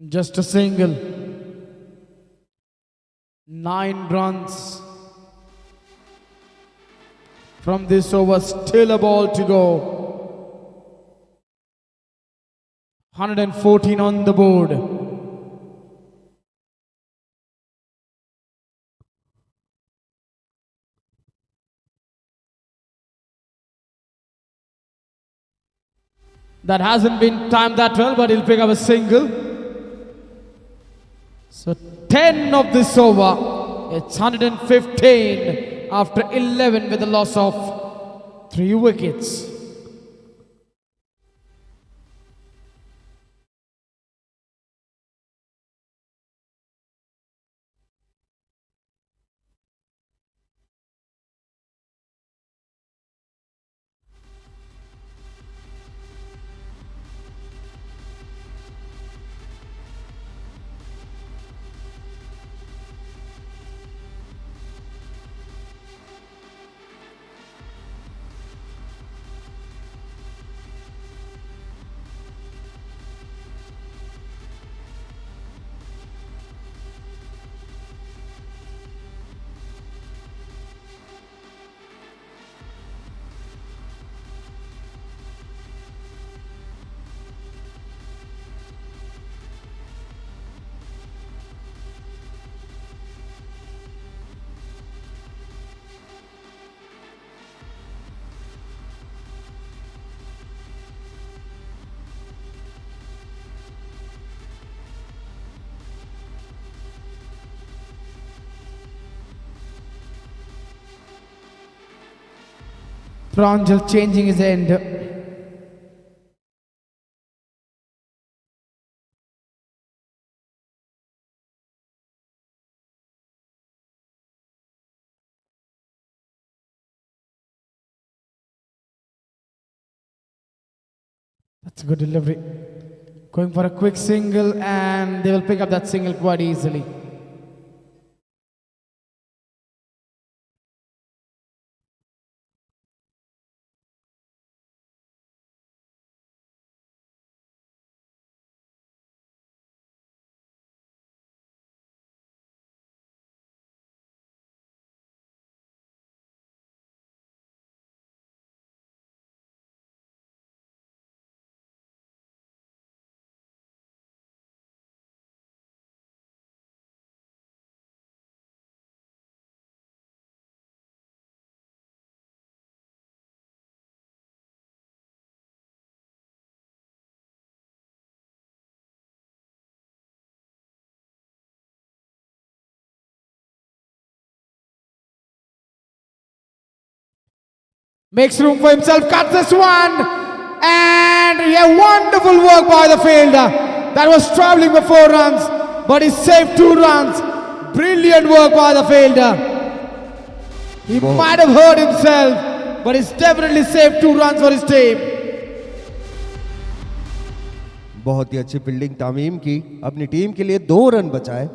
Just a single. 9 runs from this over, still a ball to go. 114 on the board. That hasn't been timed that well, but he'll pick up a single. So 10 of this over, it's 115 after 11 with a loss of 3 wickets. Pranjal changing his end. That's a good delivery. Going for a quick single, and they will pick up that single quite easily. Makes room for himself, cuts this one, and wonderful work by the fielder. That was traveling for 4 runs, but he saved 2 runs. Brilliant work by the fielder. He might have hurt himself, but he's definitely saved 2 runs for his team. बहुत ही अच्छी fielding तामीम की, अपनी team के लिए 2 run बचाए.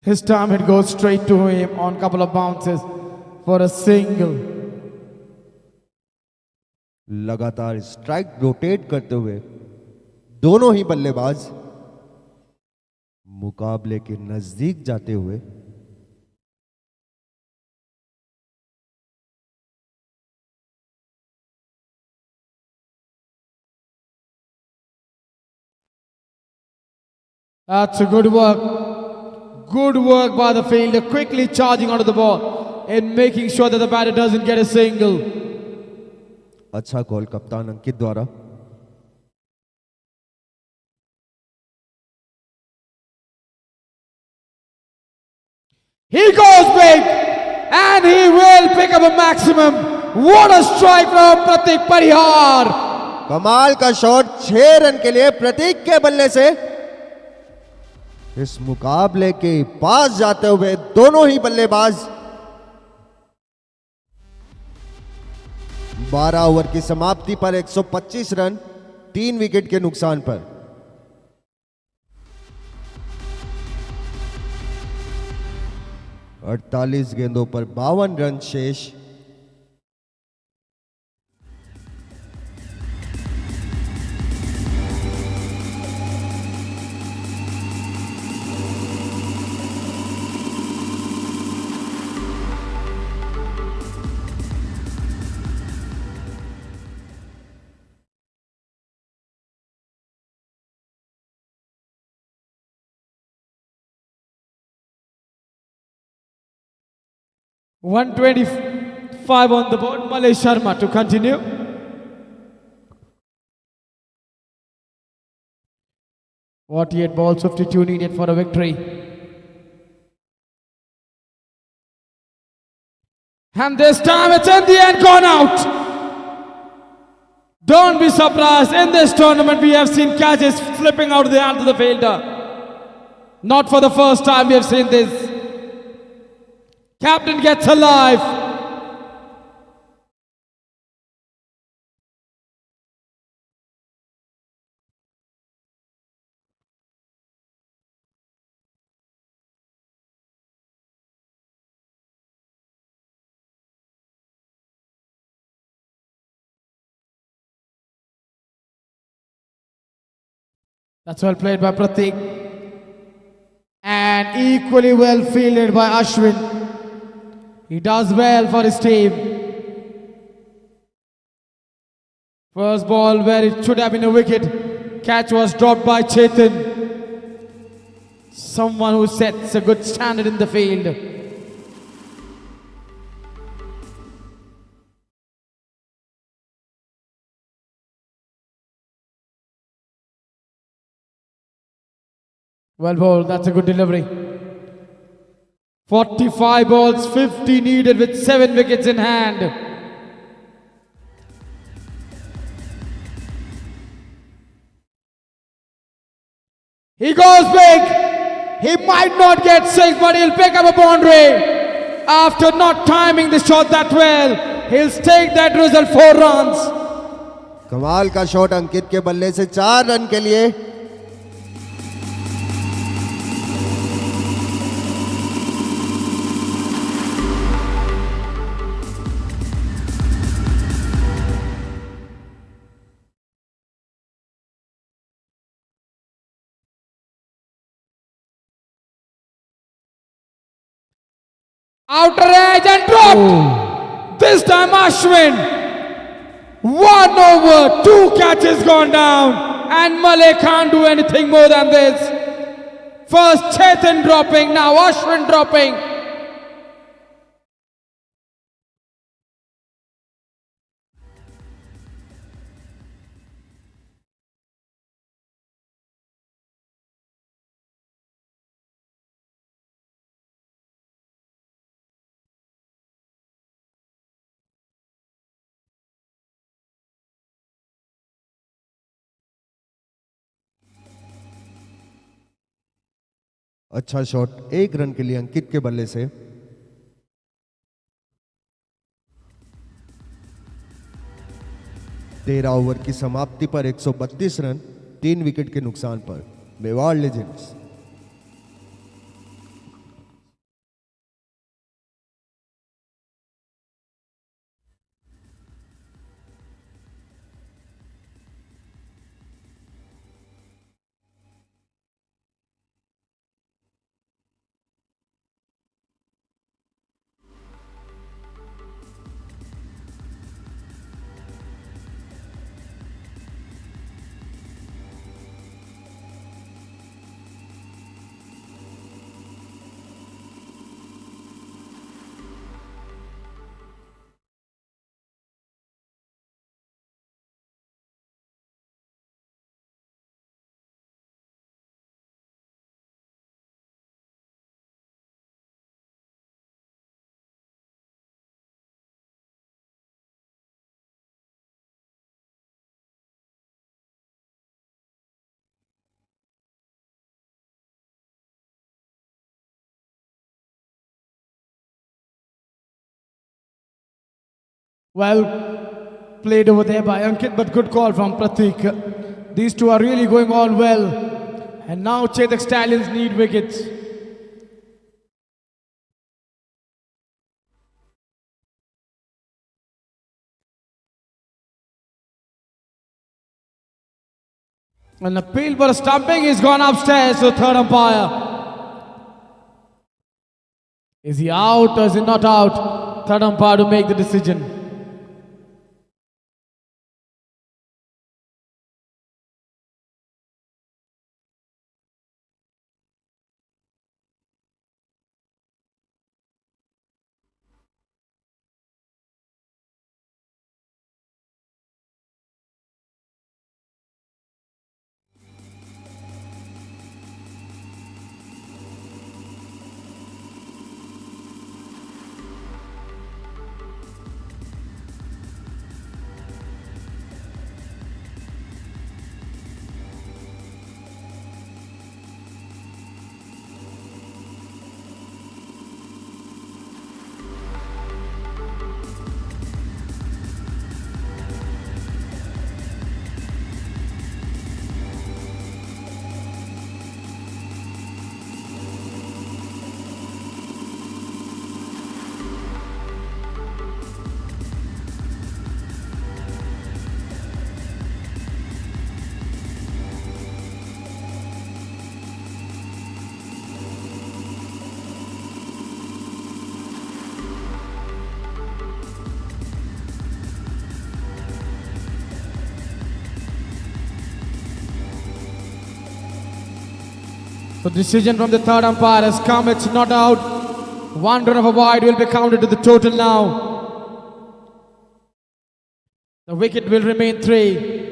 His time it goes straight to him on a couple of bounces for a single. लगातार strike rotate करते हुए दोनों ही बल्लेबाज मुकाबले के नजदीक जाते हुए That's a good work. Good work by the fielder, quickly charging onto the ball and making sure that the batter doesn't get a single. अच्छा कॉल कप्तान अंकित द्वारा. He goes big and he will pick up a maximum. What a strike from Pratik Parihar. कमाल का shot 6 run के लिए प्रतीक के बल्ले से. इस मुकाबले के पास जाते हुए दोनों ही बल्लेबाज 12 ओवर की समाप्ति पर 125 रन 3 विकेट के नुकसान पर. और 48 गेंदों पर 52 रन शेष. $125 on the board. Malay Sharma to continue. Forty-eight balls, 52 needed for a victory. And this time it's in the end gone out. Don't be surprised. In this tournament we have seen catches flipping out of the hand of the fielder. Not for the first time we have seen this. Captain gets alive. That's well played by Pratik. And equally well fielded by Ashwin. He does well for his team. First ball where it should have been a wicket. Catch was dropped by Chetan. Someone who sets a good standard in the field. Well bowled, that's a good delivery. 45 balls, 50 needed with 7 wickets in hand. He goes big. He might not get 6, but he'll pick up a boundary. after not timing the shot that well. He'll take that result, 4 runs. कमाल का shot अंकित के बल्ले से 4 run के लिए। Outer edge and dropped. This time Ashwin. 1 over, 2 catches gone down. And Malay can't do anything more than this. First Chetan dropping, now Ashwin dropping. अच्छा shot 1 run के लिए अंकित के बल्ले से। 13 ओवर की समाप्ति पर 132 रन, 3 विकेट के नुकसान पर Mewar legends. Well played over there by Ankit, but good call from Pratik. These two are really going on well. And now Chetak Stallions need wickets. An appeal for a stumping is gone upstairs to the third umpire. Is he out or is he not out? Third umpire to make the decision. So decision from the third umpire has come, it's not out. 1 run of a wide will be counted to the total now. The wicket will remain 3.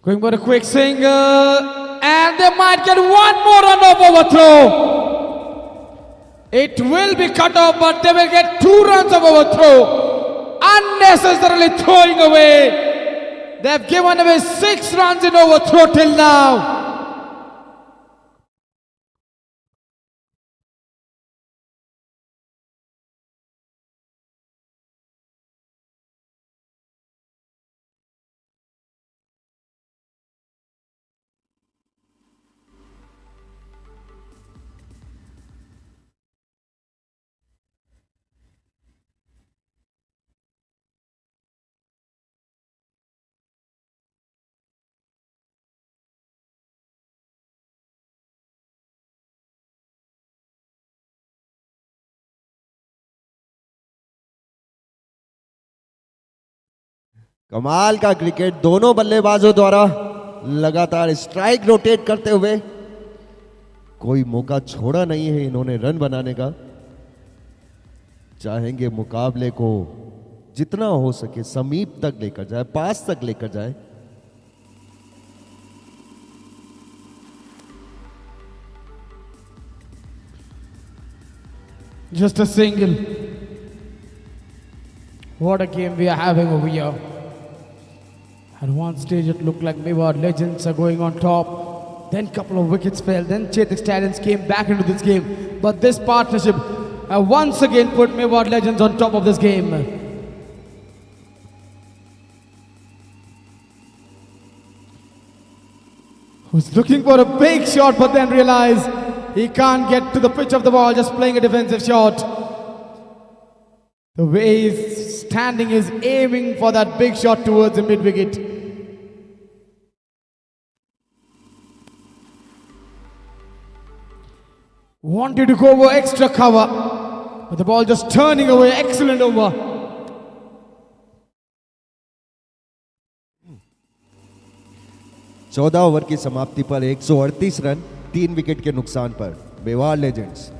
Going for a quick single, and And they might get one more run of overthrow. It will be cut off, but they will get 2 runs of overthrow. Unnecessarily throwing away. They have given away 6 runs in overthrow till now. कमाल का cricket दोनों बल्लेबाजों द्वारा लगातार strike rotate करते हुए कोई मौका छोड़ा नहीं है इन्होंने रन बनाने का। चाहेंगे मुकाबले को जितना हो सके समीप तक लेकर जाए, पास तक लेकर जाए। Just a single. What a game we are having over here. At one stage it looked like Mewar Legends are going on top. Then couple of wickets fell. Then Chetak Stallions came back into this game. But this partnership once again put Mewar Legends on top of this game. Who's looking for a big shot but then realized he can't get to the pitch of the ball, just playing a defensive shot. The way he's standing is aiming for that big shot towards the mid-wicket. Wanted to go over extra cover, but the ball just turning away. Excellent over. चौदह over की समाप्ति पर 138 run 3 wicket के नुकसान पर Mewar legends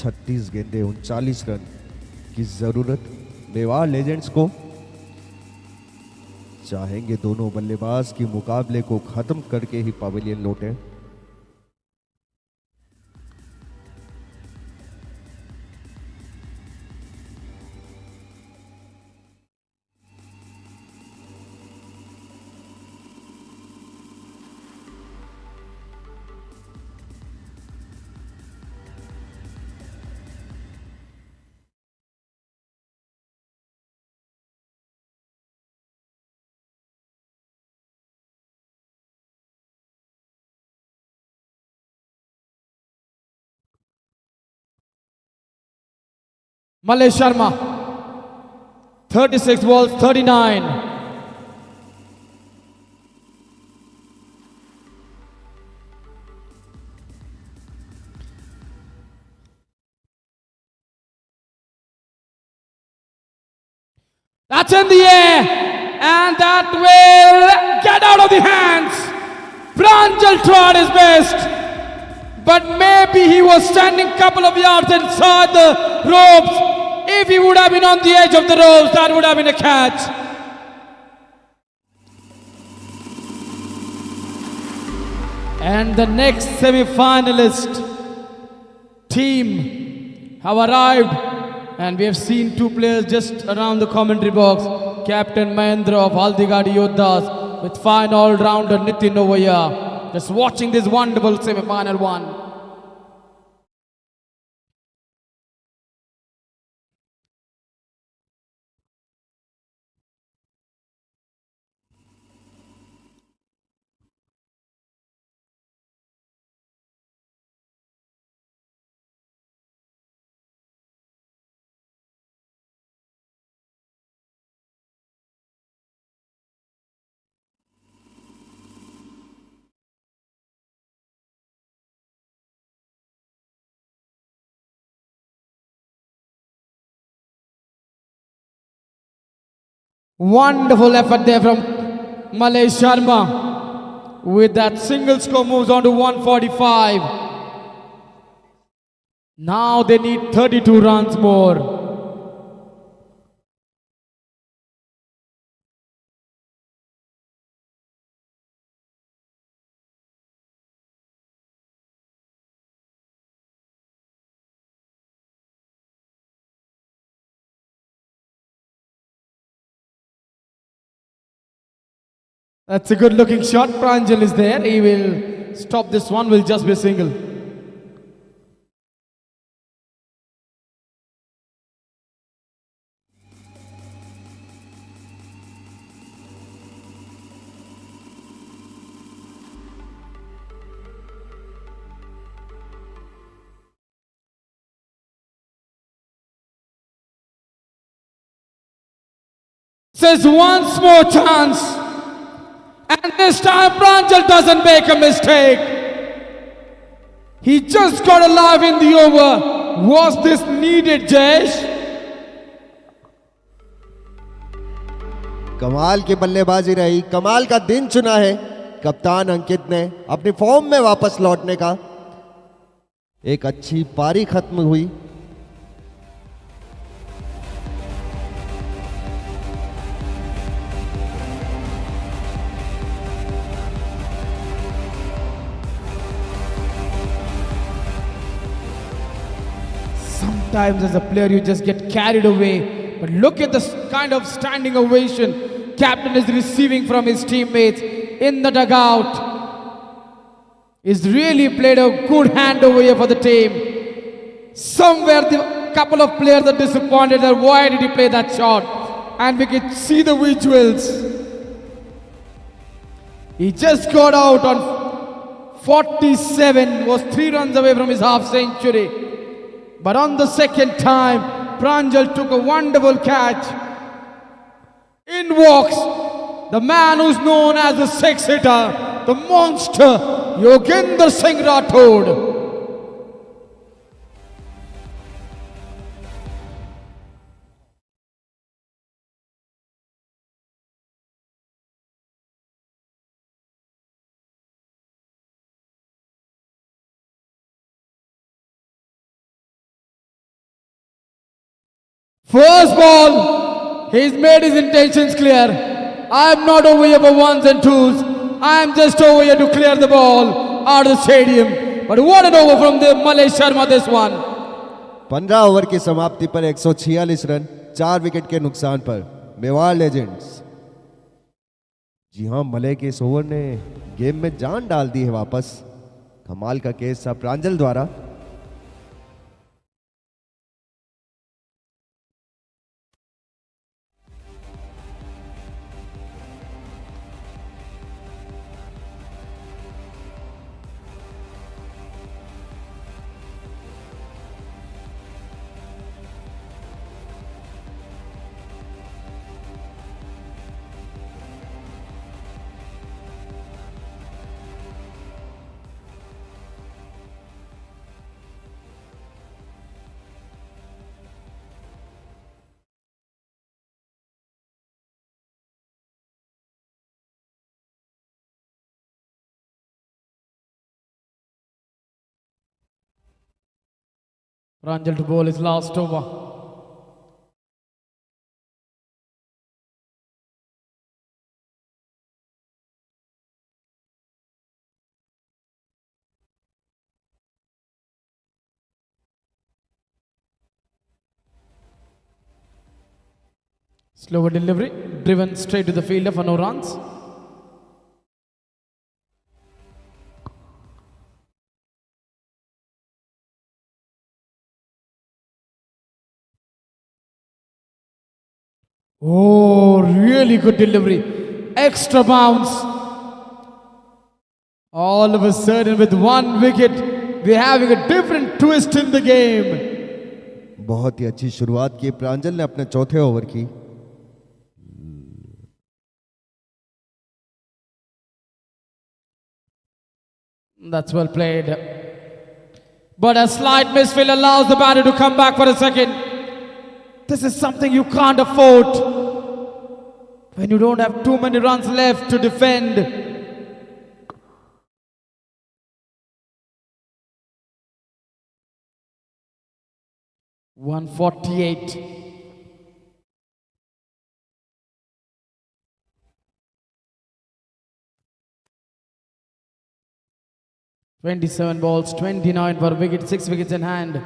36 गेंदे 39 run की जरूरत मेवाड़ लेजेंड्स को। चाहेंगे दोनों बल्लेबाज की मुकाबले को खत्म करके ही पवेलियन लौटे। Malay Sharma, 36 balls, 39. That's in the air, and that will get out of the hands. Pranjal tried his best, but maybe he was standing couple of yards inside the ropes. If he would have been on the edge of the ropes, that would have been a catch. And the next semi-finalist team have arrived, and we have seen 2 players just around the commentary box. Captain Mahendra of Haldigadi Yoddhas with fine all-rounder Nitin over here. Just watching this wonderful semi-final one. Wonderful effort there from Malay Sharma. With that single score moves on to 145. Now they need 32 runs more. That's a good looking shot. Pranjal is there. He will stop this one. Will just be a single. Says once more chance. And this time Pranjal doesn't make a mistake. He just got alive in the over. Was this needed, Jayesh? कमाल की बल्लेबाजी रही, कमाल का दिन चुना है कप्तान अंकित ने अपनी फॉर्म में वापस लौटने का। एक अच्छी पारी खत्म हुई। Sometimes as a player you just get carried away. But look at the kind of standing ovation captain is receiving from his teammates in the dugout. He's really played a good hand over here for the team. Somewhere the couple of players are disappointed that why did he play that shot? And we can see the visuals. He just got out on 47, was 3 runs away from his half century. But on the second time, Pranjal took a wonderful catch. In walks the man who's known as the six-hitter, the monster, Yogendra Singh Rathod. First ball, he's made his intentions clear. I am not over here for ones and twos. I am just over here to clear the ball out of the stadium. But what an over from the Malay Sharma this one. 15 over की समाप्ति पर 146 run, 4 wicket के नुकसान पर Mewar legends. जी हां, Malay के इस over ने गेम में जान डाल दी है वापस। कमाल का केस था प्रांजल द्वारा। Pranjal to bowl his last over. Slower delivery, driven straight to the fielder for no runs. Oh, really good delivery. Extra bounce. All of a sudden, with 1 wicket, we're having a different twist in the game. बहुत ही अच्छी शुरुआत की प्रांजल ने अपने चौथे over की। That's well played. But a slight misfield allows the batter to come back for a second. This is something you can't afford when you don't have too many runs left to defend. (148). 27 balls, 29 for a wicket, 6 wickets in hand.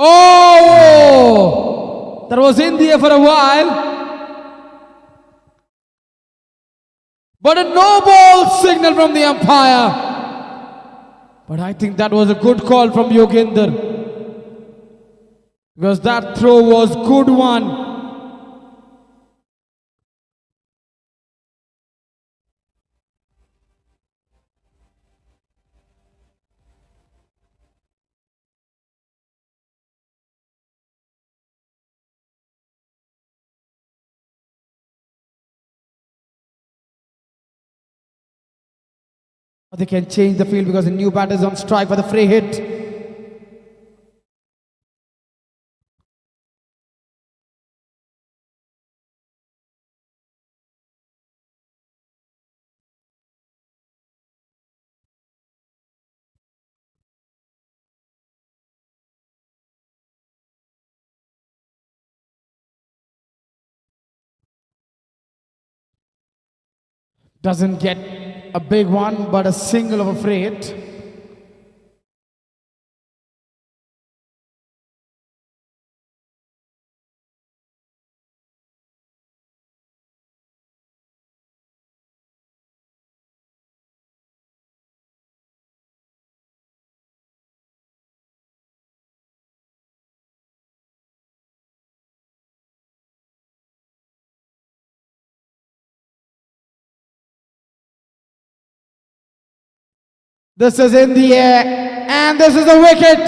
Oh! That was in the air for a while. But a no ball signal from the umpire. But I think that was a good call from Yoginder. Because that throw was good one. They can change the field because the new batter is on strike for the free hit. Doesn't get a big one, but a single of a free hit. This is in the air, and this is a wicket.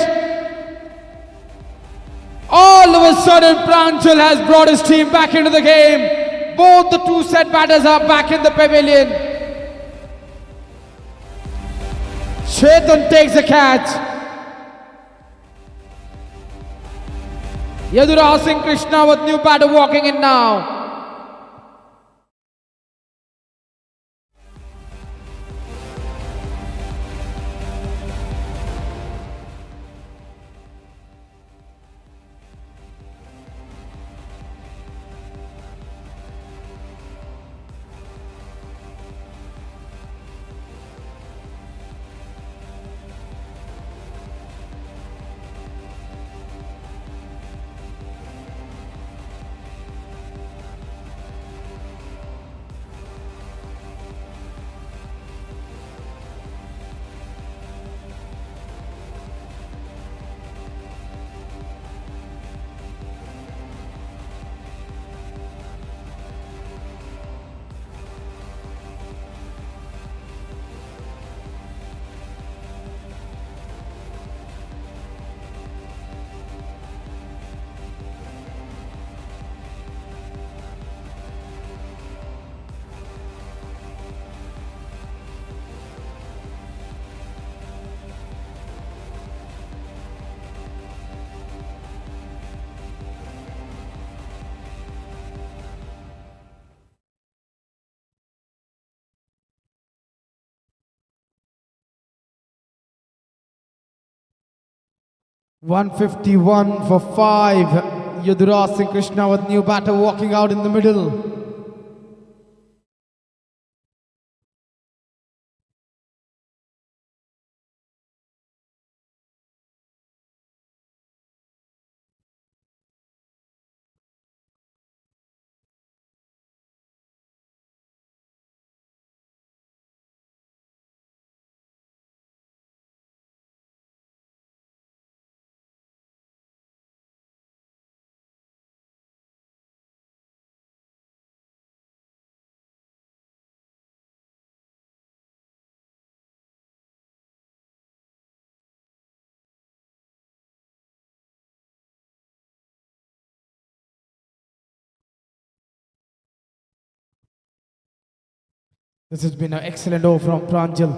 All of a sudden, Pranchal has brought his team back into the game. Both the two set batters are back in the pavilion. Chetan takes the catch. Yaduraj Singh Krishna with new batter walking in now. (151 for 5). Yaduraj Singh Krishna with new batter walking out in the middle. This has been an excellent over from Pranjal.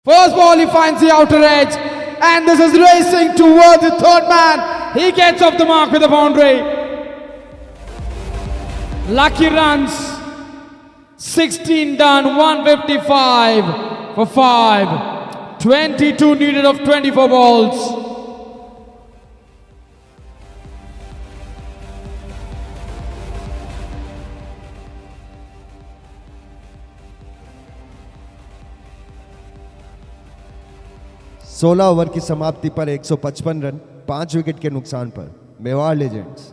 First ball, he finds the outer edge, and this is racing towards the third man. He gets off the mark with a boundary. Lucky runs. 16 done, 155 for 5. 22 needed of 24 balls. 16 over की समाप्ति पर 155 run 5 wicket के नुकसान पर Mewar legends.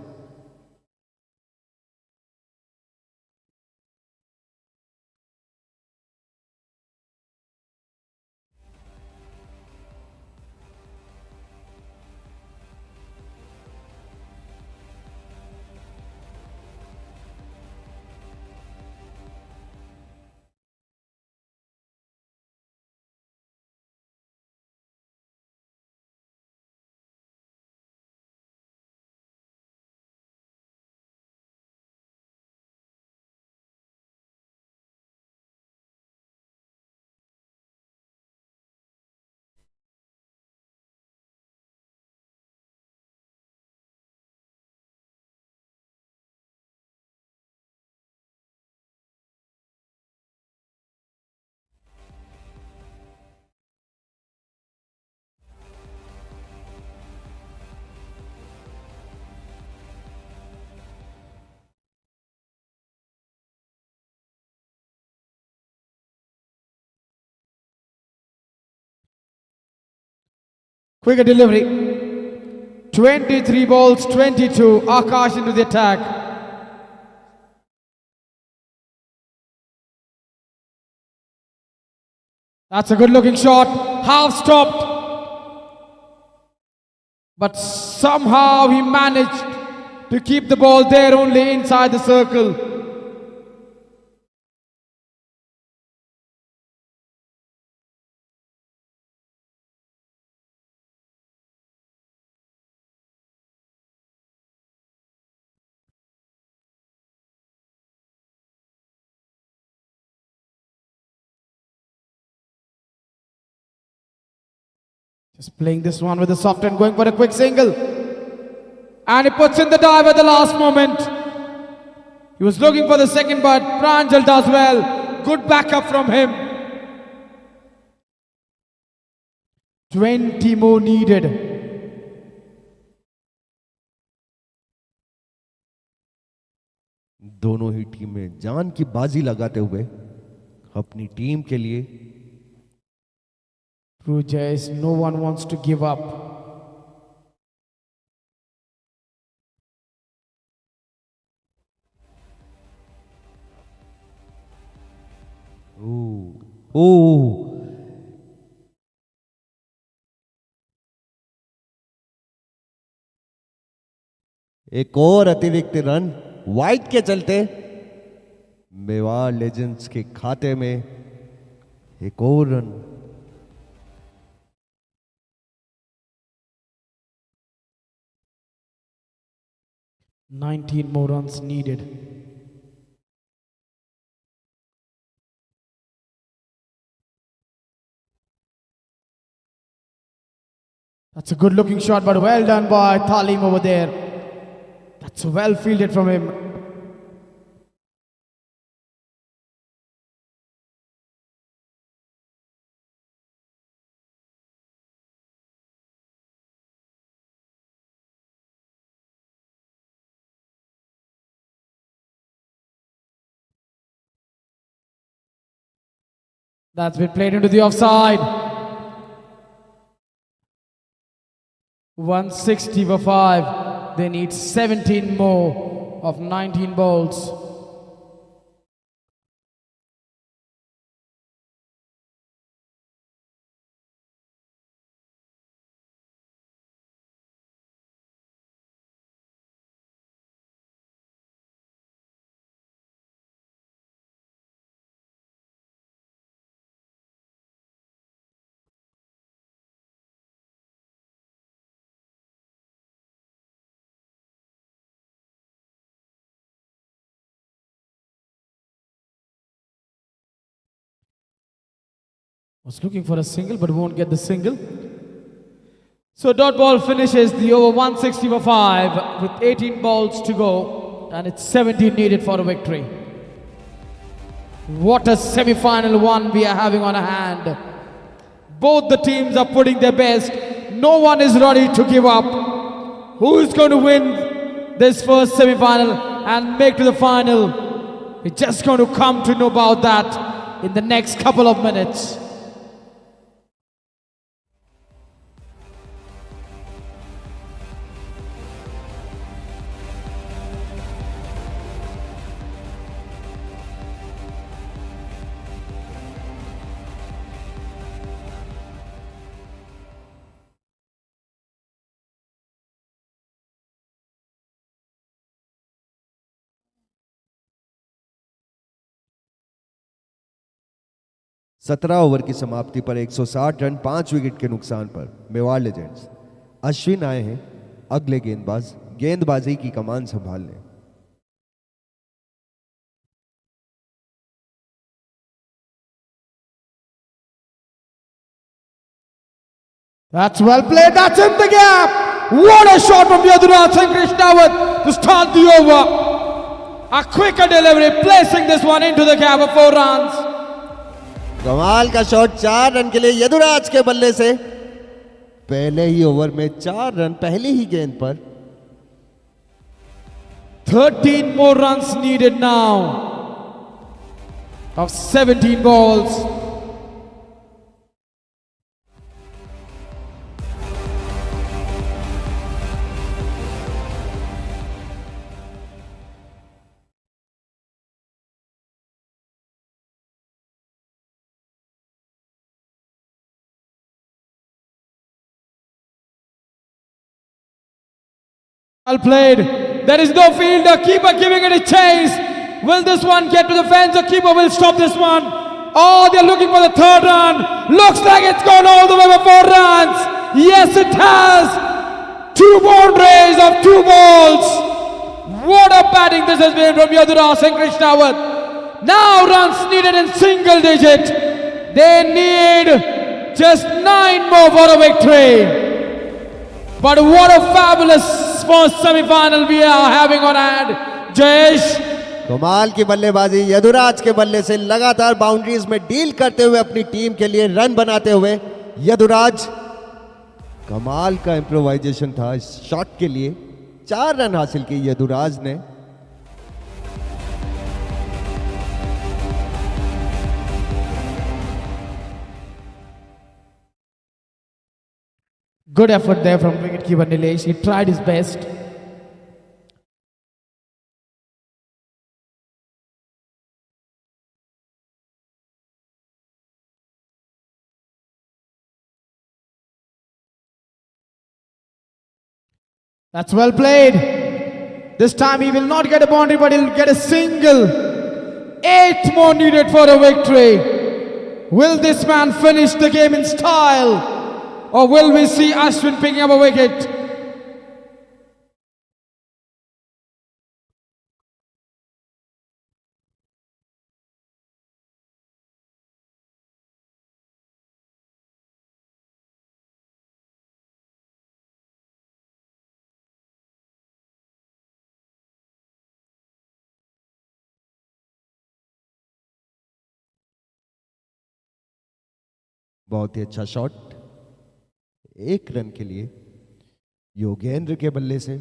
Quicker delivery. 23 balls, 22. Akash into the attack. That's a good looking shot. Half stopped. But somehow he managed to keep the ball there only inside the circle. Just playing this one with a soft and going for a quick single. And he puts in the dive at the last moment. He was looking for the second, but Pranjal does well. Good backup from him. 20 more needed. दोनों ही टीमें जान की बाजी लगाते हुए अपनी team के लिए True, Jays, no one wants to give up. ओ एक और अतिरिक्त रन वाइड के चलते मेवाड़ लेजेंड्स के खाते में एक और run. $19 more runs needed. That's a good looking shot, but well done by Talim over there. That's well fielded from him. That's been played into the offside. 160 for 5. They need 17 more of 19 balls. Was looking for a single but won't get the single. So dot ball finishes the over 160 for 5 with 18 balls to go and it's 17 needed for a victory. What a semi-final one we are having on a hand. Both the teams are putting their best. No one is ready to give up. Who is going to win this first semi-final and make to the final? We're just going to come to know about that in the next couple of minutes. 17 over की समाप्ति पर 160 run 5 wicket के नुकसान पर Mewar legends Ashwin आए हैं अगले गेंदबाजी की कमान संभालने। That's well played. That's in the gap. What a shot from Yaduraj Singh Krishnawat to start the over. A quicker delivery, placing this one into the gap of 4 runs. कमाल का शॉट 4 रन के लिए यदुराज के बल्ले से। पहले ही over में 4 run पहली ही गेंद पर। 13 more runs needed now of 17 balls. Well played. There is no fielder. Keeper giving it a chase. Will this one get to the fence? The keeper will stop this one. Oh, they're looking for the 3rd run. Looks like it's gone all the way for 4 runs. Yes, it has. 2 boundaries of 2 balls. What a batting this has been from Yaduraj Singh Krishnawat. Now runs needed in single digit. They need just 9 more for a victory. But what a fabulous first semi-final we are having on hand. Jayesh. कमाल की बल्लेबाजी यदुराज के बल्ले से लगातार boundaries में deal करते हुए अपनी टीम के लिए रन बनाते हुए यदुराज। कमाल का इम्प्रोवाइजेशन था इस शॉट के लिए। 4 रन हासिल किए यदुराज ने। Good effort there from wicketkeeper Nilesh. He tried his best. That's well played. This time he will not get a boundary, but he'll get a single. 8 more needed for a victory. Will this man finish the game in style? Or will we see Ashwin picking up a wicket? बहुत ही अच्छा shot 1 run के लिए योगेंद्र के बल्ले से।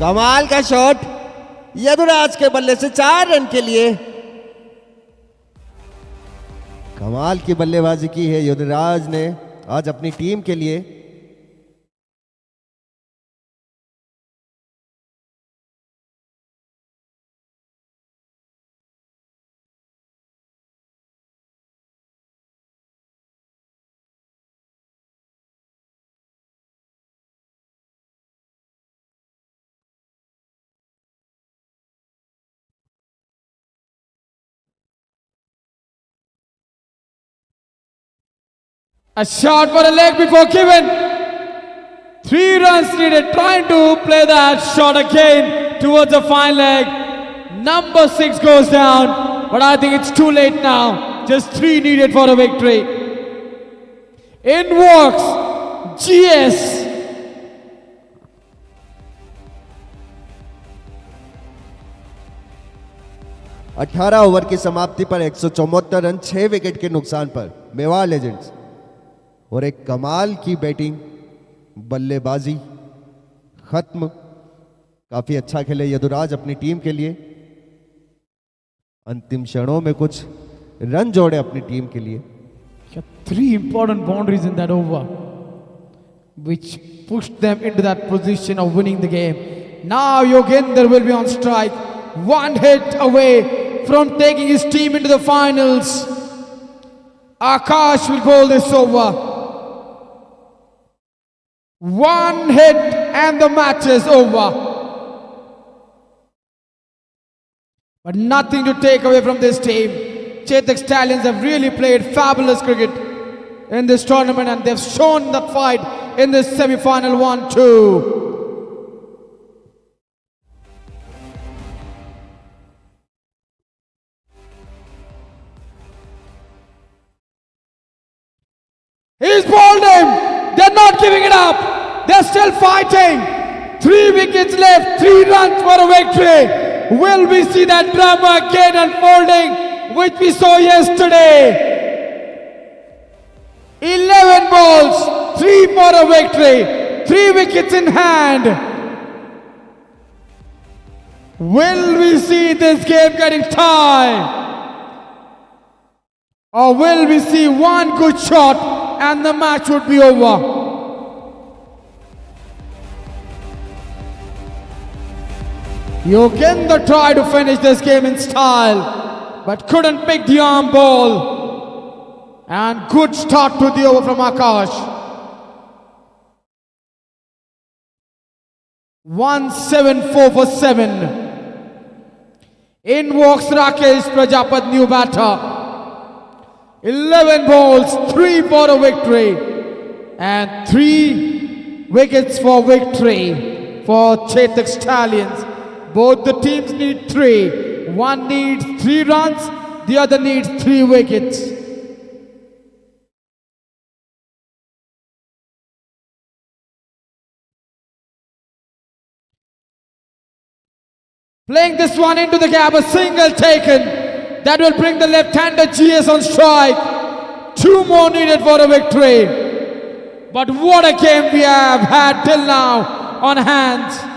कमाल का shot Yaduraj के बल्ले से 4 रन के लिए। कमाल की बल्लेबाजी की है यदुराज ने आज अपनी टीम के लिए। A shot for a leg before given. 3 runs needed. Trying to play that shot again towards the fine leg. Number 6 goes down, but I think it's too late now. Just 3 needed for a victory. In walks GS. अठारह over की समाप्ति पर 174 run 6 wicket के नुकसान पर Mewar legends और एक कमाल की बैटिंग बल्लेबाजी खत्म। काफी अच्छा खेले यदुराज अपनी टीम के लिए। अंतिम क्षणों में कुछ रन जोड़े अपनी टीम के लिए। 3 important boundaries in that over, which pushed them into that position of winning the game. Now Yogender will be on strike. One hit away from taking his team into the finals. Akash will bowl this over. One hit and the match is over. But nothing to take away from this team. Chetak Stallions have really played fabulous cricket in this tournament, and they've shown that fight in this semi-final 1-2. He's bowled him. They're not giving it up. They're still fighting. 3 wickets left. 3 runs for a victory. Will we see that drama again unfolding, which we saw yesterday? 11 balls, 3 for a victory. 3 wickets in hand. Will we see this game getting tied? Or will we see one good shot and the match would be over? Yogender tried to finish this game in style, but couldn't pick the arm ball. And good start to the over from Akash. 174 for 7. In walks Rakesh Prajapat, new batter. 11 balls, 3 for a victory. And 3 wickets for victory for Chetak Stallions. Both the teams need 3. One needs 3 runs, the other needs 3 wickets. Playing this one into the gap, a single taken. That will bring the left-hander GS on strike. 2 more needed for a victory. But what a game we have had till now on hands.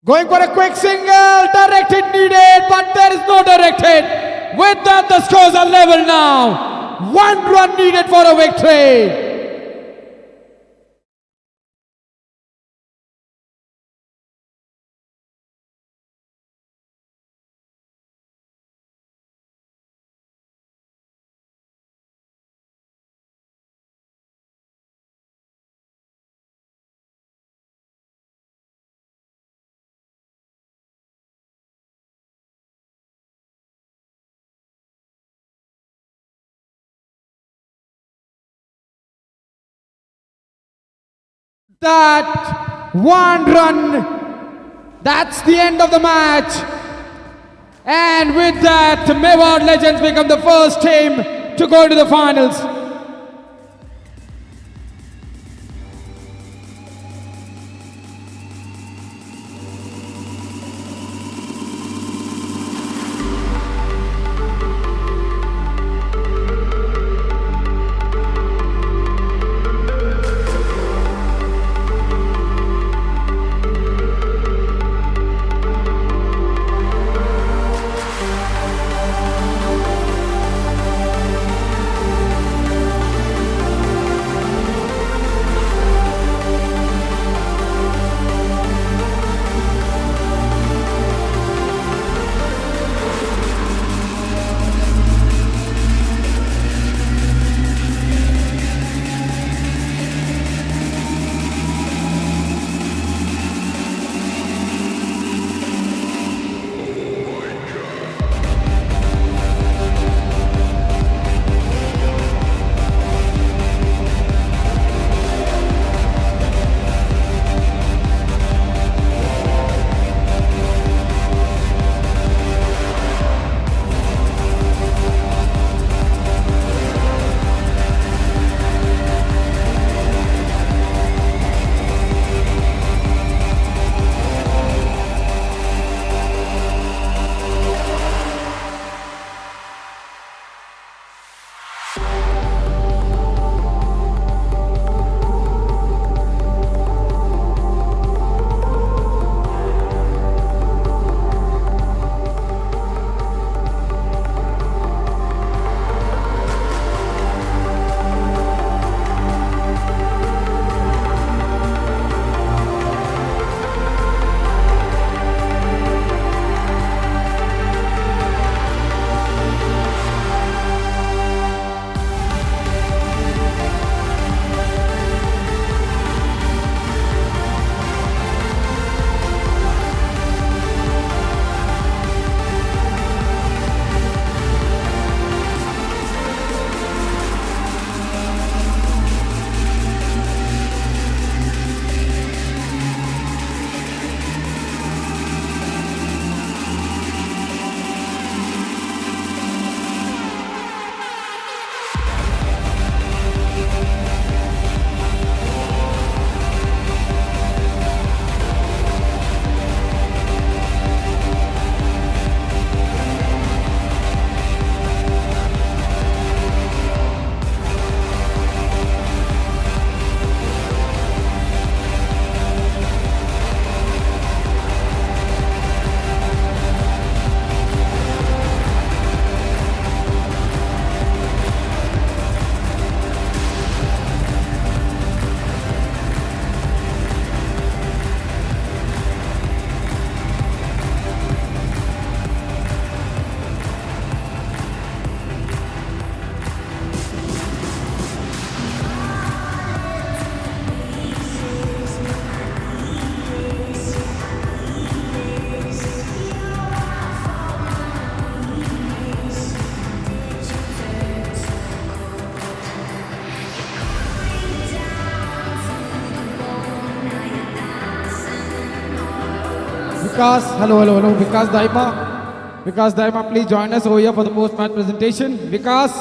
Going for a quick single, directed needed, but there is no directed. With that, the scores are level now. 1 run needed for a victory. That 1 run, that's the end of the match. And with that, Mewar Legends become the first team to go to the finals. Vikas, hello. Vikas Daima. Vikas Daima, please join us over here for the post-match presentation. Vikas.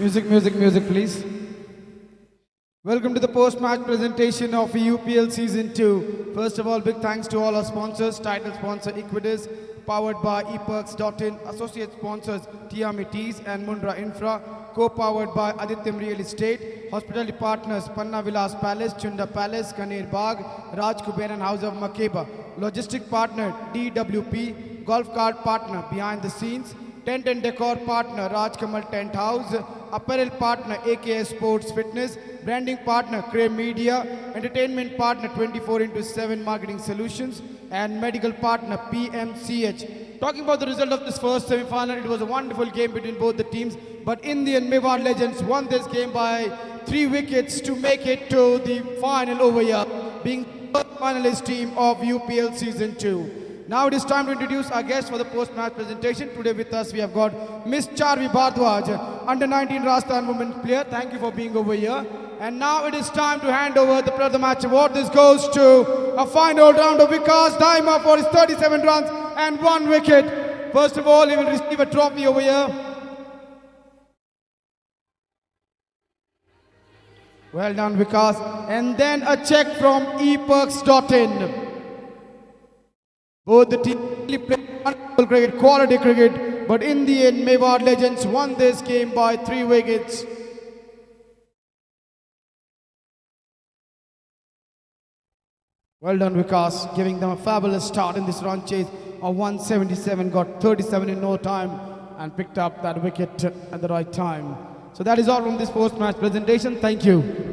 Music, please. Welcome to the post-match presentation of UPL Season 2. First of all, big thanks to all our sponsors. Title sponsor Equitas, powered by eperks.in. Associate sponsors Tiami Teas and Mundra Infra. Co-powered by Adityam Real Estate. Hospitality partners Panna Vilas Palace, Chunda Palace, Kanir Bagh, Raj Kuberan House of Makeba. Logistic partner DWP. Golf cart partner Behind the Scenes. Tent and decor partner Rajkamal Tent House. Apparel partner AKS Sports Fitness. Branding partner Crave Media. Entertainment partner 24/7 Marketing Solutions. And medical partner PMCH. Talking about the result of this first semi-final, it was a wonderful game between both the teams. But Indian Mewar Legends won this game by 3 wickets to make it to the final over here, being the first finalist team of UPL Season 2. Now it is time to introduce our guests for the post-match presentation. Today with us we have got Miss Charvi Bhardwaj, under-19 Rajasthan women's player. Thank you for being over here. And now it is time to hand over the player of the match award. This goes to a final round of Vikas Daima for his 37 runs and 1 wicket. First of all, he will receive a trophy over here. Well done, Vikas. And then a check from eperks.in. Both the teams played wonderful cricket, quality cricket, but in the end, Mewar Legends won this game by 3 wickets. Well done, Vikas, giving them a fabulous start in this run chase of 177, got 37 in no time, and picked up that wicket at the right time. So that is all from this post-match presentation. Thank you.